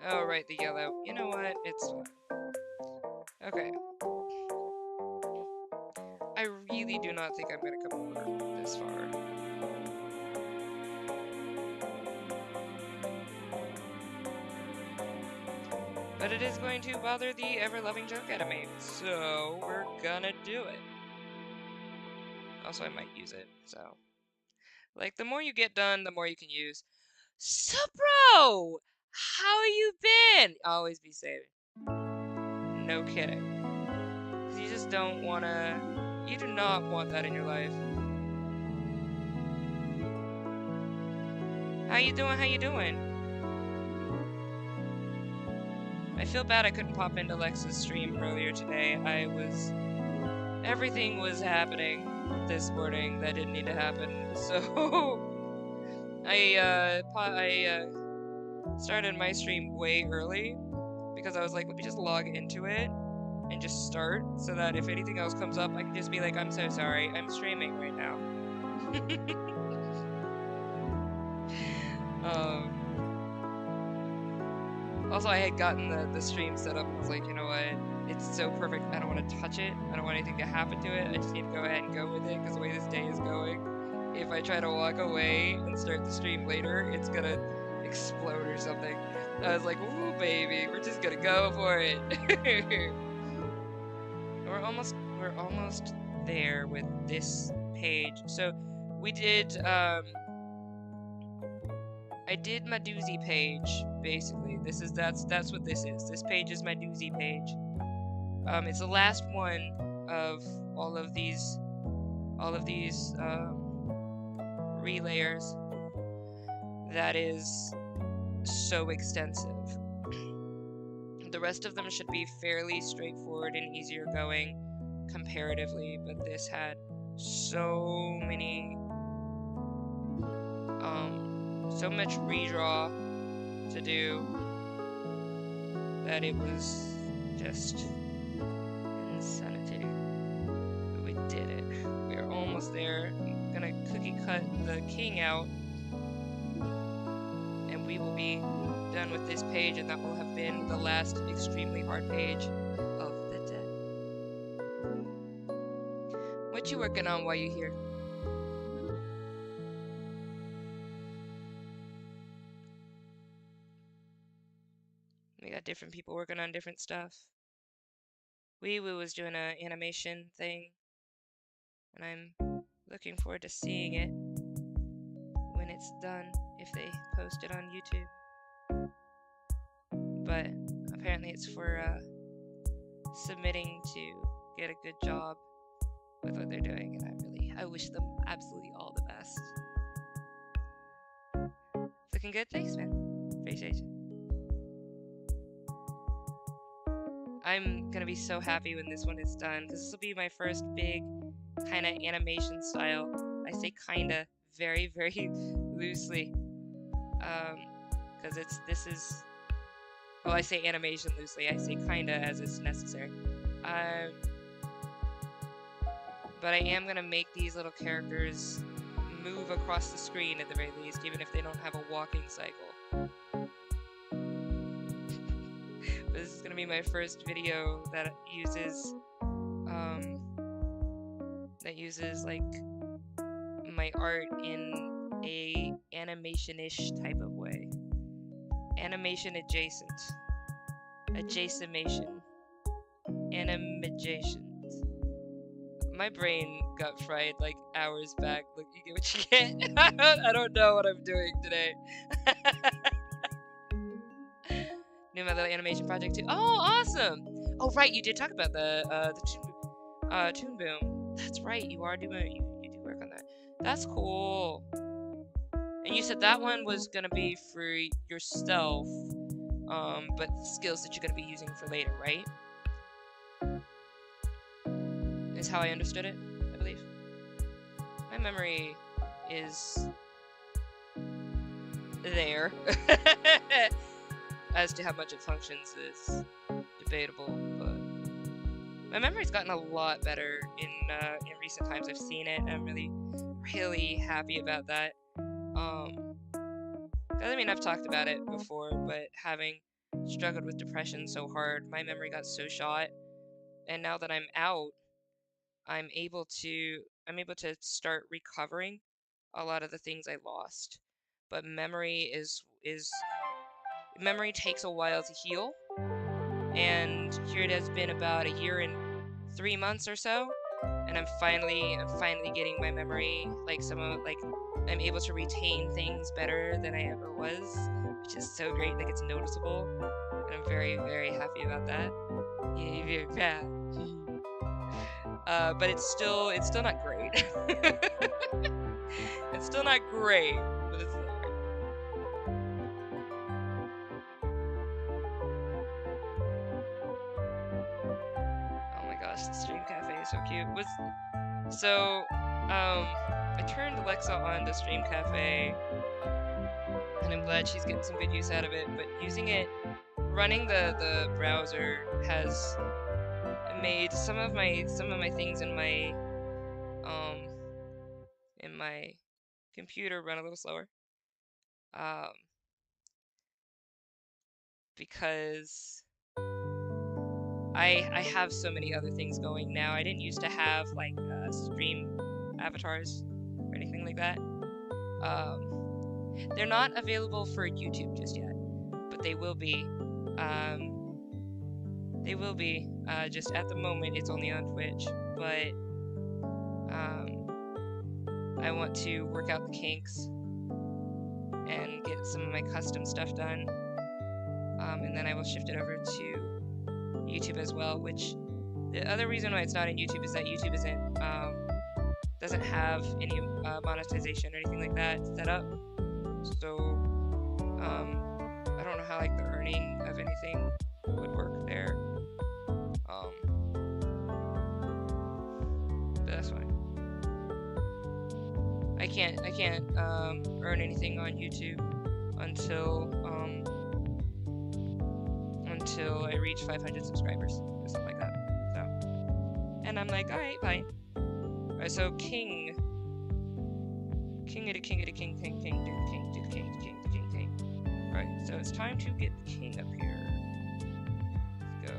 Oh, right, the yellow. You know what? It's fine. Okay. I really do not think I'm gonna come over this far. But it is going to bother the ever-loving junk out of me, so we're gonna do it. Also, I might use it, so. Like, the more you get done, the more you can use. So, bro! How you been? Always be saving. No kidding. Because you just don't wanna... You do not want that in your life. How you doing? How you doing? I feel bad I couldn't pop into Lex's stream earlier today. Everything was happening this morning that didn't need to happen. So I started my stream way early because I was like, let me just log into it and just start so that if anything else comes up, I can just be like, I'm so sorry, I'm streaming right now. Also, I had gotten the stream set up and was like, you know what? It's so perfect. I don't want to touch it. I don't want anything to happen to it. I just need to go ahead and go with it because the way this day is going, if I try to walk away and start the stream later, it's gonna explode or something. I was like, ooh, baby, we're just gonna go for it. We're almost there with this page. So we did I did my doozy page, basically. That's what this is. This page is my doozy page. It's the last one of all of these relayers that is so extensive. The rest of them should be fairly straightforward and easier going comparatively, but this had so much redraw to do that it was just insanity. But we did it. We are almost there. I'm gonna cookie cut the king out, and we will be done with this page, and that will have been the last extremely hard page of the day. What you working on while you here? We got different people working on different stuff. Wee Woo was doing an animation thing, and I'm looking forward to seeing it when it's done, if they post it on YouTube. But apparently it's for submitting to get a good job with what they're doing, and I wish them absolutely all the best. It's looking good? Thanks, man. Appreciate you. I'm gonna be so happy when this one is done, because this will be my first big kind of animation style. I say kinda very, very loosely, because well, I say animation loosely. I say kinda as it's necessary. But I am gonna make these little characters move across the screen at the very least, even if they don't have a walking cycle. But this is gonna be my first video that uses like my art in a animation-ish type of way. Animation adjacent. Adjacimation. Animations. My brain got fried like hours back. Look, you get what you get. I don't know what I'm doing today. Knew my little animation project too. Oh, awesome! Oh, right, you did talk about the Toon Boom. That's right, you do work on that. That's cool. And you said that one was gonna be for yourself, but skills that you're gonna be using for later, right? Is how I understood it, I believe. My memory is there. As to how much it functions is debatable, but my memory's gotten a lot better in recent times. I've seen it, and I'm really, really happy about that. I mean, I've talked about it before, but having struggled with depression so hard, my memory got so shot, and now that I'm out, I'm able to start recovering a lot of the things I lost. But memory memory takes a while to heal, and here it has been about a year and 3 months or so, and I'm finally getting my memory, like I'm able to retain things better than I ever was, which is so great. Like, it's noticeable, and I'm very, very happy about that. Yeah. But it's still not great. It's still not great, but it's there. Oh my gosh, the stream cafe is so cute. I turned Alexa on the stream cafe, and I'm glad she's getting some good use out of it. But running the browser has made some of my things in my computer run a little slower, because I have so many other things going now. I didn't used to have like stream avatars or anything like that. They're not available for YouTube just yet, but they will be. Just at the moment it's only on Twitch, but I want to work out the kinks and get some of my custom stuff done. And then I will shift it over to YouTube as well, which the other reason why it's not in YouTube is that YouTube doesn't have any monetization or anything like that set up. So I don't know how like the earning of anything would work there. But that's fine. I can't earn anything on YouTube until I reach 500 subscribers or something like that. So, and I'm like, all right, fine. All right, so king to king to king to king to king to king to king. All right, so it's time to get the king up here. Let's go.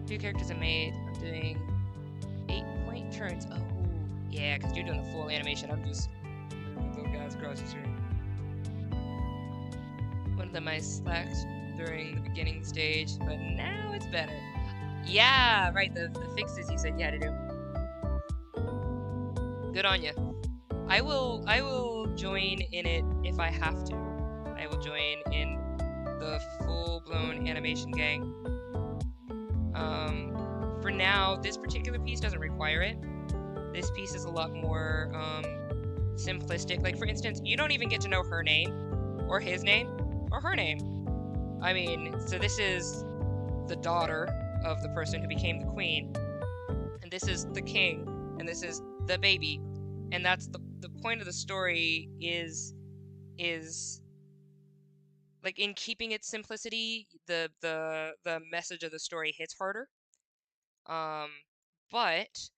Two characters are made. I'm doing 8-point turns. Oh, yeah, because you're doing the full animation. I'm just little guys across the street. One of them I slacked during the beginning stage, but now it's better. Yeah, right, the fixes you said you had to do. Good on you. I will join in it if I have to. I will join in the full-blown animation gang. For now, this particular piece doesn't require it. This piece is a lot more simplistic. Like, for instance, you don't even get to know her name, or his name, or her name. I mean, so this is the daughter of the person who became the queen, and this is the king, and this is the baby, and that's the point of the story is like, in keeping its simplicity, the message of the story hits harder. But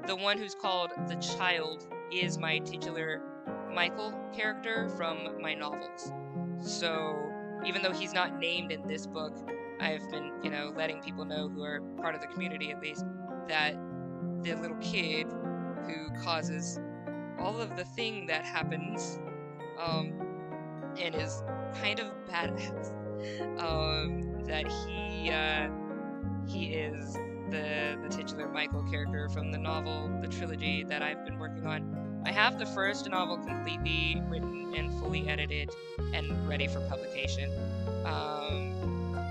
the one who's called the child is my titular Michael character from my novels. So even though he's not named in this book, I've been, letting people know who are part of the community at least, that the little kid who causes all of the thing that happens, and is kind of badass, that he is the titular Michael character from the novel, the trilogy that I've been working on. I have the first novel completely written and fully edited and ready for publication.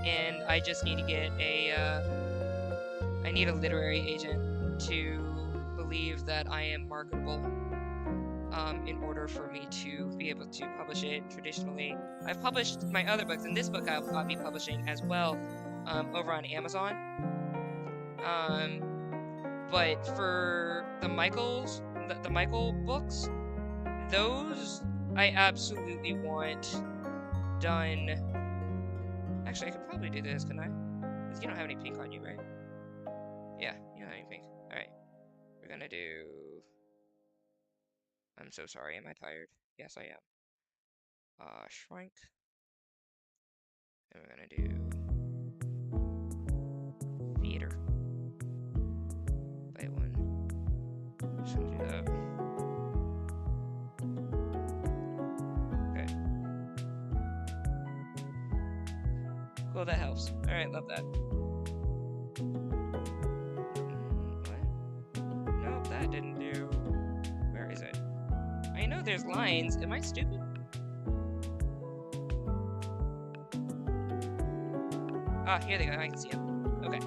And I just need to get I need a literary agent to believe that I am marketable, in order for me to be able to publish it traditionally. I've published my other books, and this book I'll be publishing as well, over on Amazon. But for the the Michael books, those I absolutely want done. Actually, I could probably do this, couldn't I? Because you don't have any pink on you, right? Yeah, you don't have any pink. Alright. We're gonna do... I'm so sorry, am I tired? Yes, I am. Shrink. And we're gonna do... theater. By one. Just gonna do that. Okay. Cool, that helps. Alright, love that. What? Nope, that didn't do. Where is it? I know there's lines. Am I stupid? Ah, here they go. I can see them. Okay.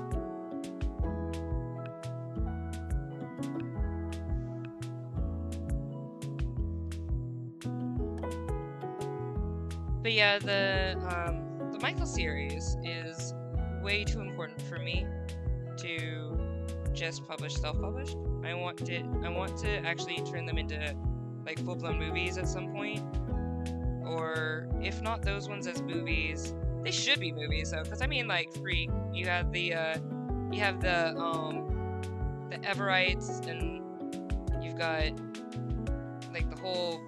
But yeah, the Michael series is way too important for me to just publish self-published. I want to actually turn them into like full-blown movies at some point, or if not those ones as movies, they should be movies though, because I mean, like, Freak, you have the Everites, and you've got like the whole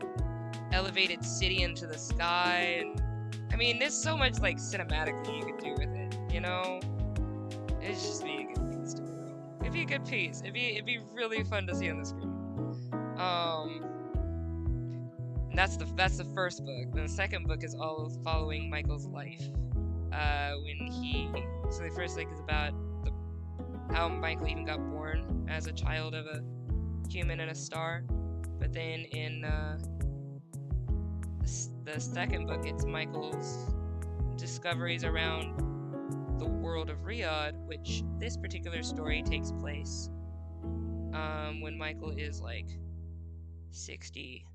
elevated city into the sky, and I mean, there's so much like cinematically you could do with it, It'd just be a good piece to do. It'd be a good piece. It'd be really fun to see on the screen. And that's the first book. Then the second book is all following Michael's life. So the first is about how Michael even got born as a child of a human and a star. But then in the second book, it's Michael's discoveries around the world of Riyadh, which this particular story takes place when Michael is like 60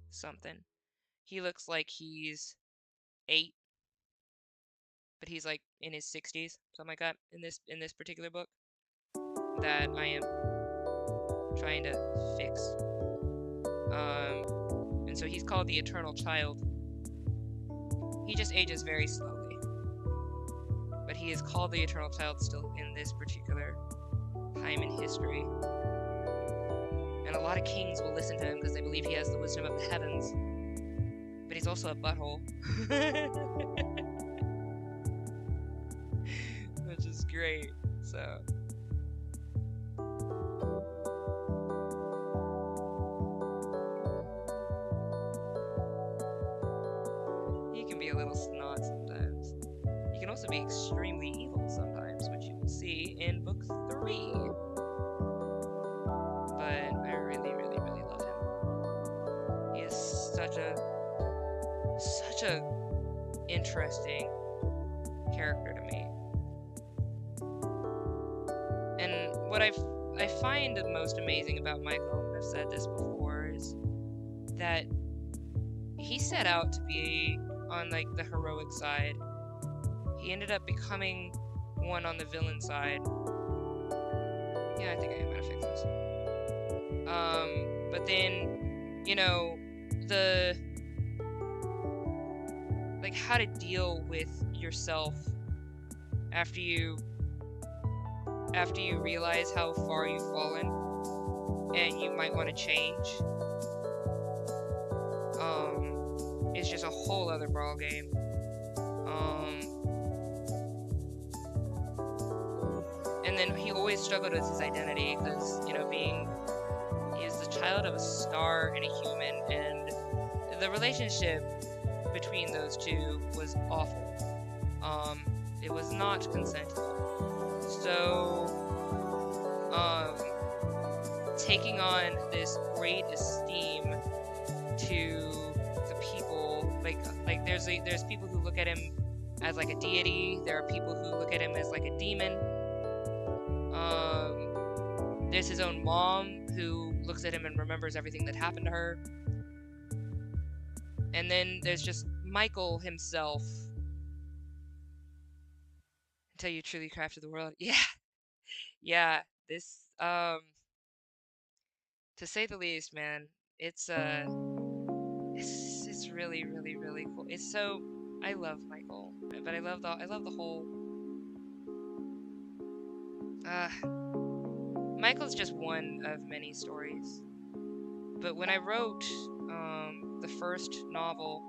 something. He looks like he's 8, but he's like in his 60s, something like that, in this particular book that I am trying to fix. And so he's called the Eternal Child. He just ages very slowly, but he is called the Eternal Child still in this particular time in history. And a lot of kings will listen to him because they believe he has the wisdom of the heavens, but he's also a butthole. Which is great, so... He can be a little snot sometimes. He can also be extremely evil sometimes, which you will see in book 3. But I really, really, really love him. He is such a interesting character to me. And what I find the most amazing about Michael, and I've said this before, is that he set out to be on like the heroic side. He ended up becoming one on the villain side. Yeah, I think I'm gonna fix this. But then, you know, like how to deal with yourself after you realize how far you've fallen and you might want to change. It's just a whole other ball game. And then he always struggled with his identity because, you know, he's the child of a star and a human, and the relationship between those two was awful. It was not consensual. So, taking on this great esteem to the people, like there's people who look at him as like a deity. There are people who look at him as like a demon. There's his own mom who looks at him and remembers everything that happened to her. And then there's just Michael himself. Until you truly crafted the world. Yeah. This, to say the least, man, it's really, really, really cool. It's so, I love Michael, but I love the whole. Michael's just one of many stories. But when I wrote the first novel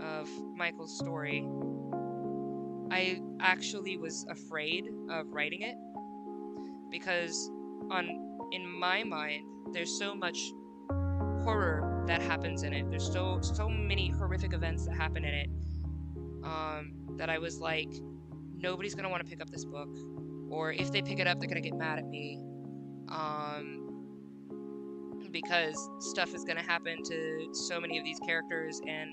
of Michael's story, I actually was afraid of writing it because in my mind there's so much horror that happens in it. There's so many horrific events that happen in it that I was like, nobody's gonna want to pick up this book, or if they pick it up, they're gonna get mad at me because stuff is gonna happen to so many of these characters and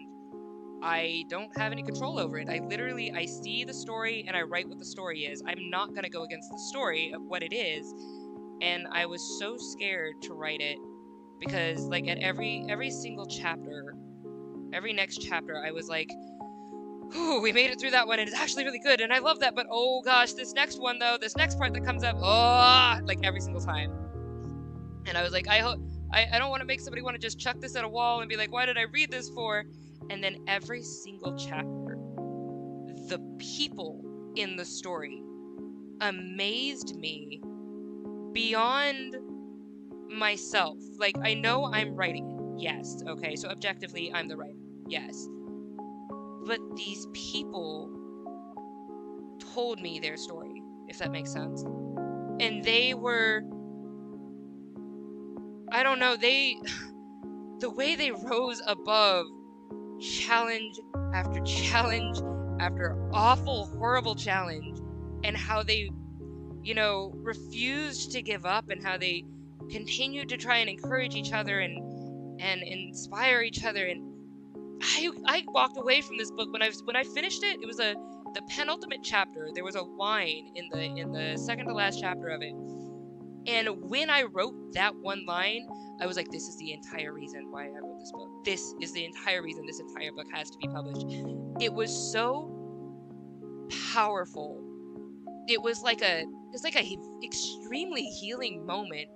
I don't have any control over it. I see the story and I write what the story is. I'm not gonna go against the story of what it is. And I was so scared to write it because like at every single chapter, every next chapter, I was like, "Ooh, we made it through that one and it's actually really good and I love that, but oh gosh, this next one though, this next part that comes up, oh," like every single time. And I was like, I don't want to make somebody want to just chuck this at a wall and be like, why did I read this for? And then every single chapter, the people in the story amazed me beyond myself. Like, I know I'm writing it. Yes. Okay. So objectively, I'm the writer. Yes. But these people told me their story, if that makes sense. And they were, I don't know, the way they rose above challenge after challenge after awful, horrible challenge, and how they, refused to give up, and how they continued to try and encourage each other and inspire each other. And I walked away from this book when I finished it. It was the penultimate chapter. There was a line in the second to last chapter of it. And when I wrote that one line, I was like, this is the entire reason why I wrote this book. This is the entire reason this entire book has to be published. It was so powerful. It was like a extremely healing moment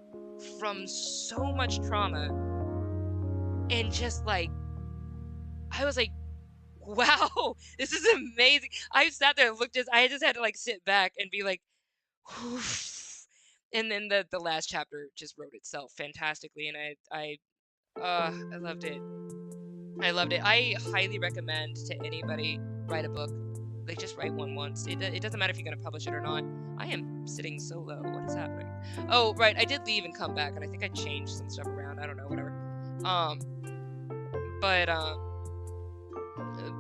from so much trauma. And just like, I was like, wow, this is amazing. I sat there and I just had to like sit back and be like, oof. And then the last chapter just wrote itself fantastically, and I loved it. I loved it. I highly recommend to anybody, write a book. Like, just write one once. It doesn't matter if you're gonna publish it or not. I am sitting so low. What is happening? Oh, right. I did leave and come back, and I think I changed some stuff around. I don't know. Whatever.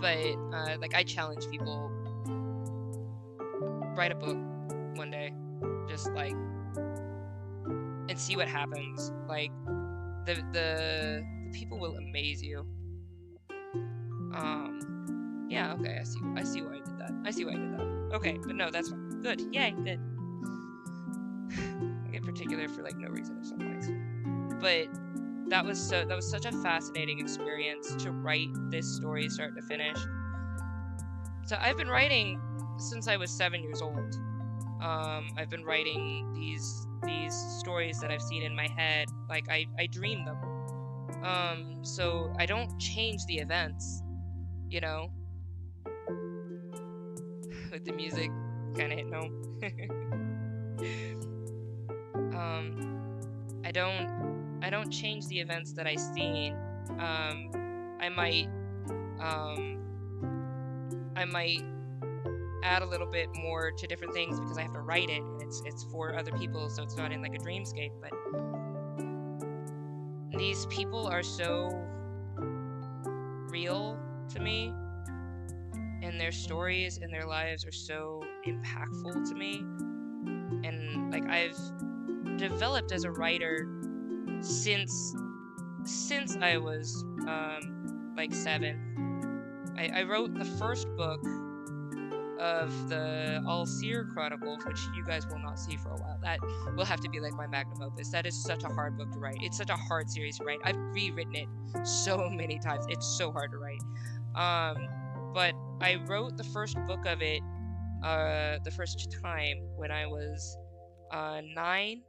Like, I challenge people, write a book one day, just like, and see what happens. Like, the people will amaze you. Yeah, okay, I see why I did that. Okay, but no, that's fine. Good, yay, good. I get particular for like no reason at some points. But that was such a fascinating experience to write this story start to finish. So I've been writing since I was 7 years old. I've been writing these stories that I've seen in my head. Like, I dream them. So I don't change the events, with the music kind of hitting home. I don't change the events that I've seen. I might add a little bit more to different things because I have to write it, and it's for other people, so it's not in like a dreamscape. But these people are so real to me, and their stories and their lives are so impactful to me. And like, I've developed as a writer since I was like 7. I wrote the first book of the All-Seer Chronicles, which you guys will not see for a while. That will have to be like my magnum opus. That is such a hard book to write. It's such a hard series to write. I've rewritten it so many times. It's so hard to write. But I wrote the first book of it the first time when I was 9,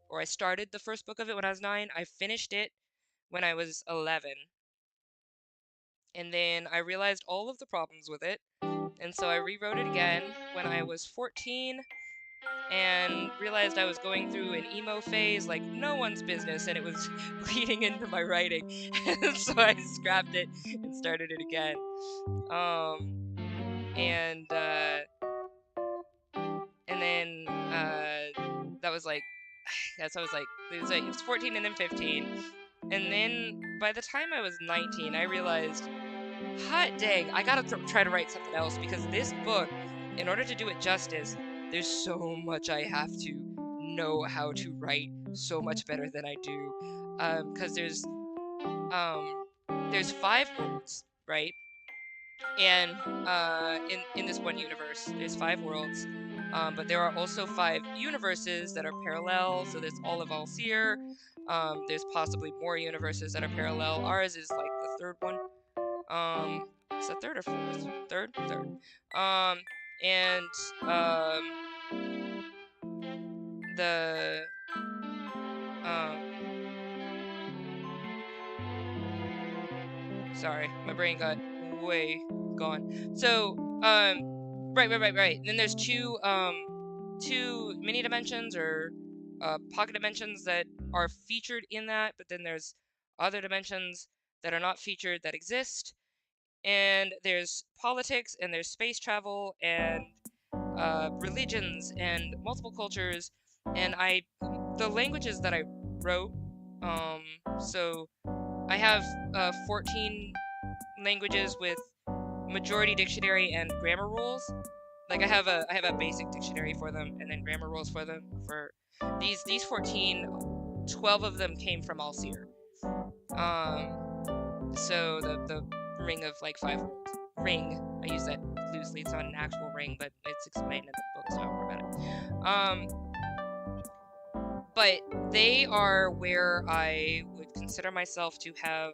or I started the first book of it when I was 9. I finished it when I was 11. And then I realized all of the problems with it, and so I rewrote it again when I was 14, and realized I was going through an emo phase like no one's business, and it was bleeding into my writing. And so I scrapped it and started it again. And then that was like, yes, I was like, it was 14 and then 15. And then by the time I was 19, I realized, hot dang, I gotta try to write something else, because this book, in order to do it justice, there's so much I have to know how to write so much better than I do. Because there's 5 worlds, right? And in this one universe, there's 5 worlds. But there are also 5 universes that are parallel. So there's all of All-Seer. There's possibly more universes that are parallel. Ours is like the 3rd one. Is that 3rd or 4th? 3rd? 3rd. The sorry, my brain got way gone. So, right. And then there's 2 mini dimensions, or pocket dimensions, that are featured in that, but then there's other dimensions that are not featured that exist. And there's politics, and there's space travel, and religions, and multiple cultures, and the languages that I wrote, so I have 14 languages with majority dictionary and grammar rules. Like I have a basic dictionary for them, and then grammar rules for them. For these 14, 12 of them came from Alseer. So the ring of like 5 worlds. Ring, I use that loosely. It's not an actual ring, but it's explained in the book, so don't worry about it. But they are where I would consider myself to have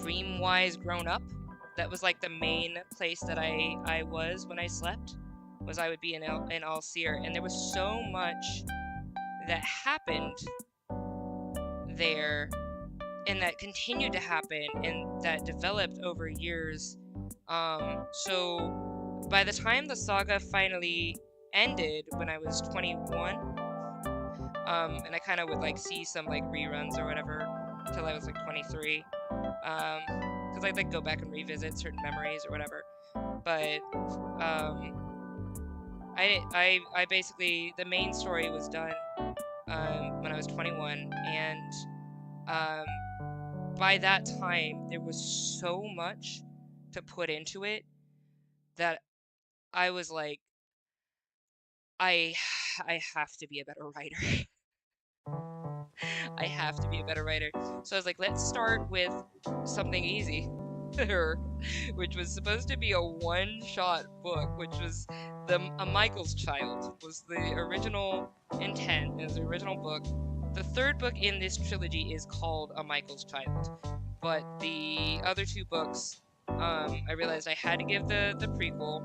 dream-wise grown up. That was like the main place that I was when I slept, was I would be in Alseer, and there was so much that happened there, and that continued to happen, and that developed over years. So by the time the saga finally ended, when I was 21, and I kind of would like see some like reruns or whatever until I was like 23, because I'd like go back and revisit certain memories or whatever. But I basically, the main story was done when I was 21, and by that time there was so much to put into it that I was like, I have to be a better writer. I have to be a better writer. So I was like, let's start with something easy, which was supposed to be a one-shot book, which was A Michael's Child, was the original intent. It was the original book. The third book in this trilogy is called A Michael's Child, but the other 2 books, I realized I had to give the prequel.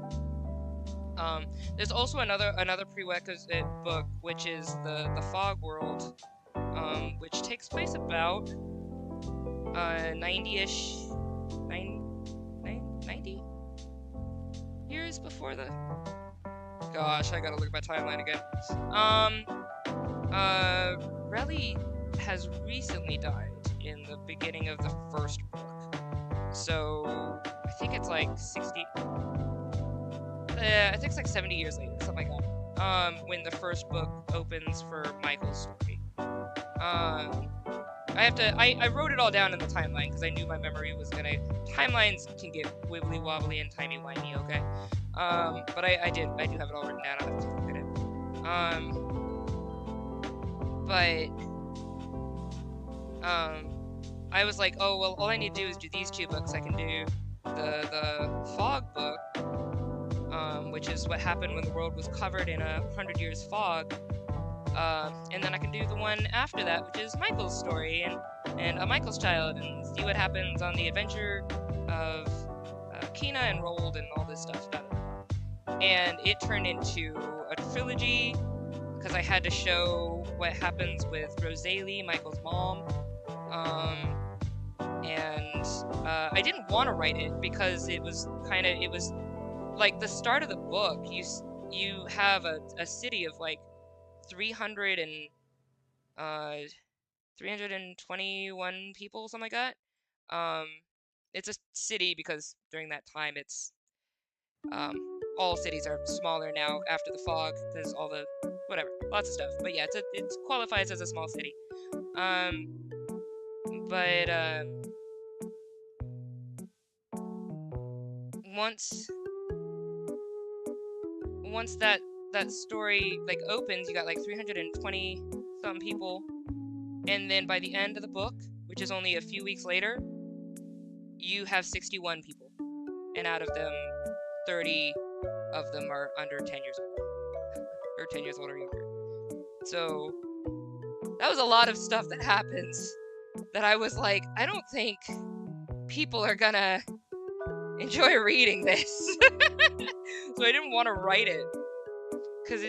There's also another prerequisite book, which is the Fog World, which takes place about 90-ish, 90 years before the. Gosh, I gotta look at my timeline again. Relly has recently died in the beginning of the first book, so I think it's like 60. I think it's like 70 years later, something like that. When the first book opens for Michael's story. I wrote it all down in the timeline because I knew my memory was gonna. Timelines can get wibbly wobbly and timey wimey, okay? But I do have it all written down. I'll have to look at it. I was like, oh well, all I need to do is do these 2 books. I can do the Fog book, which is what happened when the world was covered in 100 years fog. And then I can do the one after that, which is Michael's story and A Michael's Child, and see what happens on the adventure of Kina and Rold and all this stuff. And it turned into a trilogy because I had to show what happens with Rosalie, Michael's mom. And I didn't want to write it because it was like the start of the book. You have a city of like 321 people, something like that. It's a city because during that time it's all cities are smaller now after the fog because all the whatever, lots of stuff. But yeah, it qualifies as a small city. But once that story like opens, you got like 320 some people, and then by the end of the book, which is only a few weeks later, you have 61 people, and out of them 30 of them are under 10 years old or 10 years old or younger. So that was a lot of stuff that happens that I was like, I don't think people are gonna enjoy reading this. So I didn't want to write it because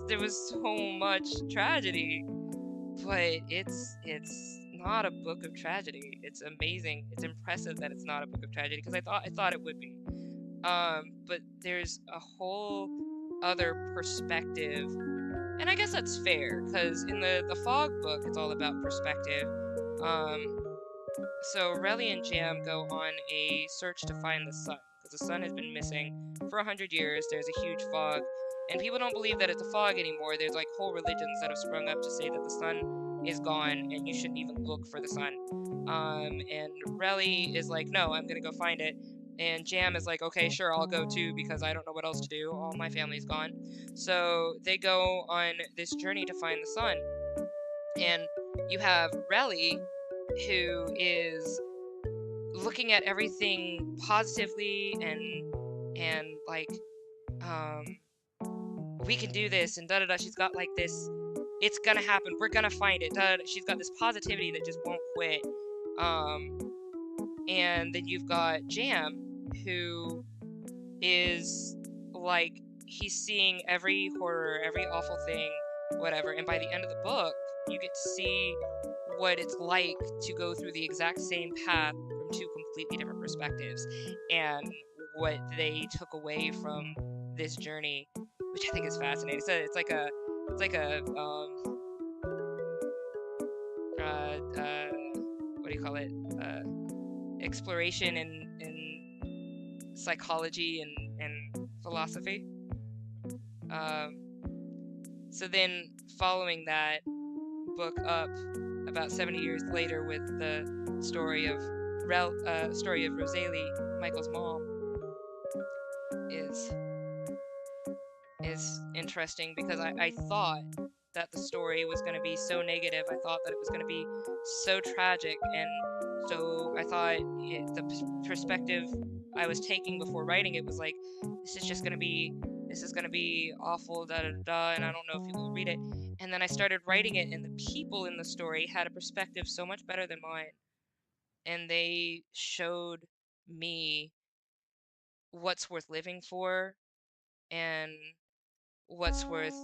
there was so much tragedy. But it's not a book of tragedy. It's amazing. It's impressive that it's not a book of tragedy because I thought it would be. But there's a whole other perspective, and I guess that's fair because in the Fog book it's all about perspective. So Relly and Jam go on a search to find the sun because the sun has been missing for 100 years. There's a huge fog, and people don't believe that it's a fog anymore. There's like whole religions that have sprung up to say that the sun is gone and you shouldn't even look for the sun. And Relly is like, no, I'm gonna go find it. And Jam is like, okay, sure, I'll go too because I don't know what else to do. All my family's gone. So they go on this journey to find the sun. And you have Relly, who is looking at everything positively and like, we can do this and da-da-da. She's got like this, it's gonna happen, we're gonna find it. Da-da-da. She's got this positivity that just won't quit. And then you've got Jam, who is like, he's seeing every horror, every awful thing, whatever. And by the end of the book, you get to see what it's like to go through the exact same path from two completely different perspectives, and what they took away from this journey, which I think is fascinating. So it's like a what do you call it? Exploration in psychology and philosophy. So then, following that book up, about 70 years later, with the story of Rosalie, Michael's mom, is interesting because I thought that the story was going to be so negative. I thought that it was going to be so tragic, and so I thought the perspective I was taking before writing it was like, this is going to be awful, da da da, and I don't know if people will read it. And then I started writing it, and the people in the story had a perspective so much better than mine, and they showed me what's worth living for, and what's worth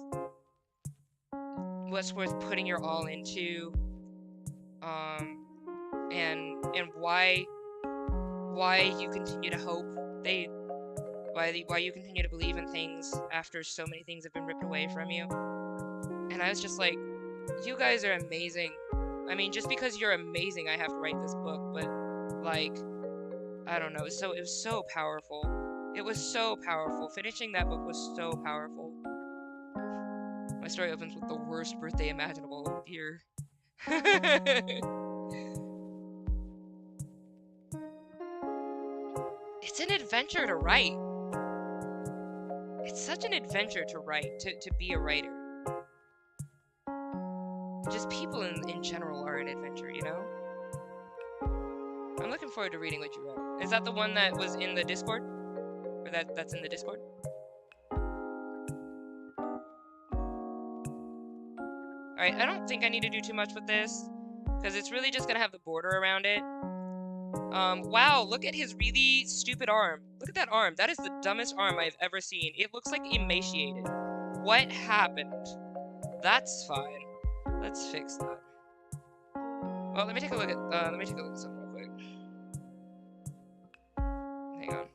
putting your all into, and why you continue to hope, why you continue to believe in things after so many things have been ripped away from you. And I was just like, you guys are amazing. I mean, just because you're amazing, I have to write this book, but like, I don't know, it was so powerful. It was so powerful. Finishing that book was so powerful. My story opens with the worst birthday imaginable. Oh dear. It's an adventure to write. It's such an adventure to write, to be a writer. Just people in general are an adventure, you know? I'm looking forward to reading what you wrote. Is that the one that was in the Discord? Or that's in the Discord? Alright, I don't think I need to do too much with this, because it's really just gonna have the border around it. Wow, look at his really stupid arm. Look at that arm. That is the dumbest arm I've ever seen. It looks like emaciated. What happened? That's fine. Let's fix that. Well, let me take a look at something real quick. Hang on.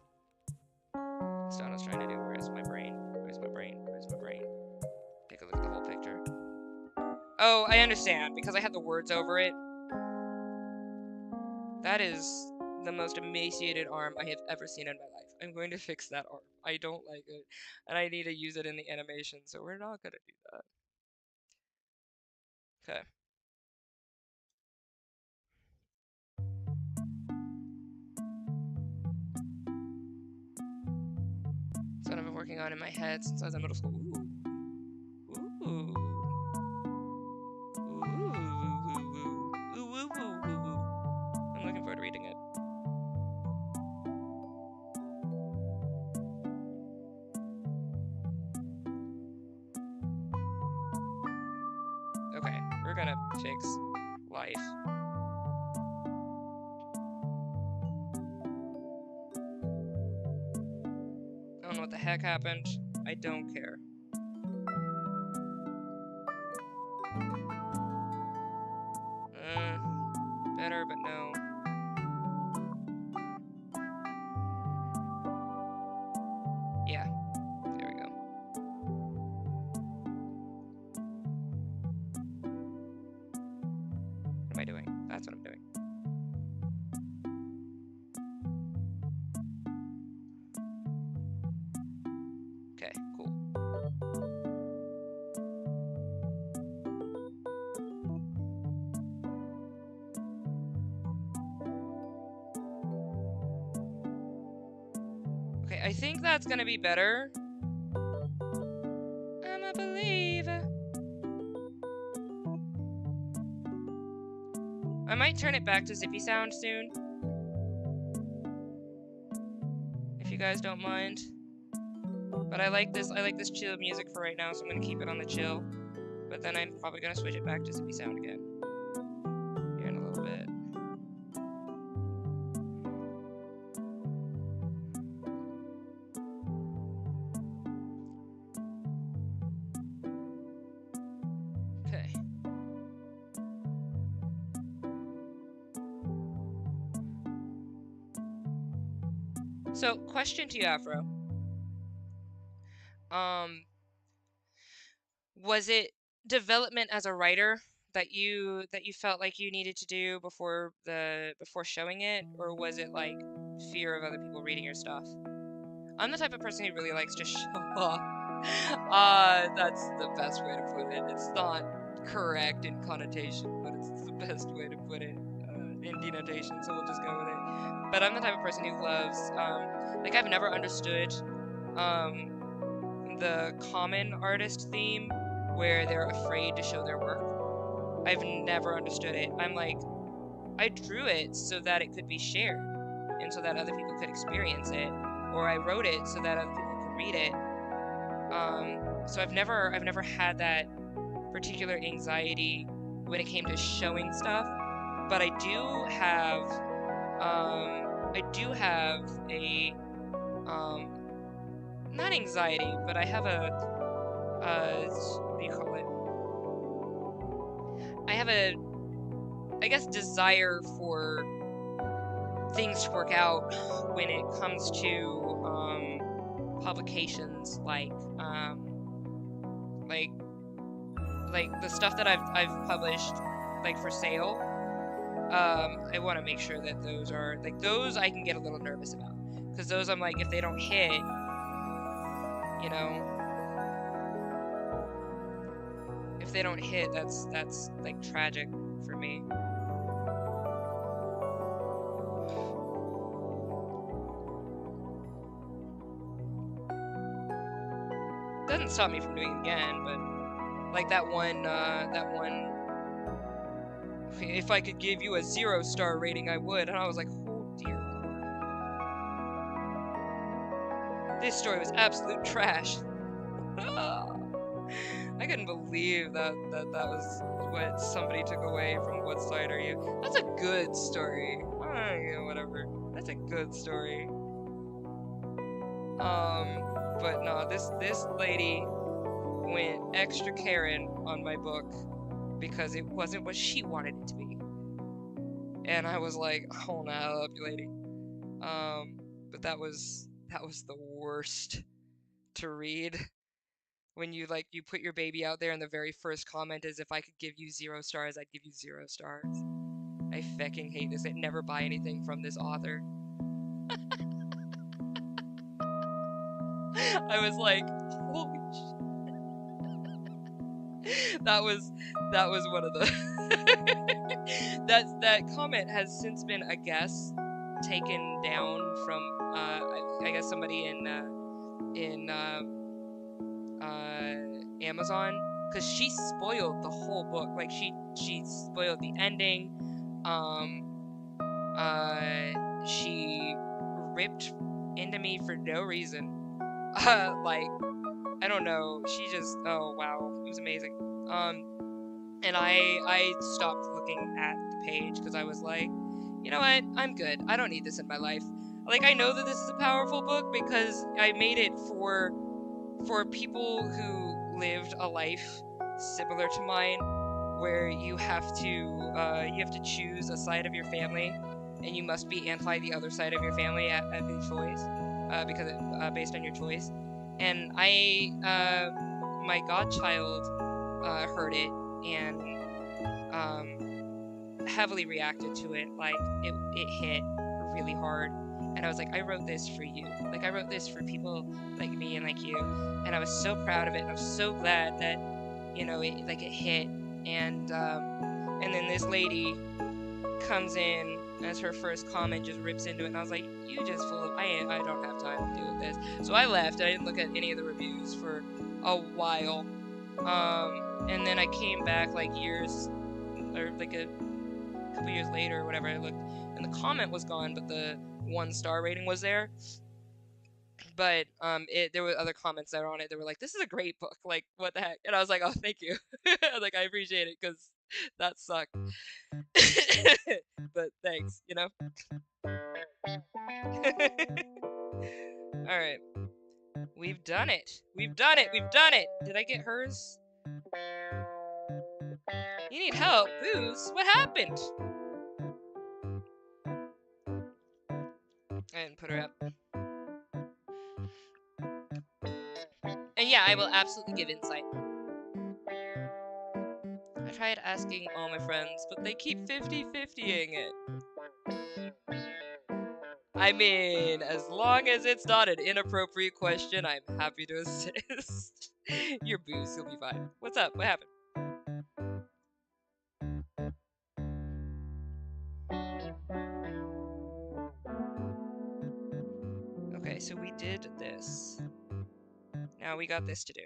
That's what I was trying to do. Where's my brain? Where's my brain? Where's my brain? Take a look at the whole picture. Oh, I understand, because I had the words over it. That is the most emaciated arm I have ever seen in my life. I'm going to fix that arm. I don't like it, and I need to use it in the animation, so we're not gonna do that. Okay. That's what I've been working on in my head since I was in middle school. Ooh. Ooh. Ooh. I'm looking forward to reading it. Okay, we're gonna fix life. I don't know what the heck happened. I don't care. Better, but no. Yeah, there we go. What am I doing? That's what I'm doing. Okay, cool. I think that's gonna be better. I'm a believer. I might turn it back to zippy sound soon, if you guys don't mind. But I like this chill music for right now, so I'm gonna keep it on the chill. But then I'm probably gonna switch it back to zippy sound again here in a little bit. Okay. So, question to you, Afro. Was it development as a writer that you felt like you needed to do before showing it, or was it like fear of other people reading your stuff? I'm the type of person who really likes to show off. That's the best way to put it. It's not correct in connotation, but it's the best way to put it in denotation, so we'll just go with it. But I'm the type of person who loves, like, I've never understood the common artist theme where they're afraid to show their work. I've never understood it. I'm like, I drew it so that it could be shared and so that other people could experience it, or I wrote it so that other people could read it. So I've never had that particular anxiety when it came to showing stuff, but I do have a not anxiety, but I have what do you call it? I have I guess, desire for things to work out when it comes to publications like the stuff that I've published like for sale. I want to make sure that those are like those I can get a little nervous about, because those I'm like, if they don't hit, you know, if they don't hit, that's like tragic for me. Doesn't stop me from doing it again, but like that one, if I could give you a 0-star rating, I would. And I was like, oh dear Lord. This story was absolute trash. I couldn't believe that was what somebody took away from What Side Are You? That's a good story. Yeah, whatever. That's a good story. But no, this lady went extra Karen on my book because it wasn't what she wanted it to be. And I was like, oh no, I love you, lady. But that was the worst to read. When you put your baby out there and the very first comment is, if I could give you 0 stars, I'd give you 0 stars. I fucking hate this. I'd never buy anything from this author. I was like, holy shit. That was one of the that comment has since been, I guess, taken down from I guess somebody in Amazon, because she spoiled the whole book. Like she spoiled the ending. She ripped into me for no reason. Like, I don't know. She just, oh wow, it was amazing. And I stopped looking at the page because I was like, you know what? I'm good. I don't need this in my life. Like, I know that this is a powerful book because I made it for people who lived a life similar to mine, where you have to choose a side of your family, and you must be anti the other side of your family at your choice, because based on your choice. And my godchild heard it and heavily reacted to it. Like it hit really hard. And I was like, I wrote this for you. Like, I wrote this for people like me and like you. And I was so proud of it. And I was so glad that, you know, it hit. And then this lady comes in as her first comment, just rips into it, and I was like, you just full of, I don't have time to deal with this. So I left. I didn't look at any of the reviews for a while. And then I came back like years, or like a couple years later or whatever. I looked, and the comment was gone, but the 1-star rating was there. But there were other comments that were on it that were like, this is a great book, like what the heck. And I was like, oh, thank you. Like, I appreciate it, because that sucked. But thanks, you know. All right, we've done it. We've done it. We've done it. Did I get hers? You need help, Booze. What happened? I didn't put her up. And yeah, I will absolutely give insight. I tried asking all my friends, but they keep 50-50ing it. I mean, as long as it's not an inappropriate question, I'm happy to assist. Your Booze, you'll be fine. What's up? What happened? Okay, so we did this. Now we got this to do.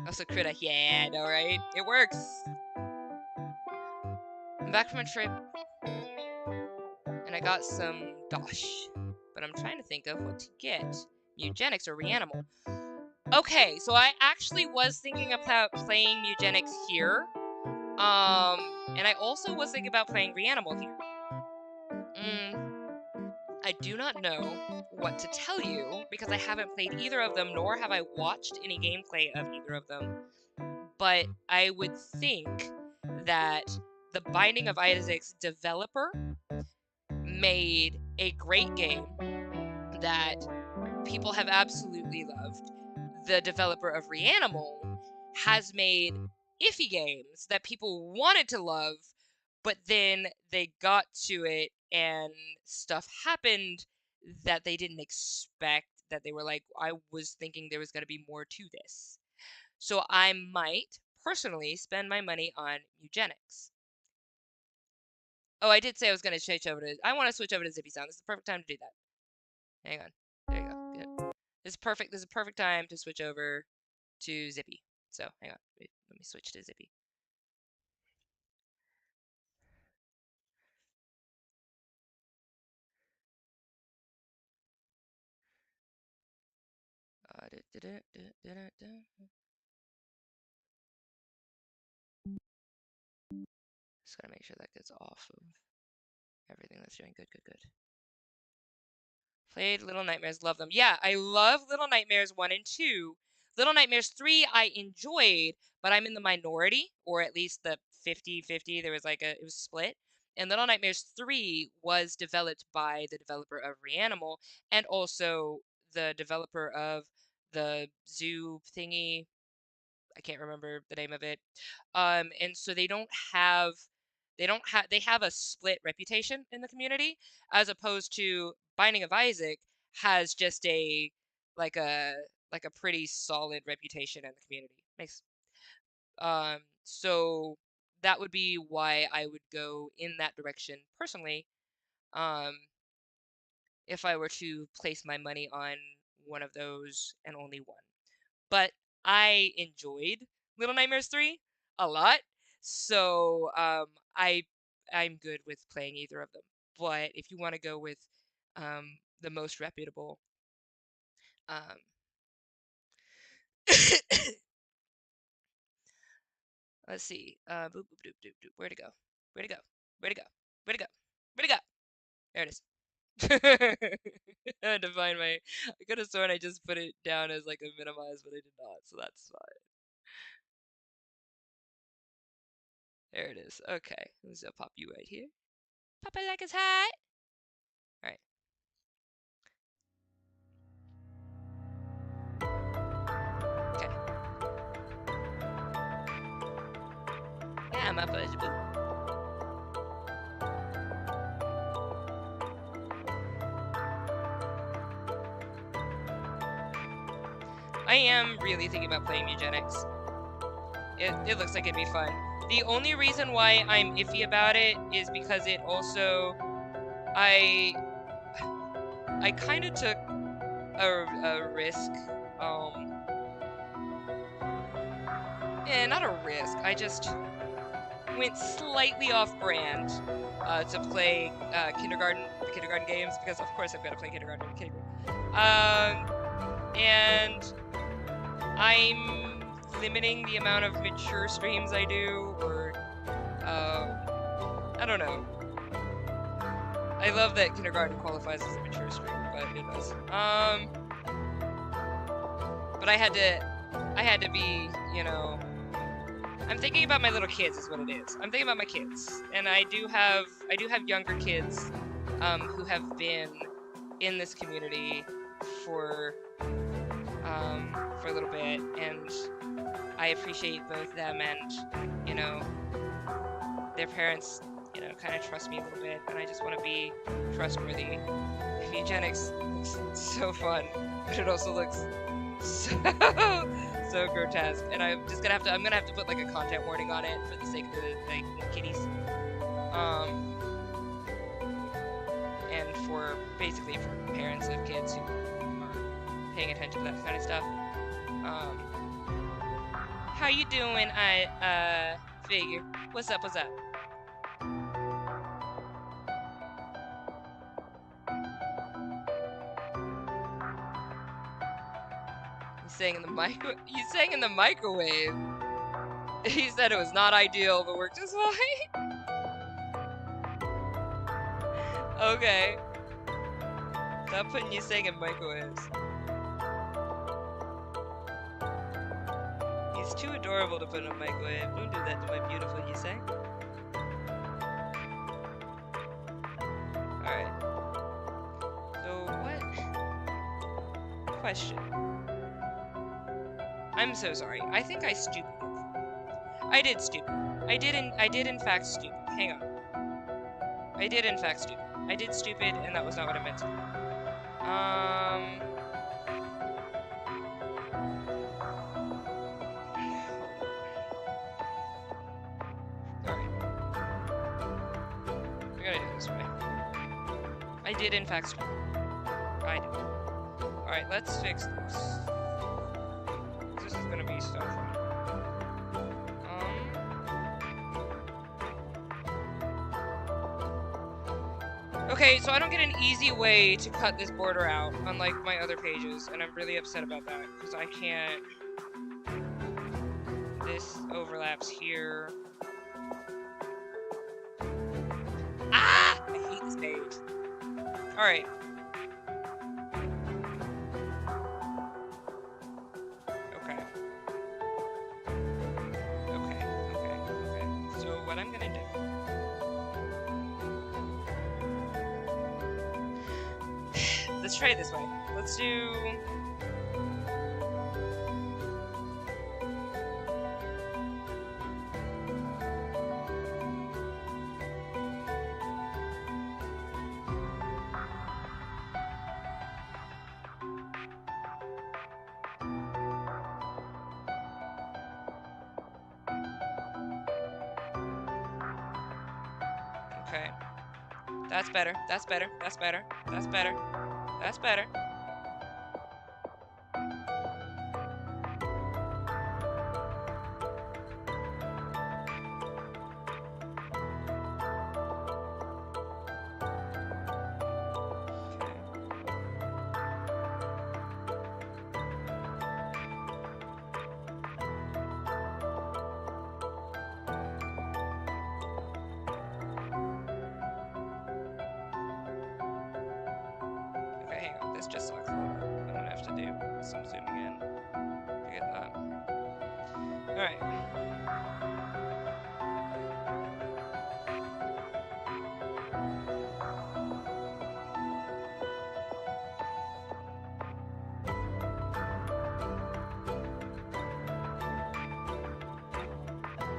Also, critter. Yeah, I know, right? It works. I'm back from a trip, and I got some dosh, but I'm trying to think of what to get. Eugenics or Reanimal. Okay, so I actually was thinking about playing Eugenics here. And I also was thinking about playing Reanimal here. I do not know what to tell you, because I haven't played either of them, nor have I watched any gameplay of either of them. But I would think that the Binding of Isaac's developer made a great game that people have absolutely loved. The developer of Reanimal has made iffy games that people wanted to love, but then they got to it and stuff happened that they didn't expect, that they were like, I was thinking there was going to be more to this. So I might personally spend my money on Eugenics. Oh, I did say I was going to switch over to, I want to switch over to Zippy Sound. This is the perfect time to do that. Hang on. There you go. Good. This is perfect. This is a perfect time to switch over to Zippy. So hang on. Wait, let me switch to Zippy. Just gotta make sure that gets off of everything that's doing. Good, good, good. Played Little Nightmares, love them. Yeah, I love Little Nightmares 1 and 2. Little Nightmares 3 I enjoyed, but I'm in the minority, or at least the 50-50. There was like it was split. And Little Nightmares 3 was developed by the developer of Reanimal, and also the developer of the zoo thingy. I can't remember the name of it. And so they have a split reputation in the community, as opposed to Binding of Isaac has just like a pretty solid reputation in the community. So that would be why I would go in that direction personally, if I were to place my money on one of those and only one. But I enjoyed Little Nightmares 3 a lot, so I'm good with playing either of them. But if you want to go with the most reputable, um, let's see, boop, boop, doop, doop, doop. Where to go? Where to go? Where to go? Where to go? Where to go? There it is. I had to find my. I could have sworn I just put it down as like a minimize, but I did not, so that's fine. There it is. Okay, let's pop you right here. Pop it like it's hot. All right. Okay. Yeah, my pleasure, boo. I am really thinking about playing eugenics. It looks like it'd be fun. The only reason why I'm iffy about it is because it also, I kind of took a risk, not a risk, I just went slightly off-brand to play kindergarten games, because of course I've got to play kindergarten. And I'm limiting the amount of mature streams I do, or I don't know. I love that kindergarten qualifies as a mature stream, but it does. But I had to be, you know, I'm thinking about my little kids is what it is. I'm thinking about my kids, and I do have younger kids who have been in this community for a little bit, and I appreciate both them and, you know, their parents, you know, kind of trust me a little bit, and I just want to be trustworthy. Eugenics looks so fun, but it also looks so grotesque, and I'm gonna have to put like a content warning on it for the sake of the kitties, and for basically for parents of kids who are paying attention to that kind of stuff. How you doing, Figure? What's up? You sang in the microwave. He said it was not ideal, but worked just fine. Okay. Stop putting you sang in microwaves. He's too adorable to put in a microwave. Don't do that to my beautiful Yusei. Alright. So, what? Question. I'm so sorry. I think I stupid. I did stupid. I did in fact stupid. Hang on. I did in fact stupid. I did stupid, and that was not what I meant to do. I did in fact stupid. I did. Alright, let's fix this. This is gonna be so fun. Okay, so I don't get an easy way to cut this border out, unlike my other pages, and I'm really upset about that, because I can't... This overlaps here. Ah! I hate this page. Alright. Okay. So what I'm gonna do... Let's try it this way. Let's do... Okay. That's better. That's better. That's better. That's better. That's better. This just sucks a lot. I'm gonna have to do some zooming in to get that. Alright.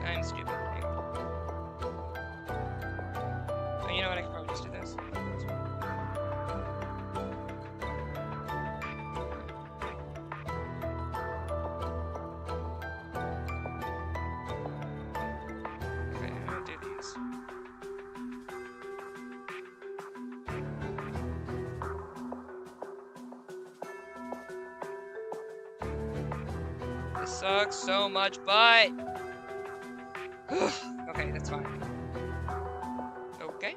I'm stupid. Hang on. Oh, you know what? I can probably just do this. This sucks so much, but... Okay, that's fine. Okay.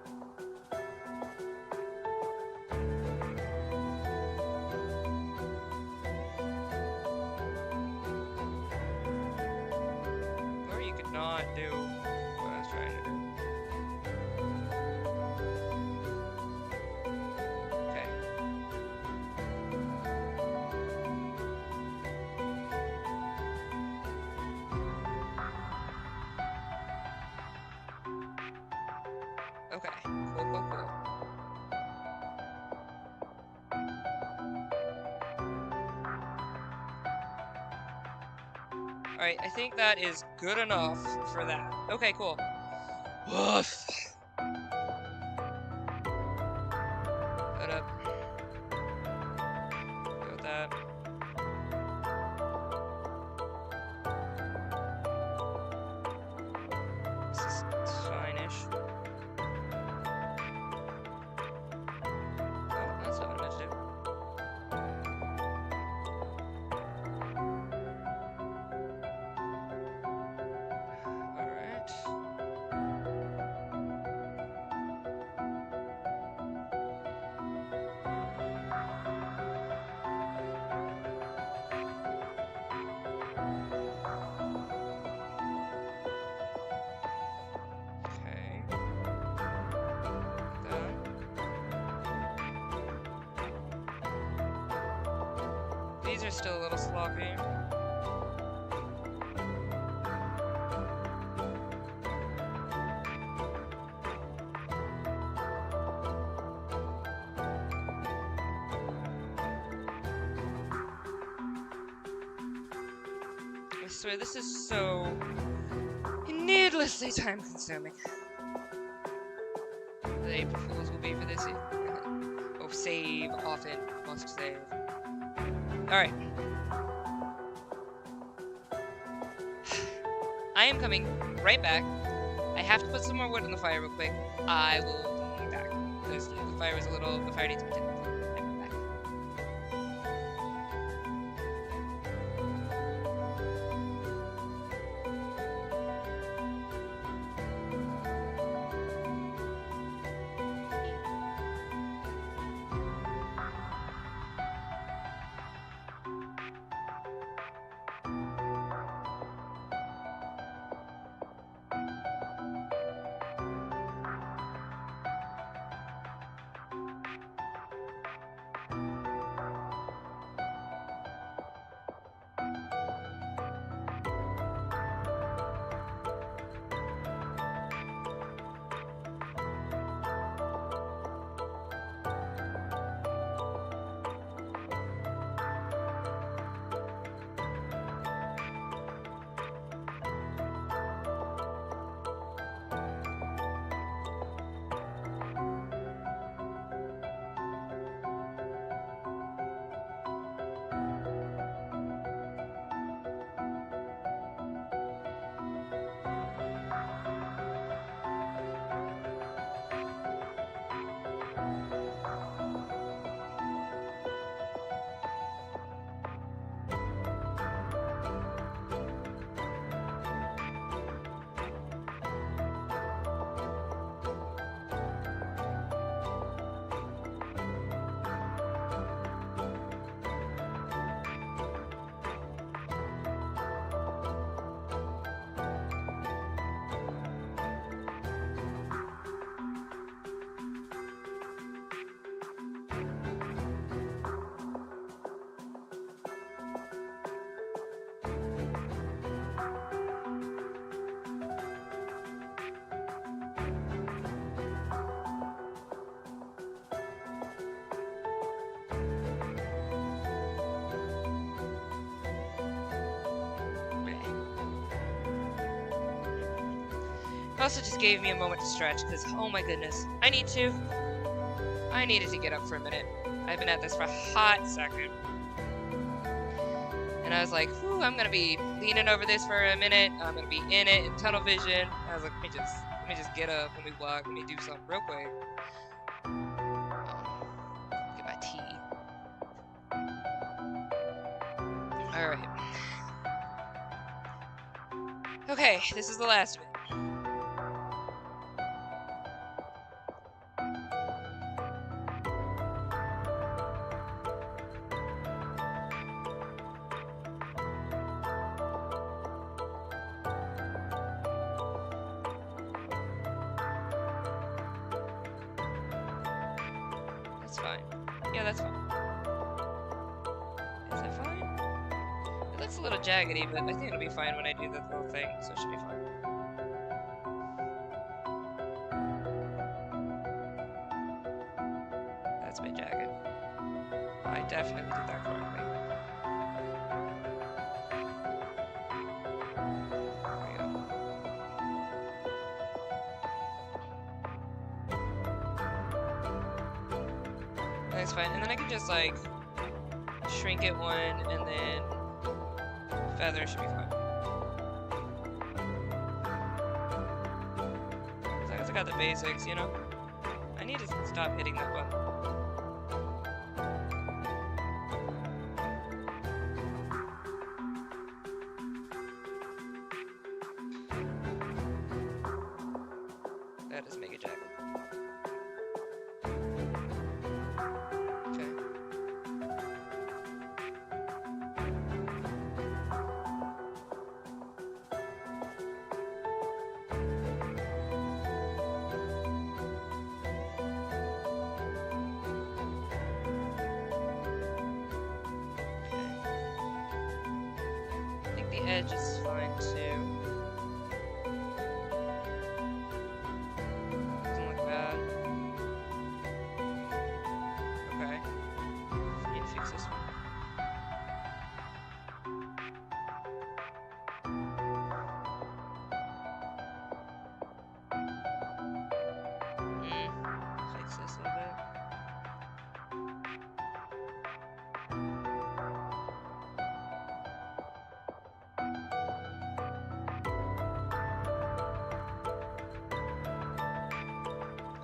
Or you could not do what I was trying to do. Okay. Okay, cool. Alright, I think that is good enough for that. Okay, cool. Woof. Put up. Go with that. This is fine-ish. Oh, that's not what I meant to do. Alright. Okay. Done. These are still a little sloppy. I swear, this is so needlessly time-consuming. The April Fools will be for this. Oh, save often. Must save. Alright. I am coming right back. I have to put some more wood on the fire real quick. I will be back. Because the fire is a little... The fire needs to be dim. I'm back. Also just gave me a moment to stretch, because, oh my goodness, I needed to get up for a minute. I've been at this for a hot second. And I was like, whew, I'm gonna be leaning over this for a minute. I'm gonna be in it in tunnel vision. I was like, let me just get up, let me walk, let me do something real quick. Get my tea. Alright. Okay, this is the last of it. That's fine. Yeah, that's fine. Is it fine? It looks a little jaggedy, but I think it'll be fine when I do the little thing, so it should be fine. That's a bit jagged. I definitely did that correctly. There we go. That's fine, and then I can just like shrink it one, and then feather should be fine. As long as I got the basics, you know? I need to stop hitting that button. That is mega jagged. Okay. I think the edge is fine too. Doesn't look bad. Okay. Need to fix this one. Fix this a little bit.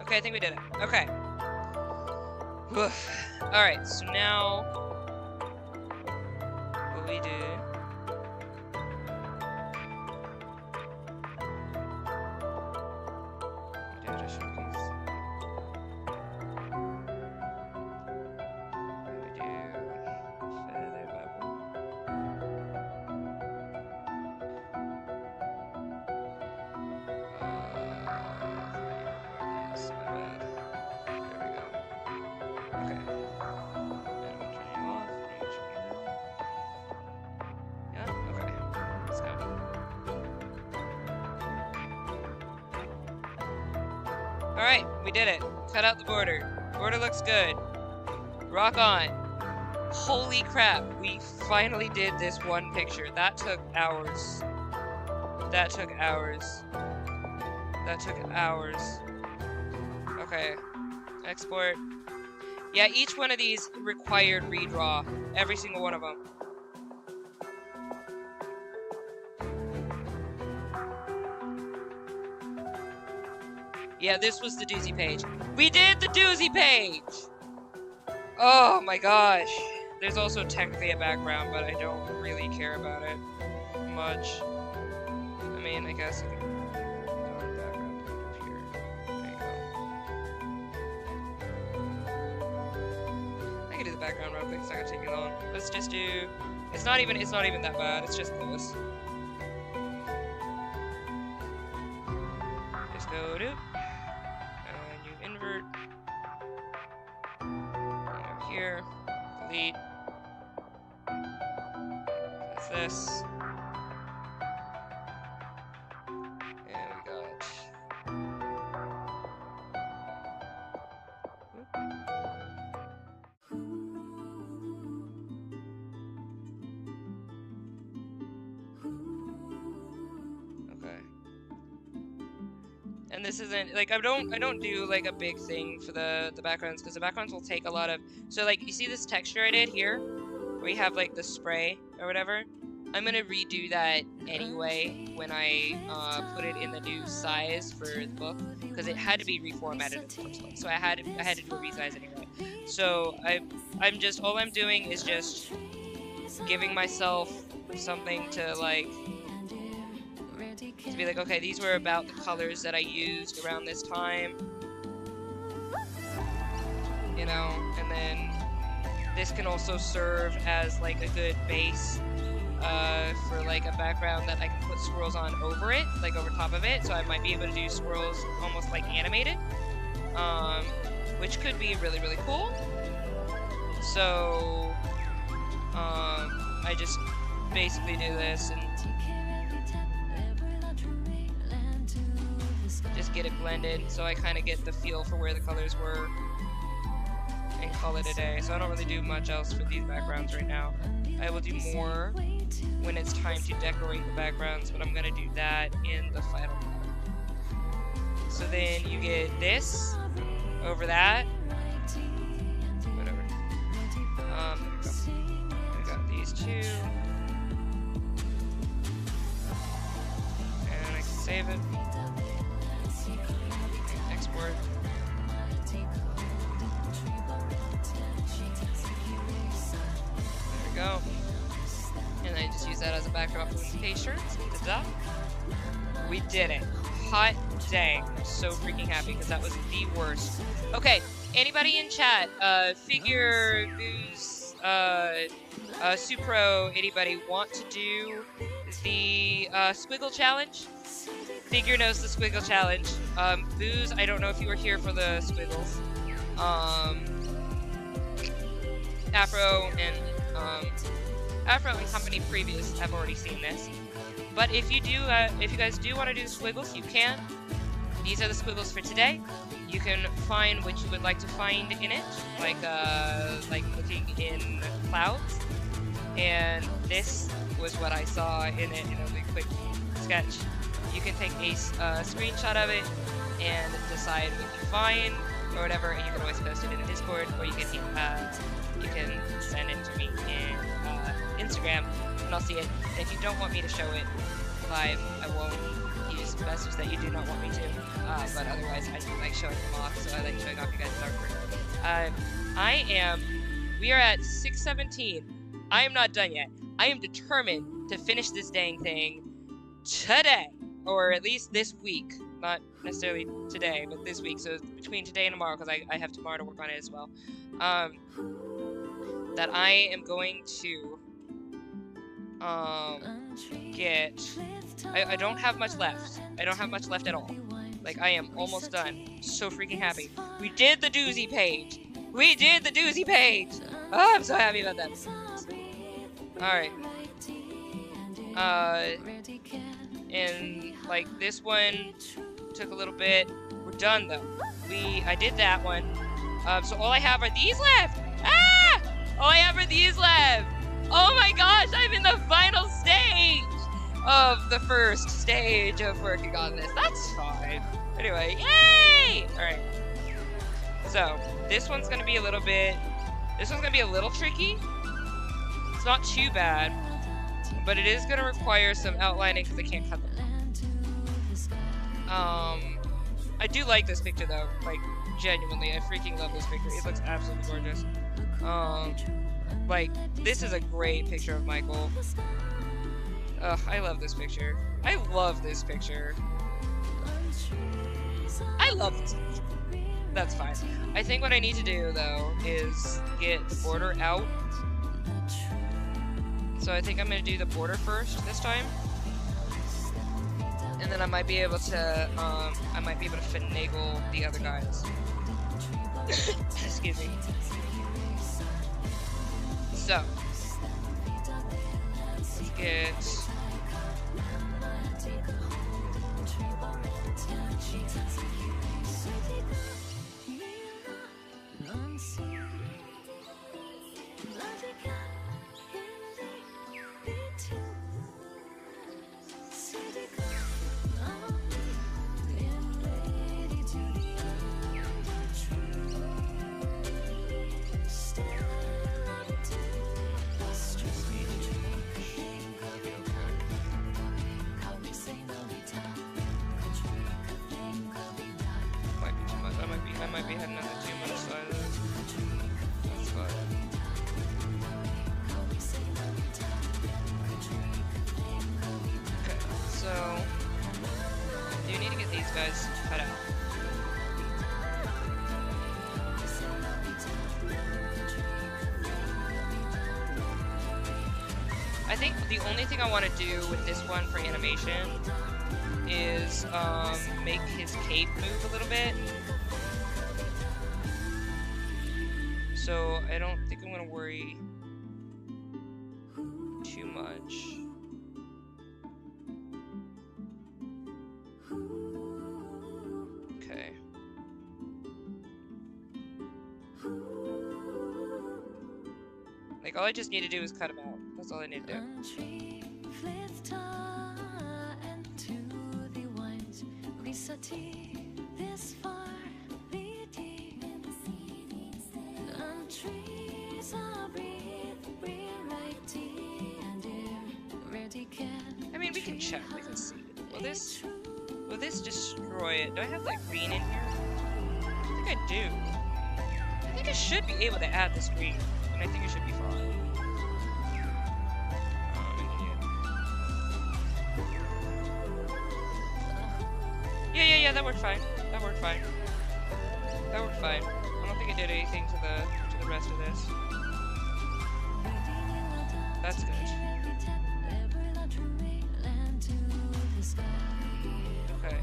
Okay, I think we did it. Okay. Alright, so now what we do additional keys. We do feather bubble. Yes, my bad. There we go. Okay. And we'll turn you off. And we'll turn you on. Yeah? Okay. Let's go. Alright, we did it. Cut out the border. Border looks good. Rock on. Holy crap, we finally did this one picture. That took hours. That took hours. That took hours. Okay. Export. Yeah, each one of these required redraw. Every single one of them. Yeah, this was the doozy page. We did the doozy page! Oh my gosh. There's also technically a background, but I don't really care about it much. I mean, I guess I can throw the background here. There you go. I can do the background real quick, it's not gonna take you long. Let's just do. It's not even that bad, it's just this. Just go to, and you invert. Over here, delete. That's this. And we got. Okay. And this isn't like I don't do like a big thing for the backgrounds because the backgrounds will take a lot of. So like you see this texture I did here, where you have like the spray or whatever. I'm gonna redo that anyway when I put it in the new size for the book because it had to be reformatted in the first place. So I had to do a resize anyway. So I'm just all I'm doing is just giving myself something to like to be like, okay, these were about the colors that I used around this time, you know, and then this can also serve as like a good base for like a background that I can put swirls on over it, like over top of it, so I might be able to do swirls almost like animated, which could be really, really cool. So I just basically do this and just get it blended, so I kind of get the feel for where the colors were and call it a day. So I don't really do much else for these backgrounds right now. I will do more when it's time to decorate the backgrounds, but I'm going to do that in the final part. So then you get this over that. Whatever. There we go. I got these two. And I can save it. Export. There we go. And I just use that as a backdrop for the page shirts. Ta-da. We did it. Hot dang. I'm so freaking happy because that was the worst. Okay, anybody in chat, Figure, Goose, Supro, anybody want to do the squiggle challenge? Figure knows the squiggle challenge. Booze, I don't know if you were here for the squiggles. Afro and company previous have already seen this. But if you do, if you guys do want to do the squiggles, you can. These are the squiggles for today. You can find what you would like to find in it, like looking in clouds. And this was what I saw in it in a quick sketch. You can take a screenshot of it and decide what you find or whatever, and you can always post it in the Discord, or you can send it to me in Instagram, and I'll see it. And if you don't want me to show it live, I won't use messages that you do not want me to. But otherwise, I do like showing them off, so I like showing off you guys' artwork. We are at 6:17. I am not done yet. I am determined to finish this dang thing today, or at least this week. Not necessarily today, but this week. So between today and tomorrow, because I have tomorrow to work on it as well. That I am going to get. I don't have much left. I don't have much left at all. Like, I am almost done. So freaking happy. We did the doozy page. We did the doozy page. Oh, I'm so happy about that. Alright. And like this one took a little bit. We're done though. I did that one. So all I have are these left. Ah! All I have are these left. Oh my gosh, I'm in the final stage of the first stage of working on this. That's fine. Anyway, yay! Alright. So, this one's gonna be a little bit... This one's gonna be a little tricky. It's not too bad. But it is gonna require some outlining because I can't cut them. I do like this picture though. Like, genuinely, I freaking love this picture. It looks absolutely gorgeous. Like, this is a great picture of Michael. Ugh, I love this picture. I love this picture. I love this picture. That's fine. I think what I need to do, though, is get the border out. So I think I'm going to do the border first this time. And then I might be able to, finagle the other guys. Excuse me. So, let's get... I might be heading out to 2 minutes, so that's fine. Okay, so guys cut out. I think the only thing I want to do with this one for animation is make his cape move a little bit. So I don't think I'm going to worry too much. Okay. Like, all I just need to do is cut him out. That's all I need to do. I mean, we can check. We can see. Will this destroy it? Do I have that green in here? I think I do. I think I should be able to add this green, and I think it should be fine. Yeah, that worked fine. That worked fine. That worked fine. I don't think it did anything to the rest of this. That's good. Okay.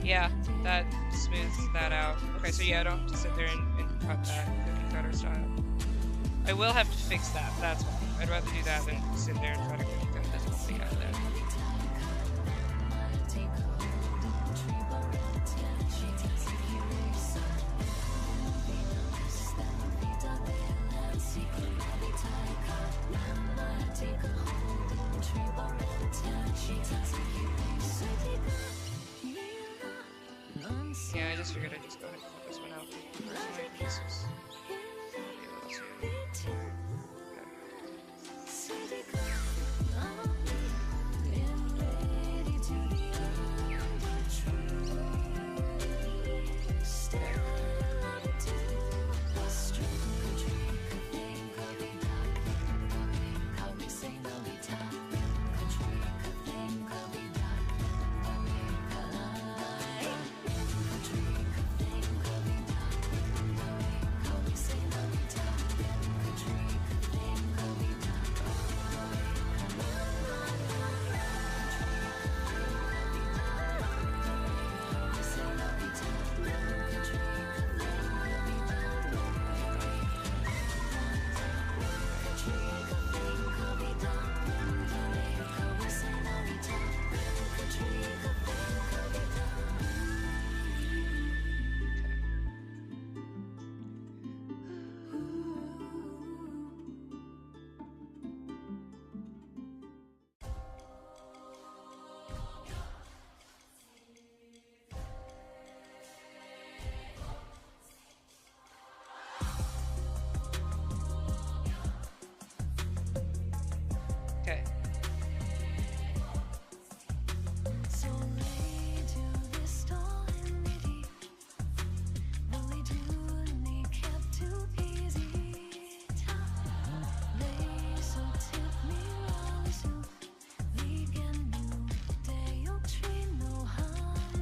Yeah, that smooths that out. Okay, so yeah, I don't have to sit there and cut that cookie cutter style. I will have to fix that, that's why. I'd rather do that than sit there and try to cookie cut this whole thing out of there. Yeah, I just figured I'd just go ahead and cut this one out. Pieces.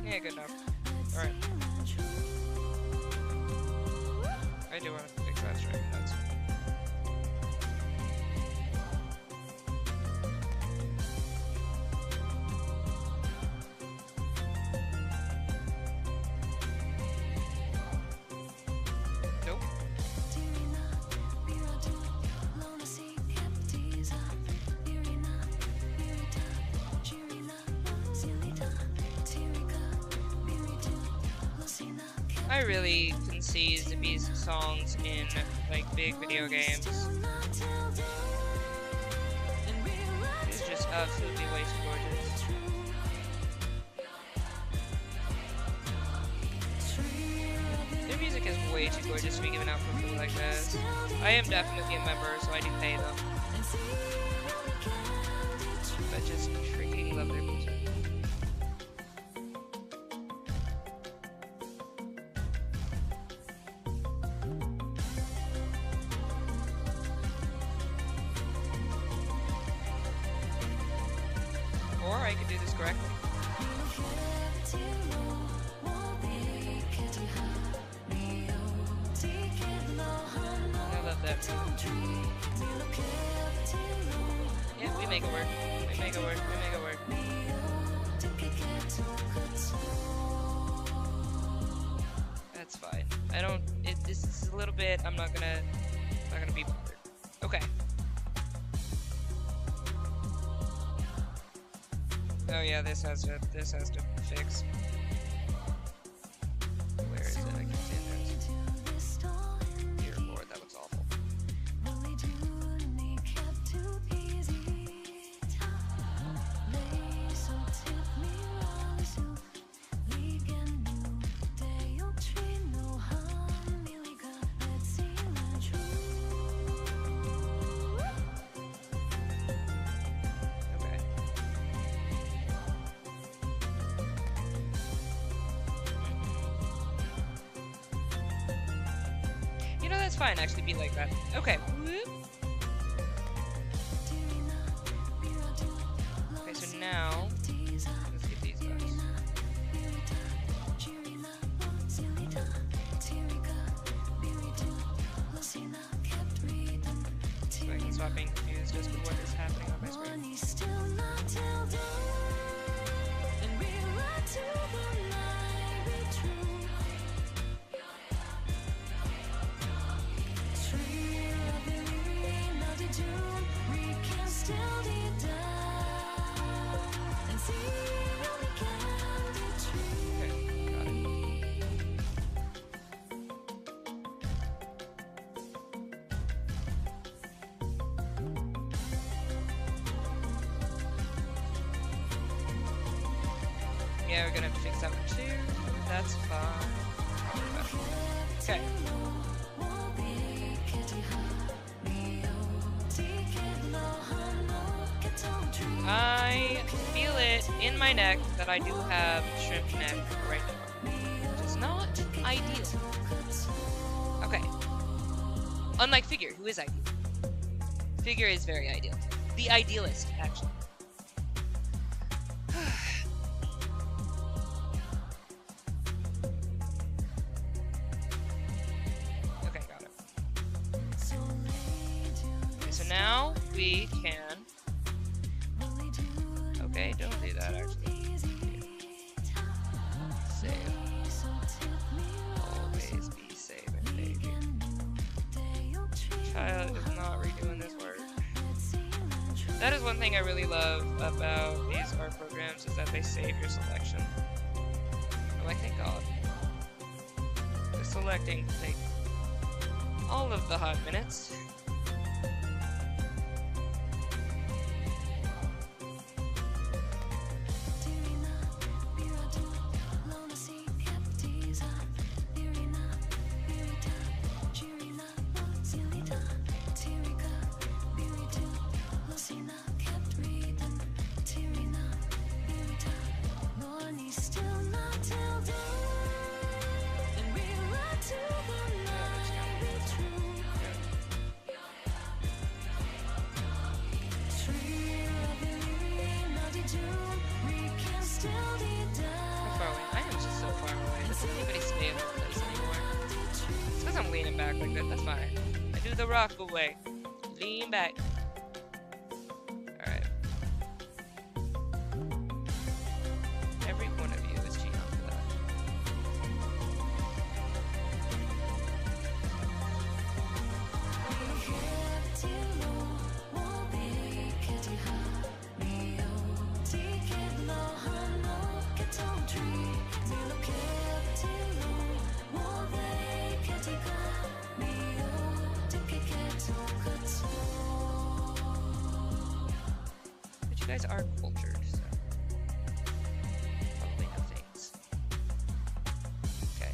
Yeah, good enough. Alright. I do want to fix that string. That's nope. I really can see Zippy's songs in like big video games. It's just absolutely way too gorgeous. Their music is way too gorgeous to be given out for free like this. I am definitely a member, so I do pay them. But just freaking love their music. I can do this correctly. I love that. Yeah, we make it work. We make it work. We make it work. That's fine. I don't. This is a little bit. I'm not gonna be bothered. Okay. Oh yeah, this has to fix. Where is it? I can see it. Dear Lord, that looks awful. That's fine, actually be like that. Okay. Okay, so now let's get these guys. So I can stop being confused just with what is happening on my screen. Yeah, we're gonna have to fix that one too. That's fine. Okay. I feel it in my neck that I do have shrimp neck right now, which is not ideal. Okay. Unlike Figure, who is ideal. Figure is very ideal. The idealist, actually. Okay, got it. Okay, so now we can... Okay, don't do that, actually. Save. Always be saving, baby. Child is not redoing this work. That is one thing I really love about these art programs, is that they save your selection. I'm like, thank God. The selecting takes all of the hot minutes. Rock away. Lean back. Alright. Every one of you is cheating for that. You guys are cultured, so probably know things. Okay.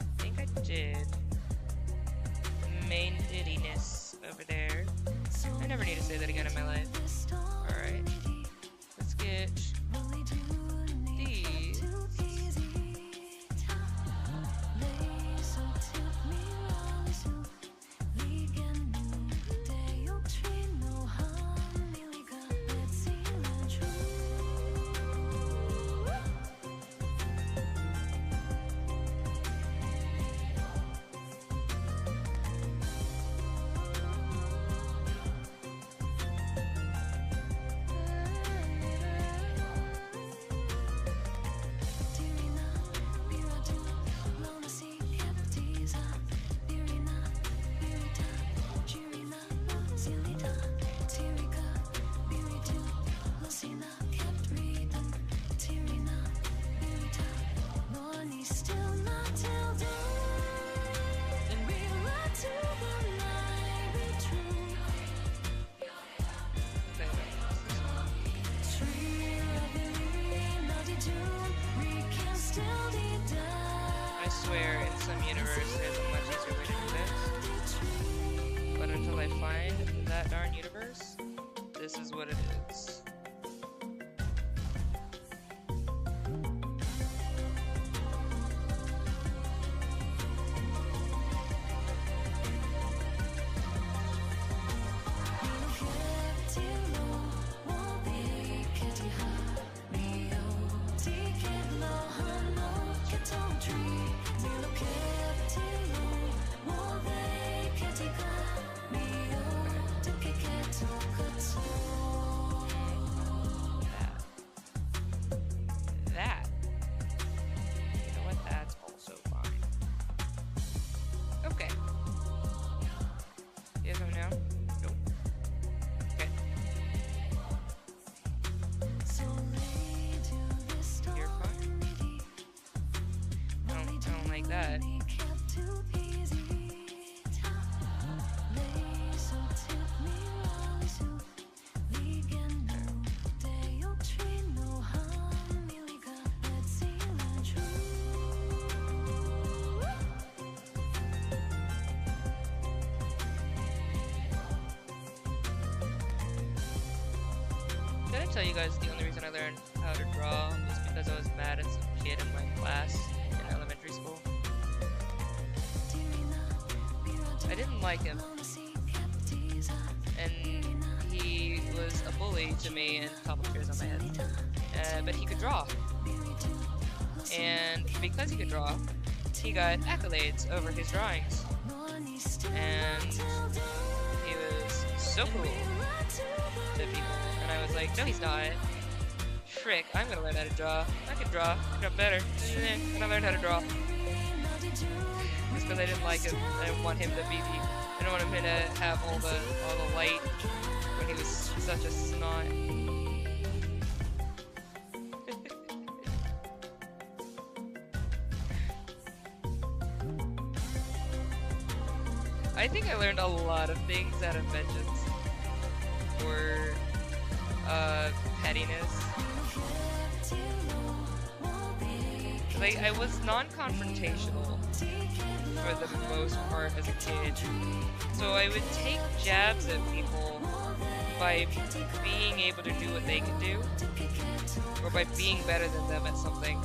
I think I did the main dittiness over there. I never need to say that again in my life. Alright. Let's get these. find that darn universe, this is what it is. That. You know what? That's also fine. Okay. You guys want to know? Nope. Okay. You're fine. I don't like that. Did I tell you guys the only reason I learned how to draw was because I was mad at some kid in my class in elementary school? I didn't like him, and he was a bully to me and toppled chairs on my head. But he could draw, and because he could draw, he got accolades over his drawings, and he was so cool to people. And I was like, no, he's not. Frick, I'm gonna learn how to draw. I can draw better. And I learned how to draw. Just because I didn't like him. I didn't want him to be the. I didn't want him to have all the light when he was such a snot. I think I learned a lot of things out of vengeance. Or pettiness. Like, I was non-confrontational for the most part as a kid. So I would take jabs at people by being able to do what they can do, or by being better than them at something.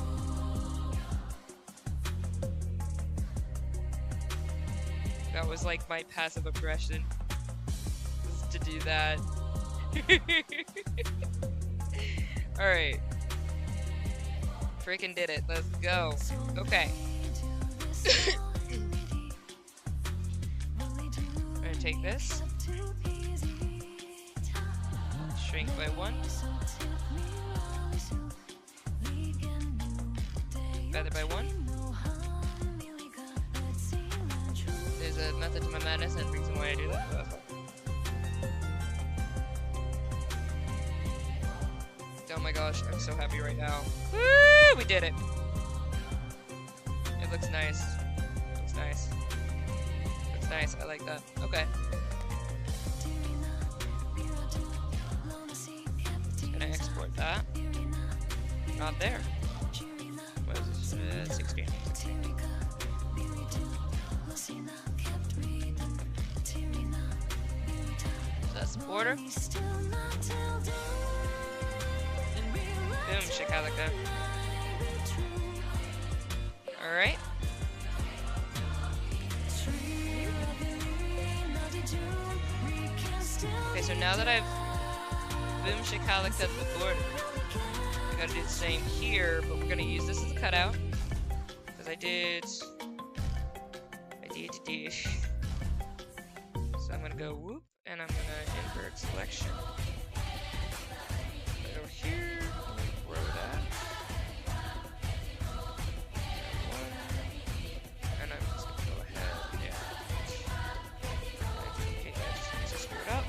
That was like my passive aggression, was to do that. Alright. Freaking did it. Let's go. Okay. I'm gonna take this. Shrink by 1. Feather by 1. There's a method to my madness and reason why I do that. Oh, that's fine. Oh my gosh, I'm so happy right now. Woo! We did it! It looks nice. Looks nice. Looks nice, I like that. Okay. Gonna export that. Not there. What is this? 16. So that's the border. Boom, shakalaka. Alright. Okay, so now that I've boom shakalaka the border, I gotta do the same here, but we're gonna use this as a cutout. Because I did. So I'm gonna go whoop, and I'm gonna invert selection. Put it over here. Grow that. And I'm just gonna go ahead, yeah. Okay, I just need to screw it up.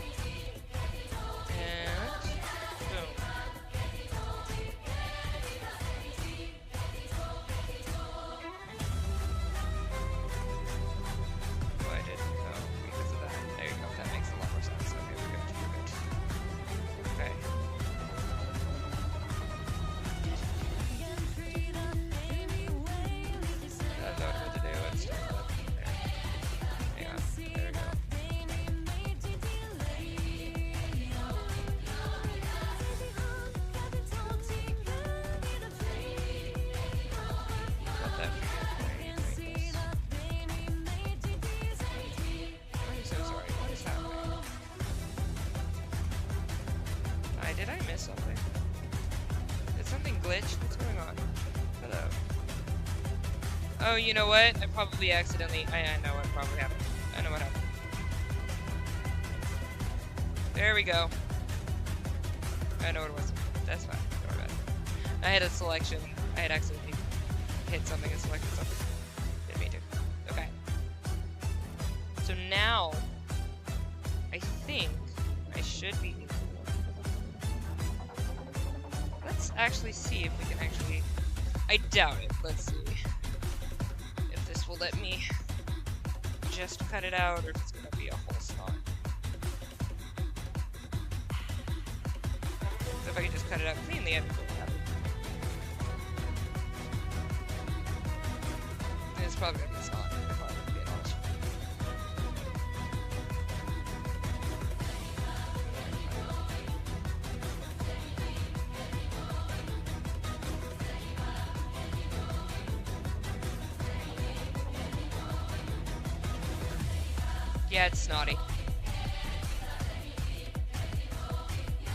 And boom. Oh, I did. Oh, because of that. There you go. That makes a lot more sense. Okay, we're good. We're good. Okay. glitch? What's going on? Hello. Oh, you know what? I probably accidentally... I know what probably happened. I know what happened. There we go. I know what it was. That's fine. Don't worry about it. I had a selection. I had accidentally hit something and selected something. Didn't mean to. Okay. So now, I think I should be... Let's actually see if we can actually... I doubt it. Let's see if this will let me just cut it out or if it's going to be a whole slot. So if I can just cut it out cleanly, I'd be cool with that. It's probably going to be a slot. If I'm being honest. Yeah, it's snotty.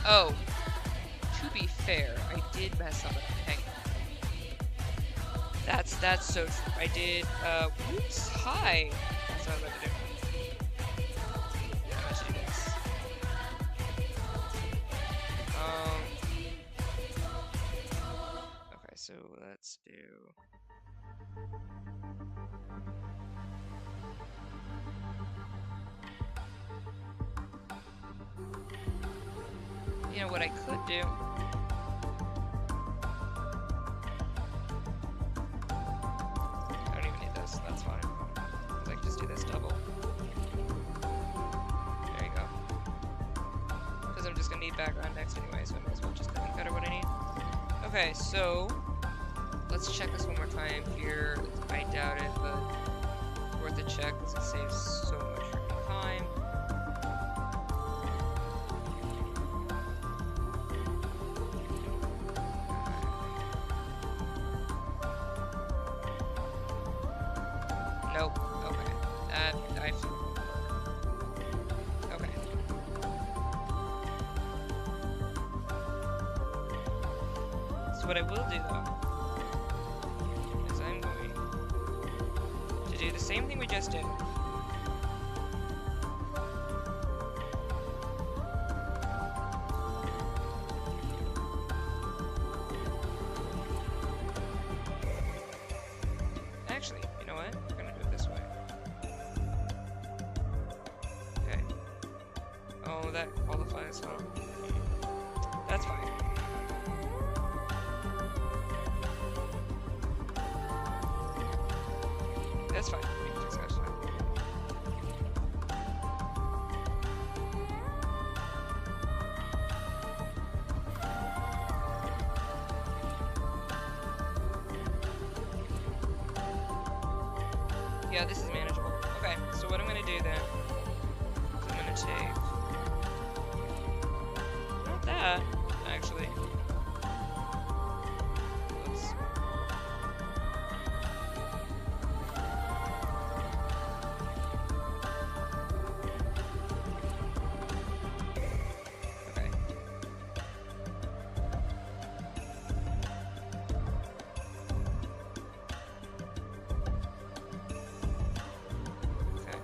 Oh, to be fair, I did mess up. Hang on. That's so true. I did, whoops, hi. That's what I was about to do. Yeah, I should do this. Okay, so let's do... You know what I could do? I don't even need this, that's fine. Because I can just do this double. There you go. Because I'm just gonna need background next anyway, so I might as well just cut or what I need. Okay, so let's check this one more time here. I doubt it, but worth a check because it saves so much freaking time. Nope. Okay. Okay. So what I will do though is I'm going to do the same thing we just did. Actually, you know what? We're gonna do it this way. Okay. Oh, that qualifies, huh? That's fine. That's fine. We can discuss that. Yeah, this is manageable. Okay, so what I'm gonna do then is I'm gonna take... Not that, actually. Oops. Okay. Okay.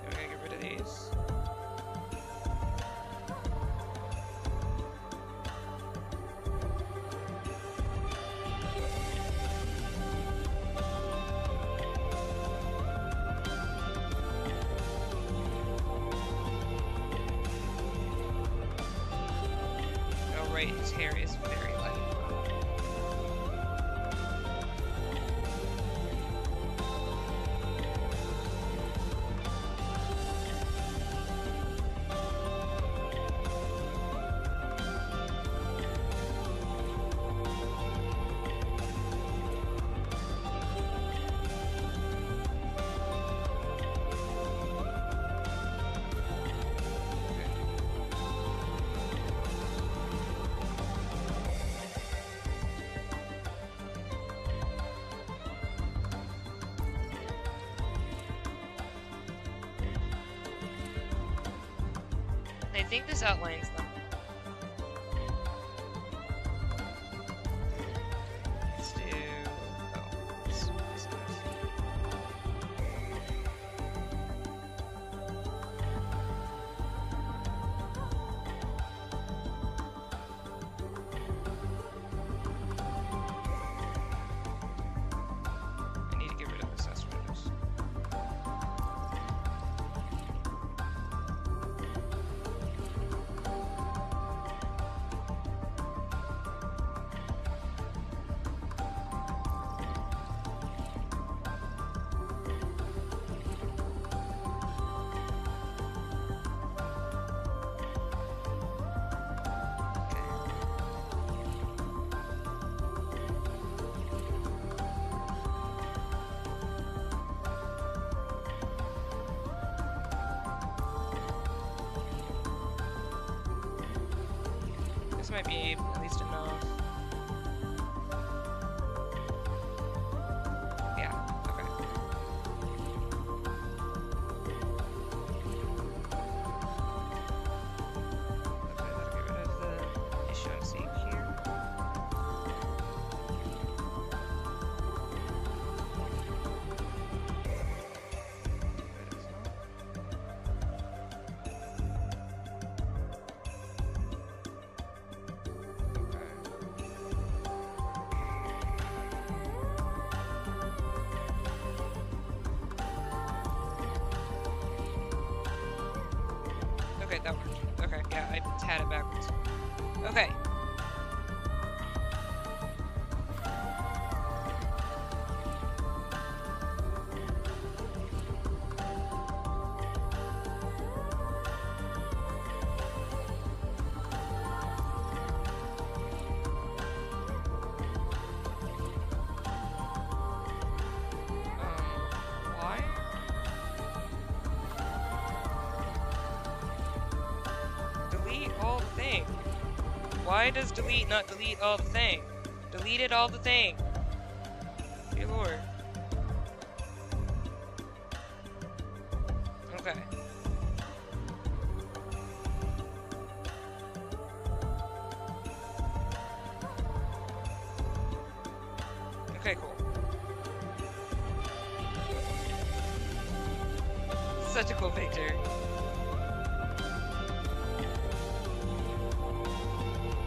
We're gonna get rid of these. Oh right, his hair is very light. I think this outlines them. might be at least enough. Yeah, okay. Okay, that'll get rid of the issue I'm seeing here. Okay, that worked. Okay, yeah, I had it backwards. Okay. Why? Delete all the thing. Why does delete not delete all the thing? Deleted all the thing. Dear Lord. Okay. Okay, cool. Such a cool picture.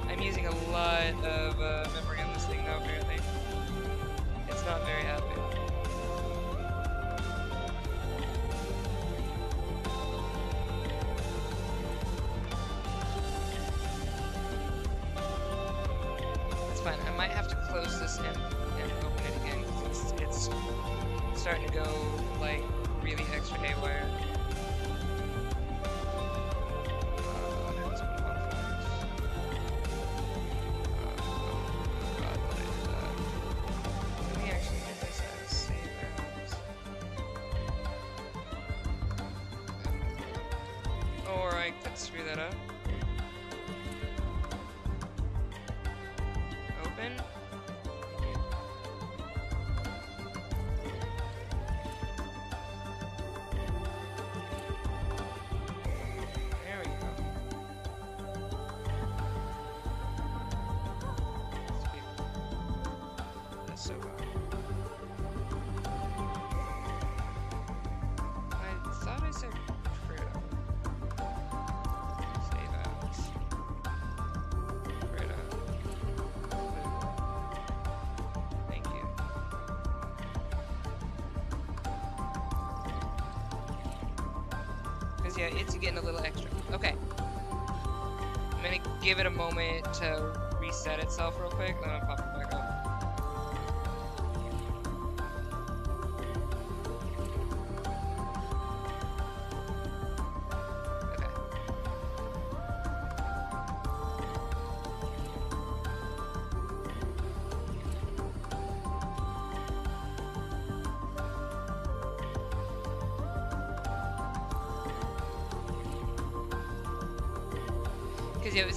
I'm using a lot of memory on this thing now, apparently. It's not very happy. It's fine. I might have to close this and open it again because it's starting to go like really extra haywire. Has been modified. God, why did I do that? Let me actually get this as save as. Or I could screw that up. Open. There we go. Sweet. That's so bad. I thought I said Frida. Save as. Frida. Thank you. Because, yeah, it's getting a little extra. Okay. I'm gonna give it a moment to reset itself real quick, then I'll pop it back up. Okay.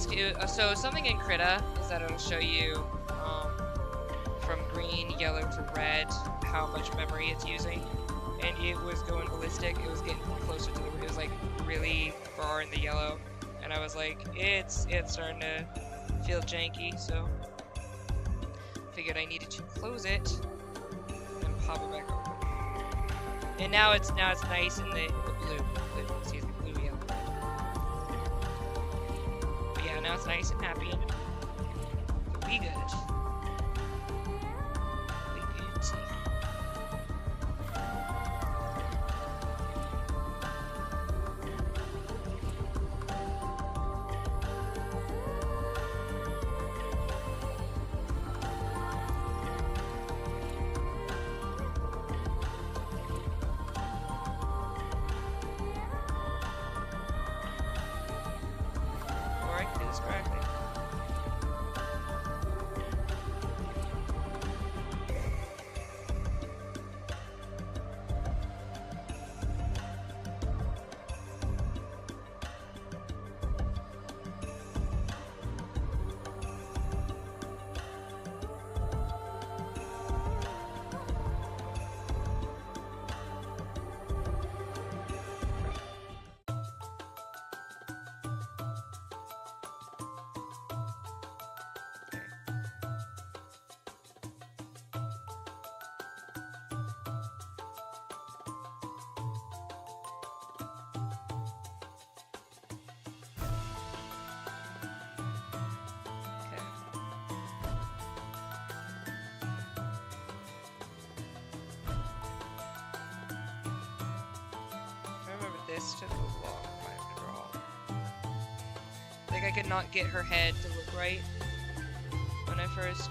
Because so something in Krita is that it'll show you from green, yellow to red how much memory it's using, and it was going ballistic. It was getting closer to it was like really far in the yellow, and I was like, it's starting to feel janky. So figured I needed to close it and pop it back open. And now it's nice in the blue. Excuse me, blue, yellow, red. But yeah, now it's nice and happy and we good. We good. Or I can do this correctly. this took a long time to draw. Like I could not get her head to look right when I first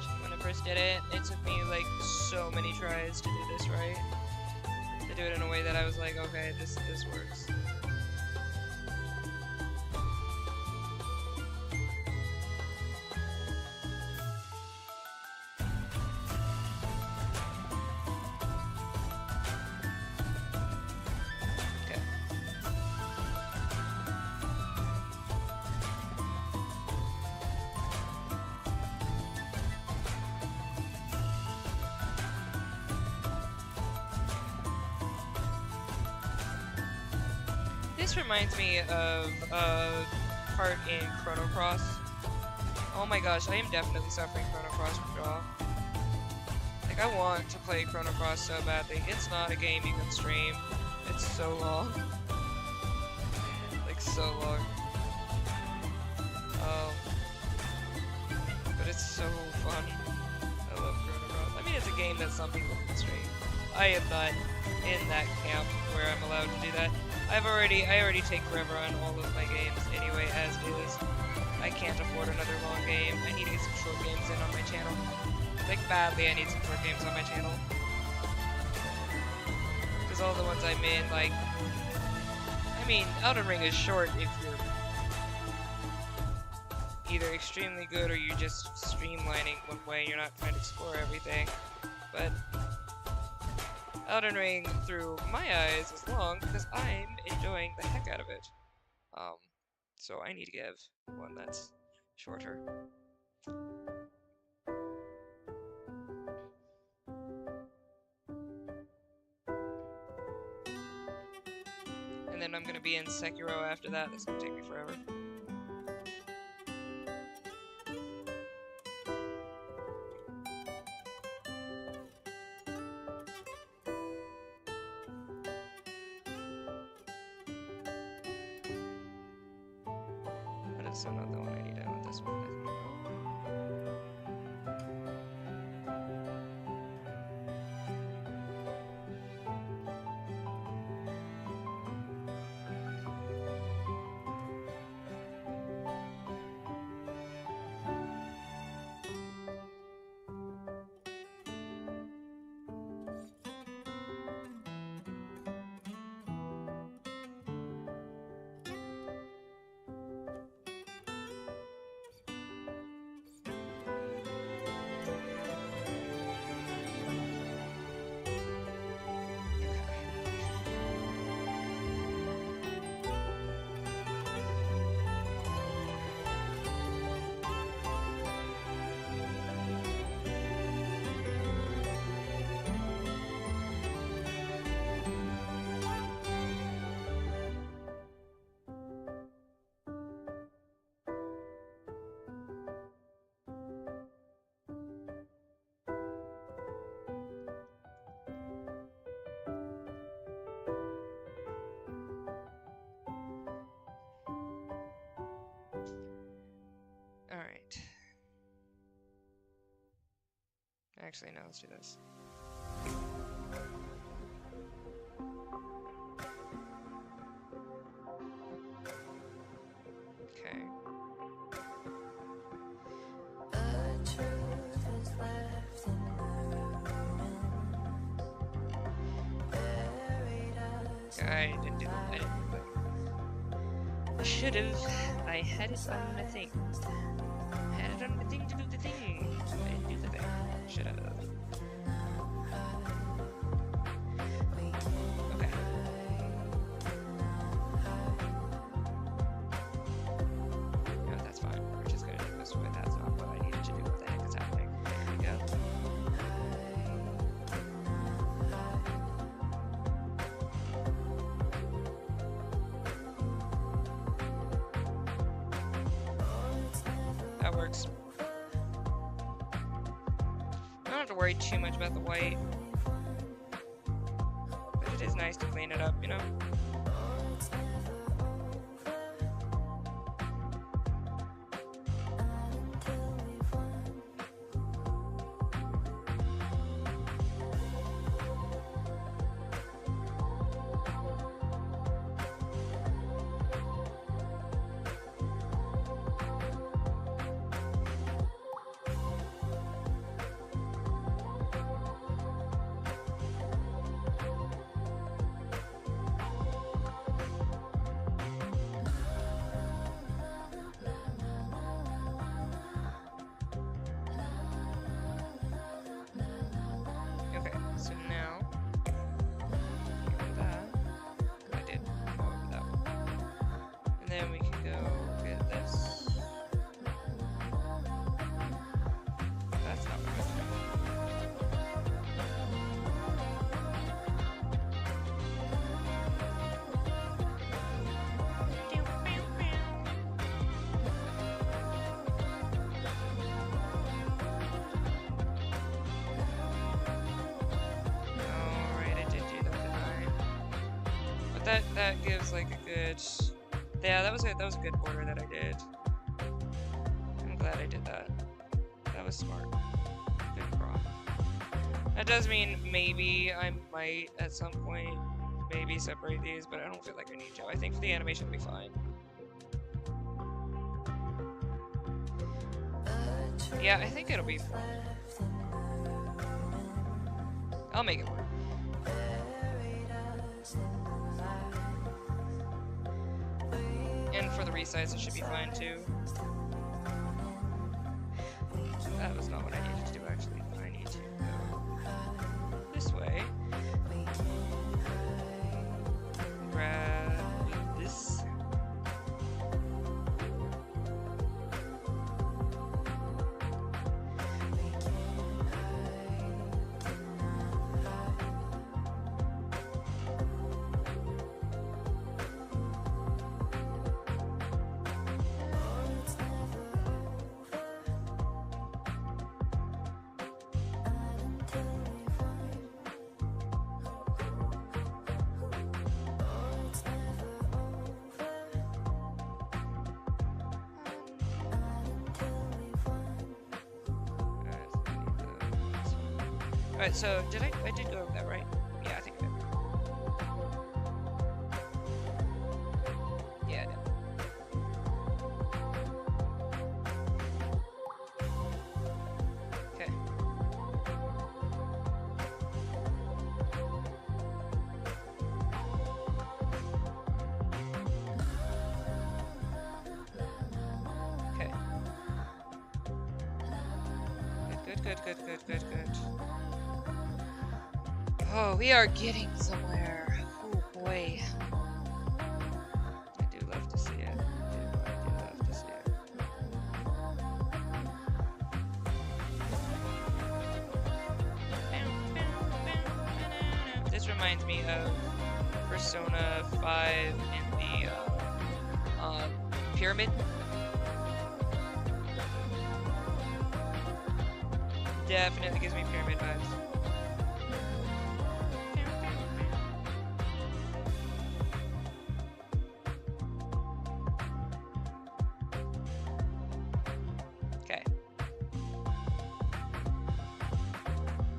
did it. It took me like so many tries to do this right. To do it in a way that I was like, okay, this works. This reminds me of a part in Chrono Cross. Oh my gosh, I am definitely suffering Chrono Cross withdrawal. Like, I want to play Chrono Cross so badly. It's not a game you can stream. It's so long. Like, so long. But it's so fun. I love Chrono Cross. I mean, it's a game that some people can stream. I am not in that camp where I'm allowed to do that. I already take forever on all of my games anyway, as is. I can't afford another long game. I need to get some short games in on my channel. Like, badly, I need some short games on my channel. Because all the ones I'm in, like... I mean, Elden Ring is short if you're either extremely good or you're just streamlining one way, you're not trying to explore everything. But... Elden Ring, through my eyes, is long because I'm enjoying the heck out of it. So I need to give one that's shorter. And then I'm gonna be in Sekiro after that. That's gonna take me forever. So not the one I need to with this one. Alright. Actually, no, let's do this. Okay. I didn't do that. I didn't do that. I should have. I had it on the thing. Had it on the thing to do the thing. I didn't do the thing. Should have. Okay. No, that's fine. We're just gonna do this with that's not what I needed to do. What the heck is happening? There we go. That works. I don't have to worry too much about the white. But it is nice to clean it up, you know? that gives like a good. Yeah, that was a good border that I did. I'm glad I did that. That was smart. Good prompt. That does mean maybe I might at some point maybe separate these, but I don't feel like I need to. I think for the animation will be fine. Yeah, I think it'll be fine. I'll make it work. And for the resize, it should be fine too. That was not what I needed to do actually. I need to go this way. Grab this. Alright, so I did go over that, right? Yeah, I think I did. Yeah, I did. Okay. Okay. Good. Oh, we are getting somewhere. Oh boy. I do love to see it. I do love to see it. This reminds me of Persona 5 in the pyramid. Definitely gives me pyramid vibes. Okay.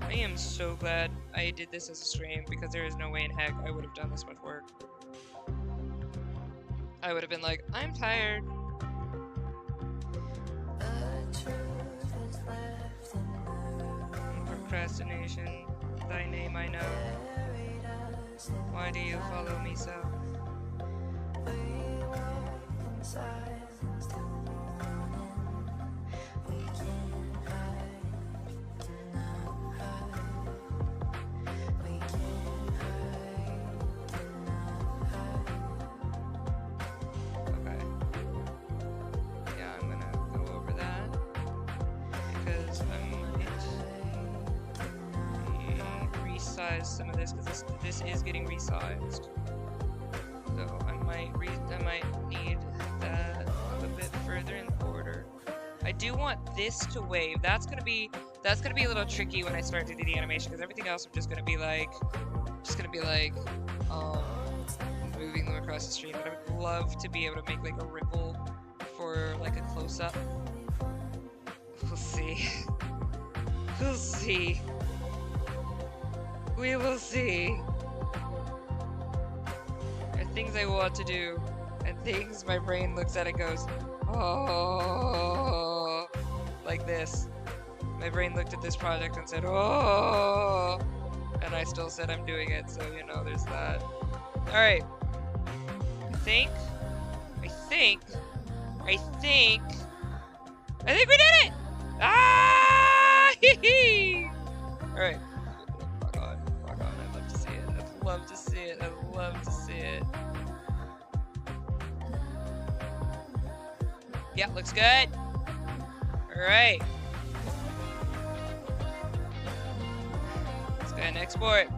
I am so glad I did this as a stream because there is no way in heck I would have done this much work. I would have been like, I'm tired. Procrastination, thy name I know. Why do you follow me so? Okay. Yeah, I'm gonna go over that because I'm resize some of this because this is getting resized. So I might need that a little bit further in the border. I do want this to wave. That's gonna be a little tricky when I start to do the animation because everything else I'm just gonna be like moving them across the stream. But I would love to be able to make like a ripple for like a close up. We'll see. We'll see. We will see. There are things I want to do, and things my brain looks at and goes, oh, like this. My brain looked at this project and said, oh, and I still said I'm doing it, so you know, there's that. Alright. I think we did it! Ah! Hee-hee! Alright. Rock on. I'd love to see it. I'd love to see it. I'd love to see it. Yeah, looks good. Alright. Let's go ahead and export.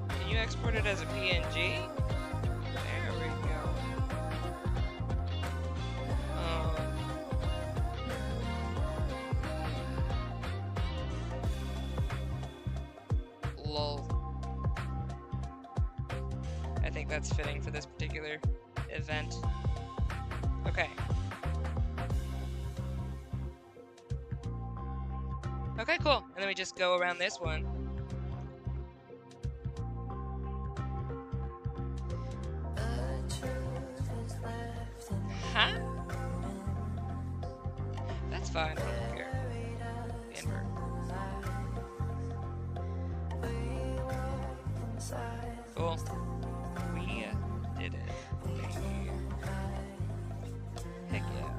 Can you export it as a PNG? There we go. Lol. I think that's fitting for this particular event. Okay. Okay, cool. And then we just go around this one. Huh? That's fine. I don't care. Invert. Cool. We did it. Heck yeah.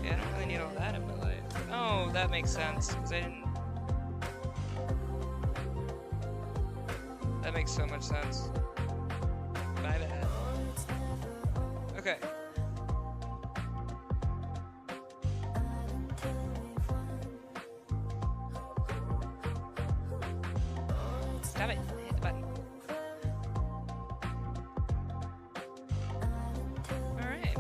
Yeah, I don't really need all that in my life. Oh, that makes sense, because I didn't... That makes so much sense. My bad. Okay. Stop it. Hit the button. Alright.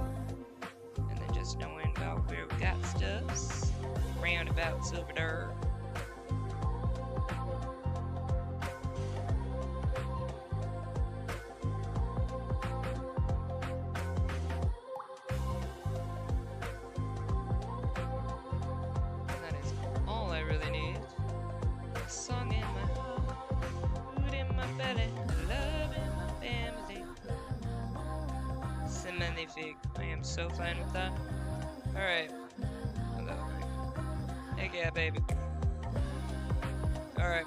And then just knowing about where we got stuffs. Roundabouts over there. I am so fine with that. Alright. Heck yeah, baby. Alright.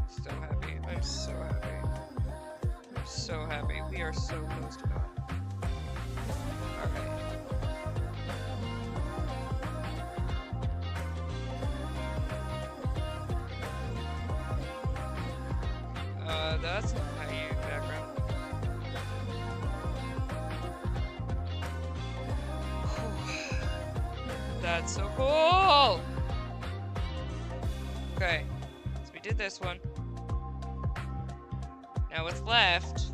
So happy. I'm so happy. I'm so happy. We are so close to God. Alright. That's not how you background. That's so cool! Okay, so we did this one. Now what's left?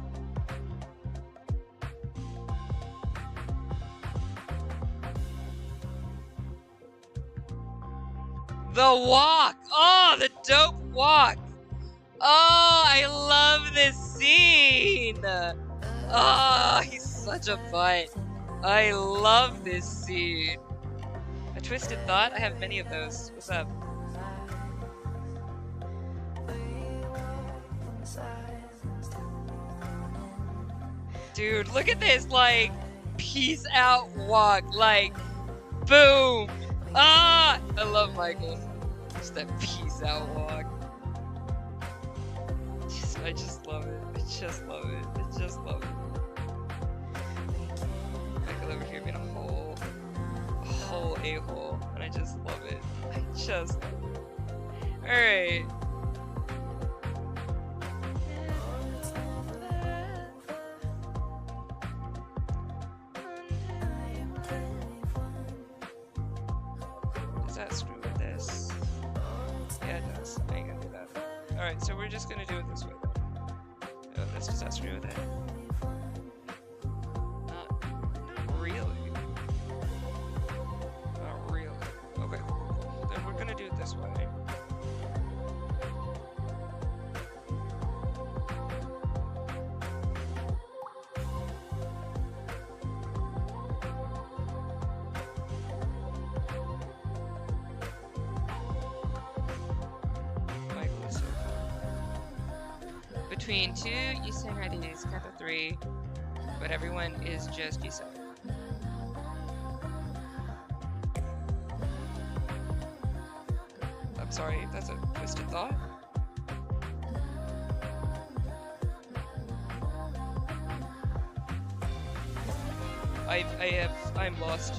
The walk! Oh, the dope walk! Oh, I love this scene! Oh, he's such a butt. I love this scene. A twisted thought? I have many of those. What's up? Dude, look at this, like, peace out walk, like, boom! Ah! I love Michael. Just that peace out walk. I just love it. I just love it. I just love it. Michael over here being a whole a-hole, and I just love it. I just love it. Alright. Does that screw with this? Yeah, it does. I ain't gonna do that. Alright, so we're just gonna do it this way then. Oh, does that screw with it? Not really. Not really. Okay, cool. Then we're gonna do it this way. Michael is so cool. Between two, you say IDs, count to three, but everyone is just you say. I'm sorry, that's a twisted thought. I'm lost.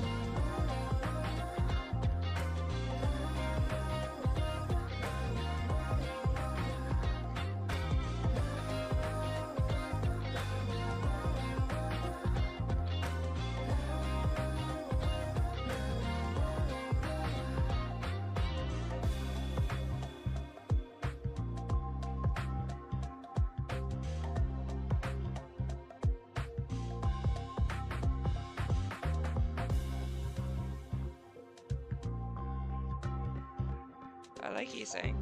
like Yisang.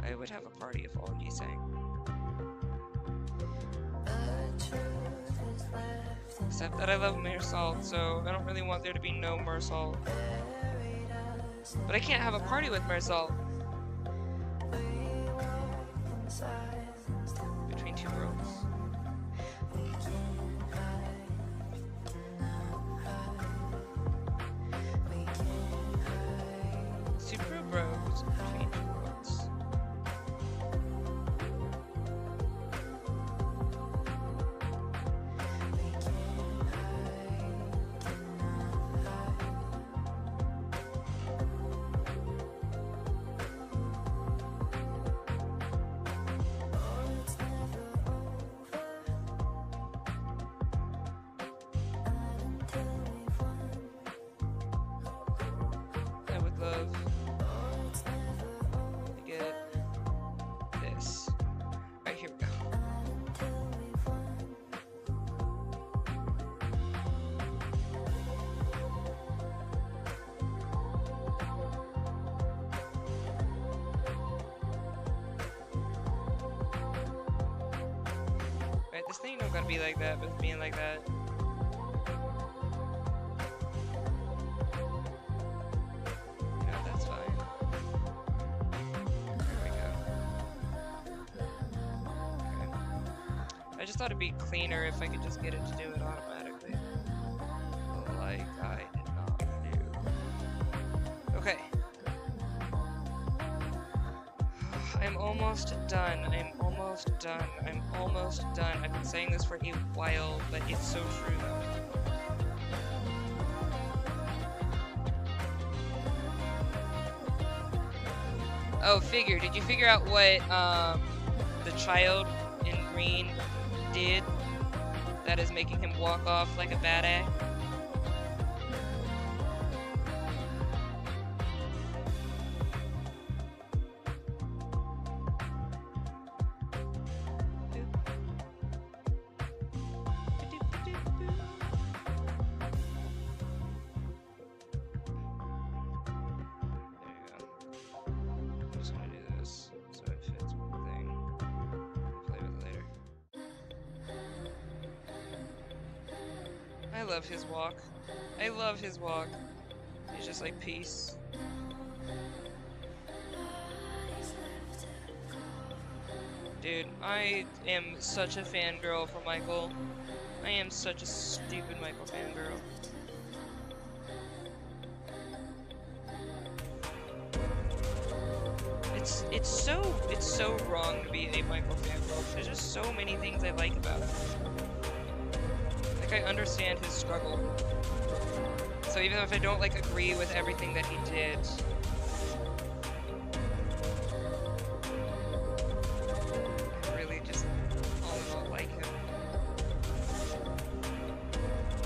I would have a party if all Yisang. Except that I love Mersalt, so I don't really want there to be no Mersalt. But I can't have a party with Mersalt. Between two worlds. Super bros between two worlds. I would love to get this. Alright, here we go. Alright, this thing don't gotta be like that, but it's being like that. You know, that's fine. There we go. Okay. I just thought it'd be cleaner if I could just get it to do it automatically. Like I did not do. Okay. I'm almost done. I'm almost done. I'm almost done. I've been saying this for a while, but it's so true. Oh, figure. Did you figure out what the child in green did that is making him walk off like a bad act? I love his walk. I love his walk. He's just like peace. Dude, I am such a fangirl for Michael. I am such a stupid Michael fangirl. It's so wrong to be a Michael fangirl. There's just so many things I like about him. Like, I understand his struggle. So even if I don't like agree with everything that he did, I really just all in all like him.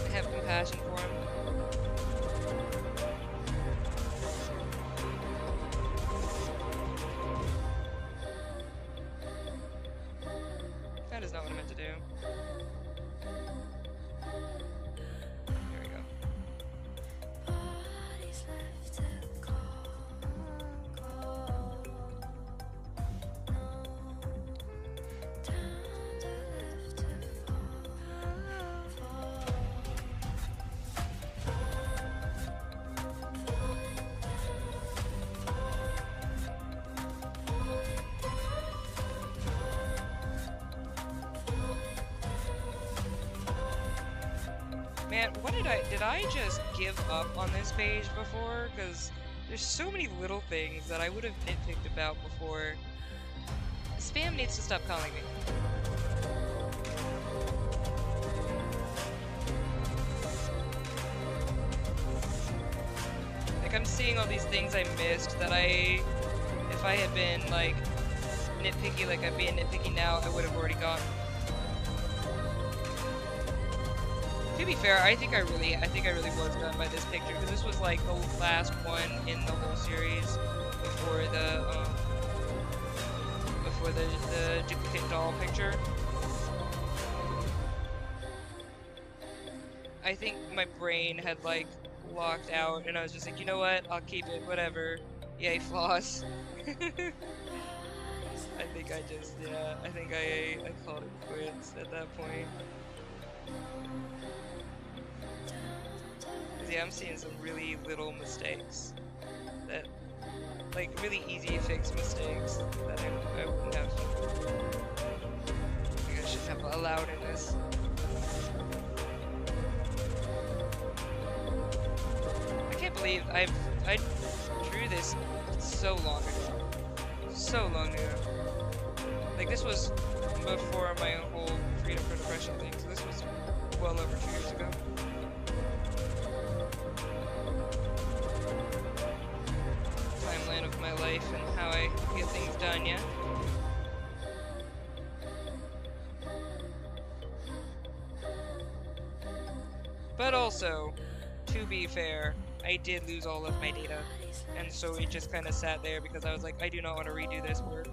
I have compassion for him. That is not what I meant to do. There we go. Man, what did I just give up on this page before? Because there's so many little things that I would have nitpicked about before. Spam needs to stop calling me. Like, I'm seeing all these things I missed that if I had been, like, nitpicky like I'm being nitpicky now, I would have already gotten. To be fair, I think I really was done by this picture, because this was like the last one in the whole series before the duplicate doll picture. I think my brain had like locked out, and I was just like, you know what? I'll keep it, whatever. Yay, flaws. I think I just, yeah, I think I called it quits at that point. 'Cause yeah, I'm seeing some really little mistakes that, like, really easy to fix mistakes that I wouldn't have, I should have allowed in this. I can't believe I drew this so long ago. So long ago. Like, this was before my whole freedom from depression thing, so this was well over 2 years ago. Timeline of my life and how I get things done, yeah? But also, to be fair, I did lose all of my data, and so it just kind of sat there because I was like, I do not want to redo this work.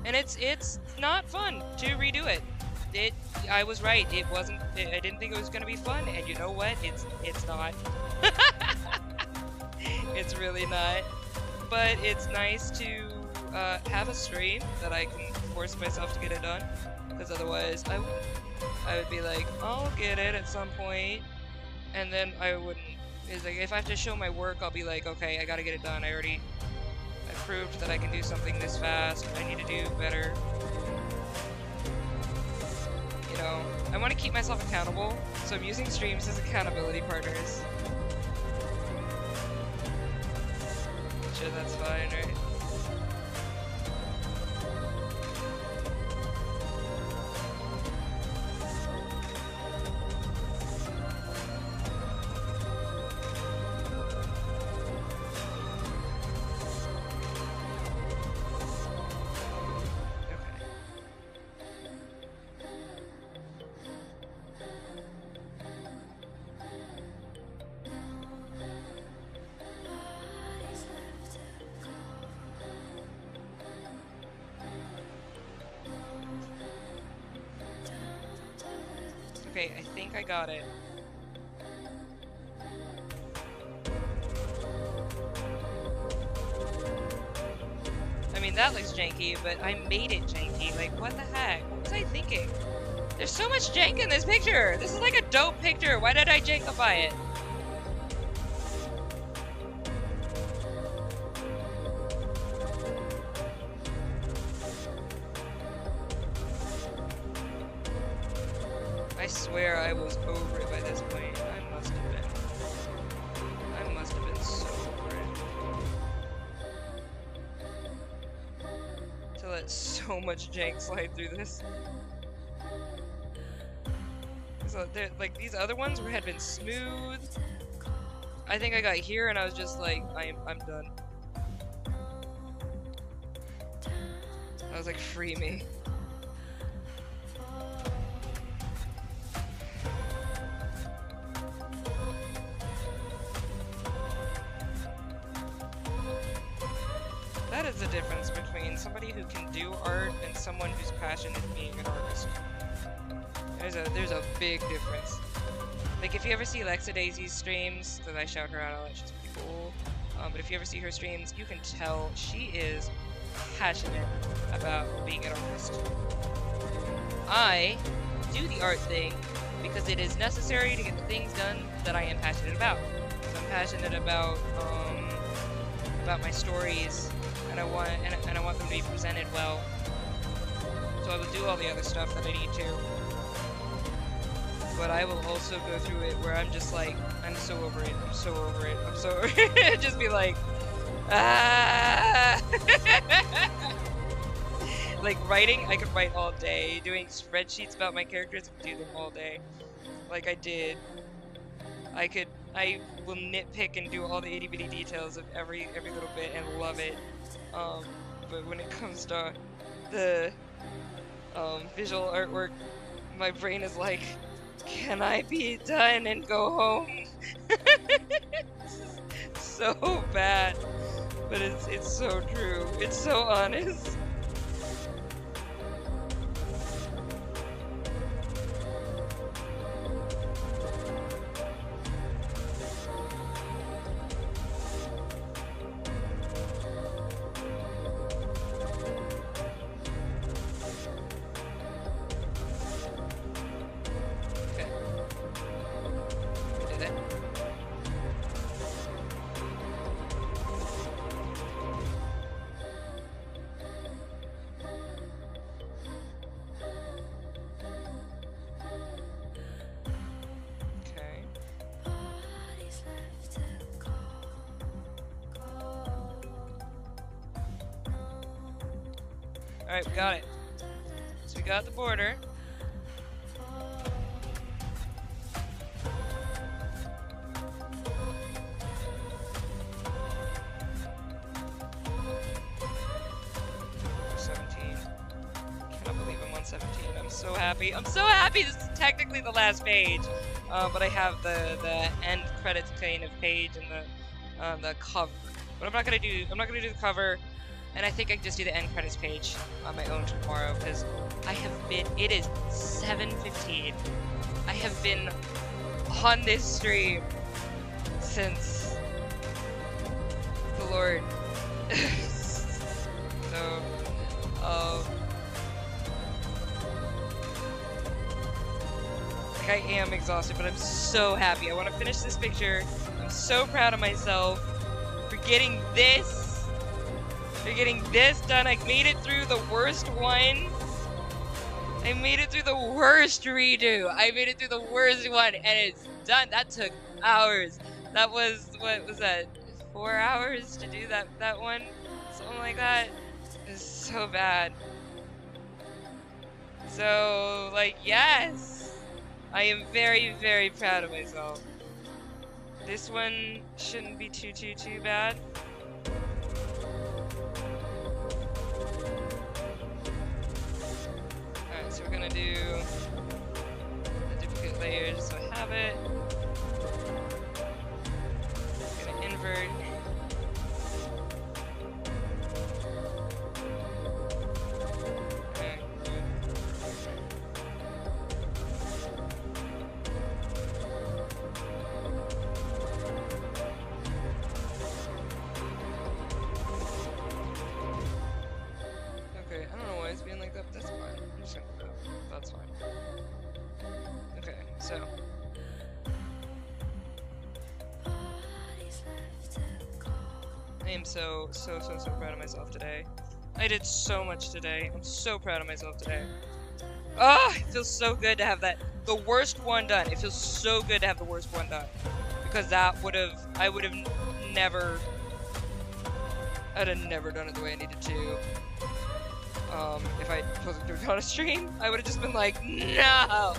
And it's not fun to redo it. I was right. It wasn't. I didn't think it was gonna be fun, and you know what? It's not. It's really not. But it's nice to have a stream that I can force myself to get it done, because otherwise I would be like, I'll get it at some point, and then I wouldn't. It's like, if I have to show my work, I'll be like, okay, I gotta get it done. I proved that I can do something this fast. I need to do better. You know, I want to keep myself accountable, so I'm using streams as accountability partners. Sure, that's fine, right? Okay, I think I got it. I mean, that looks janky, but I made it janky. Like, what the heck? What was I thinking? There's so much jank in this picture! This is like a dope picture! Why did I jankify it? I swear I was over it by this point. I must have been so over it. To let so much jank slide through this. So like these other ones had been smooth. I think I got here and I was just like, I'm done. I was like, free me. That is the difference between somebody who can do art and someone who's passionate being an artist. There's a big difference. Like, if you ever see Lexa Daisy's streams, because I shout her out a lot, she's pretty cool. But if you ever see her streams, you can tell she is passionate about being an artist. I do the art thing because it is necessary to get the things done that I am passionate about. So I'm passionate about my stories, and I want them to be presented well. So I will do all the other stuff that I need to. But I will also go through it where I'm just like, I'm so over it, I'm so over it, I'm so over it. Just be like, ah! Like writing, I could write all day. Doing spreadsheets about my characters, I could do them all day. Like I did. I will nitpick and do all the itty bitty details of every little bit and love it. But when it comes to the visual artwork, my brain is like, can I be done and go home? So bad, but it's so true. It's so honest. Alright, we got it. So we got the border. Cannot believe I'm on 17. I'm so happy. I'm so happy. This is technically the last page, but I have the end credits kind of page and the cover. But I'm not gonna do the cover, and I think I can just do the end credits page on my own tomorrow because I have been. It is 7:15. I have been on this stream since the Lord. So. Like I am exhausted, but I'm so happy. I want to finish this picture. I'm so proud of myself for getting this. For getting this done. I made it through the worst one. I made it through the worst redo. I made it through the worst one, and it's done. That took hours. That was, what was that? 4 hours to do that one? Something like that. It's so bad. So, like, yes. I am very, very proud of myself. This one shouldn't be too bad. Alright, so we're gonna do the duplicate layers so I have it. I'm gonna invert. So I am so proud of myself today. I did so much today. I'm so proud of myself today. Oh, it feels so good to have the worst one done. It feels so good to have the worst one done. Because I would have never done it the way I needed to. If I wasn't doing it on a stream, I would have just been like, no!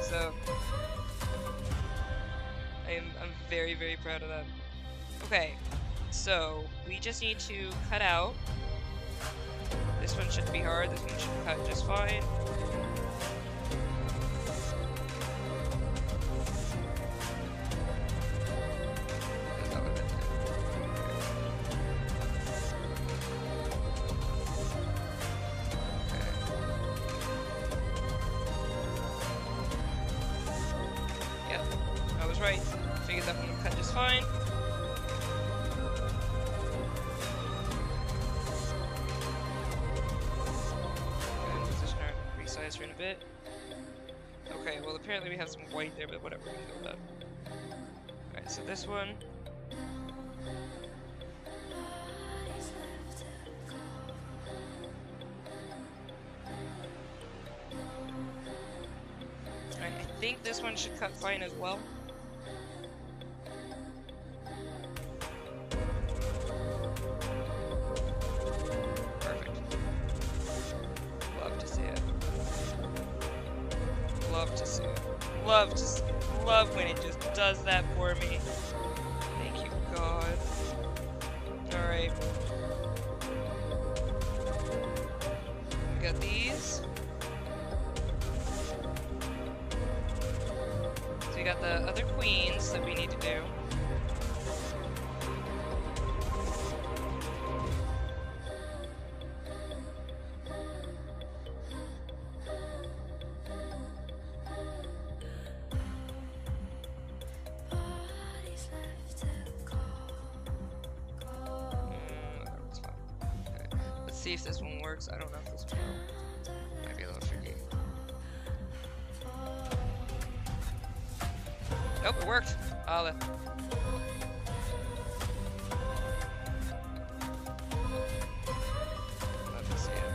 So I'm very, very proud of that. Okay, so we just need to cut out. This one shouldn't be hard. This one should cut just fine. Right, figured that one would cut just fine. And position our resize her in a bit. Okay, well apparently we have some white there, but whatever, we can go with that. Alright, so this one. Alright, I think this one should cut fine as well. Love when it just does that for me. Thank you, God. Alright. We got these. So we got the other queens that we need to do. See if this one works. I don't know if this one will. Might be a little tricky. Nope, it worked. I'll love to see it.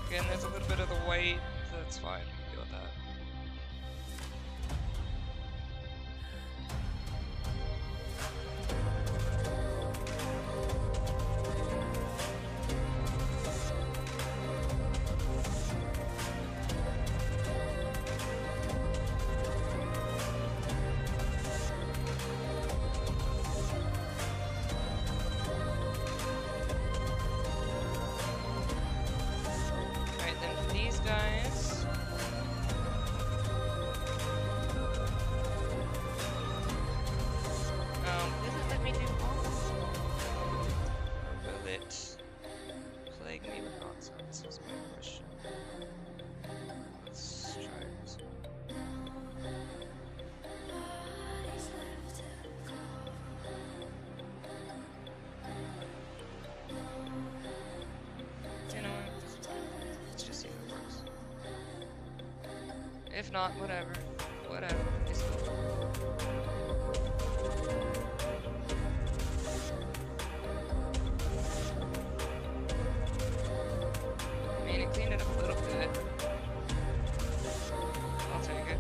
Again, there's a little bit of the white, so that's fine. Deal with that. If not, whatever. Whatever. It's cool. I mean, it cleaned it up a little bit. I'll take it.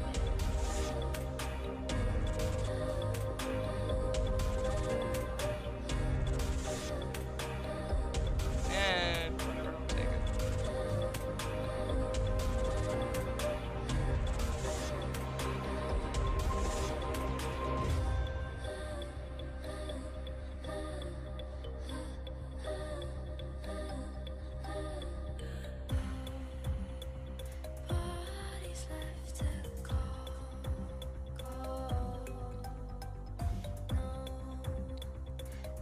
And whatever, I'll take it. Bodies left to go.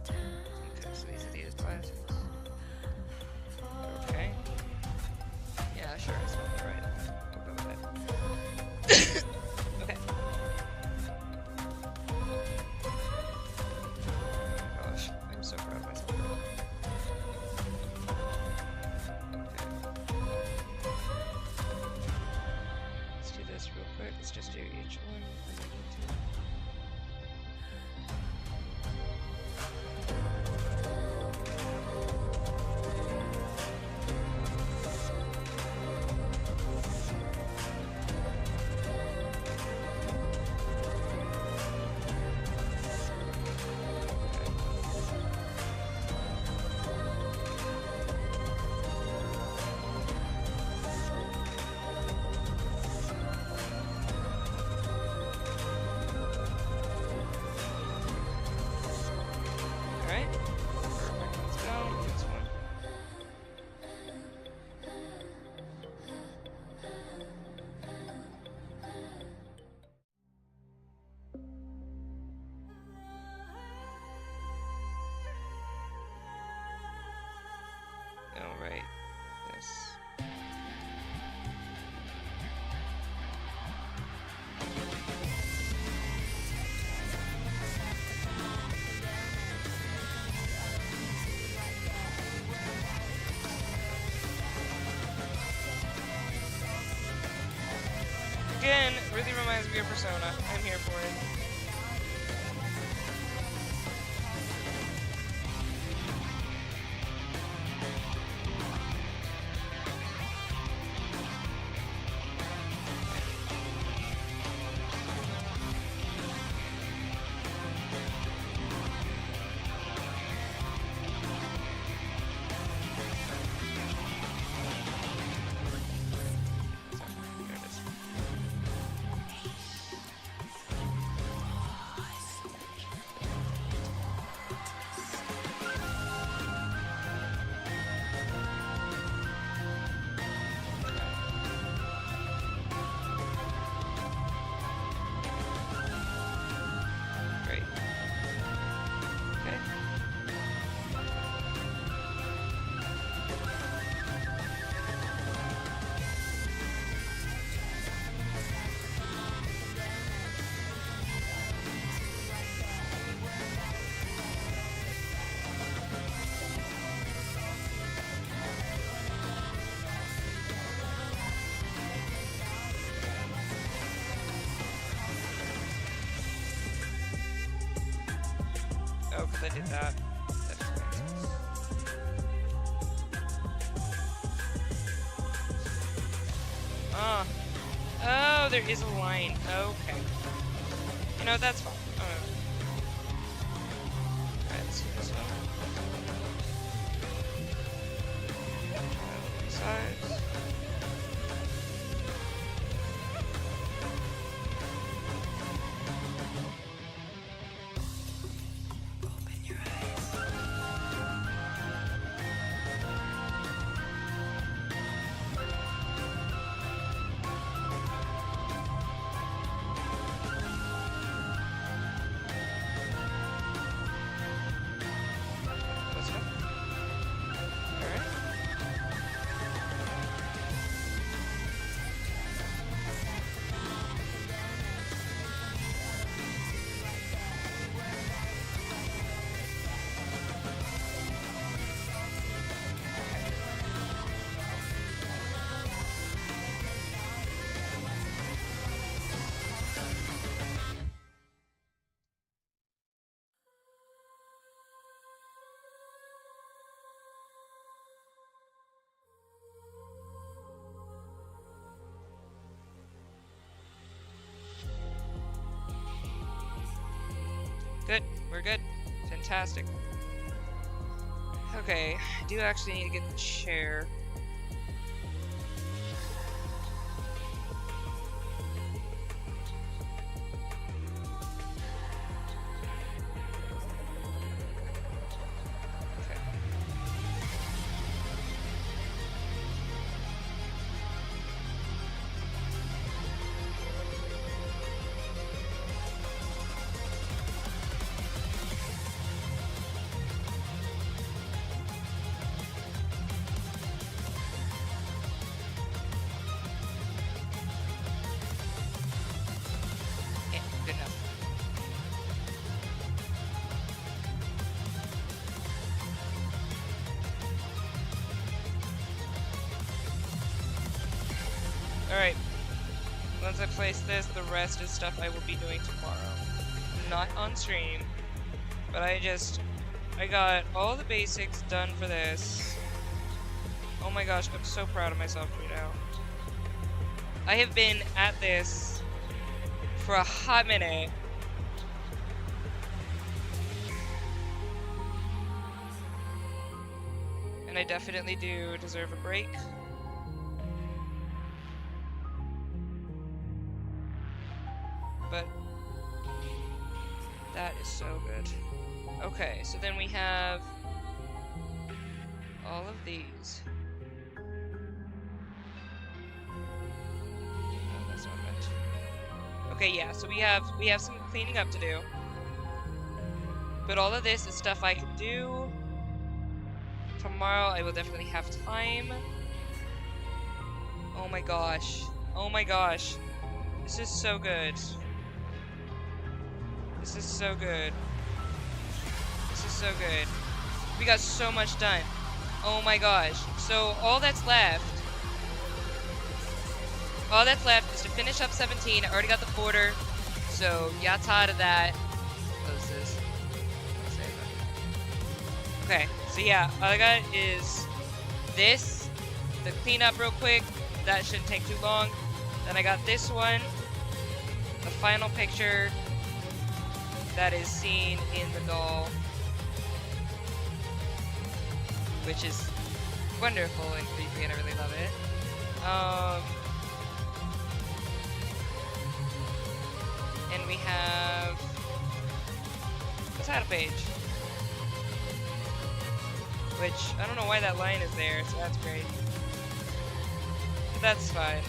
Okay, so these are these glasses. Okay. Yeah, sure, it's not right. We'll go with it. Okay. Gosh, I'm so proud of myself. Okay. Let's do this real quick. Let's just do each one as I need to. Alright. Perfect. Let's go. This one. Alright. This. Again, really reminds me of Persona. I'm here for it. There it is. Great. Okay. Oh, because I did that. That just makes sense. Ah. Oh, there is a line. Okay. You know, that's fine. Alright, let's do this one. Size. Open your eyes. This one. Alright. Good. We're good. Fantastic. Okay, I do actually need to get the chair. Okay. Yeah, good enough. Alright. Once I place this, the rest is stuff I will be doing tomorrow. Not on stream. But I got all the basics done for this. Oh my gosh, I'm so proud of myself right now. I have been at this for a hot minute. And I definitely do deserve a break. But that is so good. Okay, so then we have all of these. Oh, that's not meant. Okay, yeah, so we have some cleaning up to do. But all of this is stuff I can do. Tomorrow I will definitely have time. Oh my gosh. Oh my gosh. This is so good. This is so good. This is so good. We got so much done. Oh my gosh. So all that's left is to finish up 17. I already got the border. So yata to that. Close this. Okay, so yeah, all I got is this, the cleanup real quick. That shouldn't take too long. Then I got this one, the final picture that is seen in the doll, which is wonderful and creepy, and I really love it. And we have the title page, which I don't know why that line is there, so that's great. But that's fine.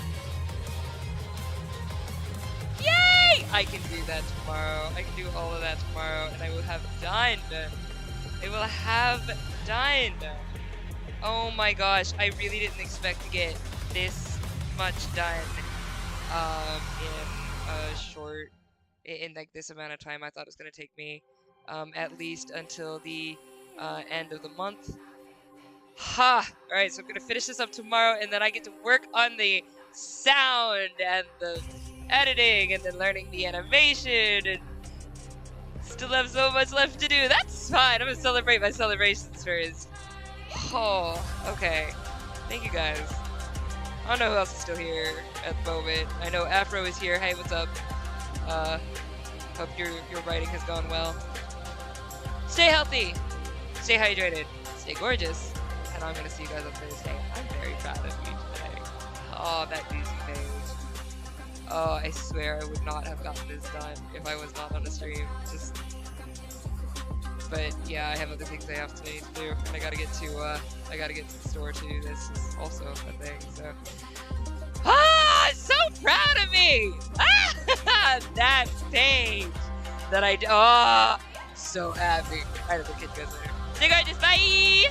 Yay! I can do that tomorrow. I can do all of that tomorrow, and I will have done. I will have done. Oh my gosh, I really didn't expect to get this much done in like this amount of time. I thought it was gonna take me at least until the end of the month. Ha! Alright, so I'm gonna finish this up tomorrow, and then I get to work on the sound and the editing and then learning the animation, and still have so much left to do. That's fine. I'm gonna celebrate my celebrations first. Oh, okay. Thank you guys. I don't know who else is still here at the moment. I know Afro is here. Hey, what's up? Hope your writing has gone well. Stay healthy. Stay hydrated. Stay gorgeous. And I'm gonna see you guys on Thursday. I'm very proud of you today. Oh, that juicy page. Oh, I swear I would not have gotten this done if I was not on the stream. But yeah, I have other things I have to do, and I gotta get to the store too. This is also a thing. So, so proud of me! That page that so happy. Alright, the kid goes there. See you guys, bye.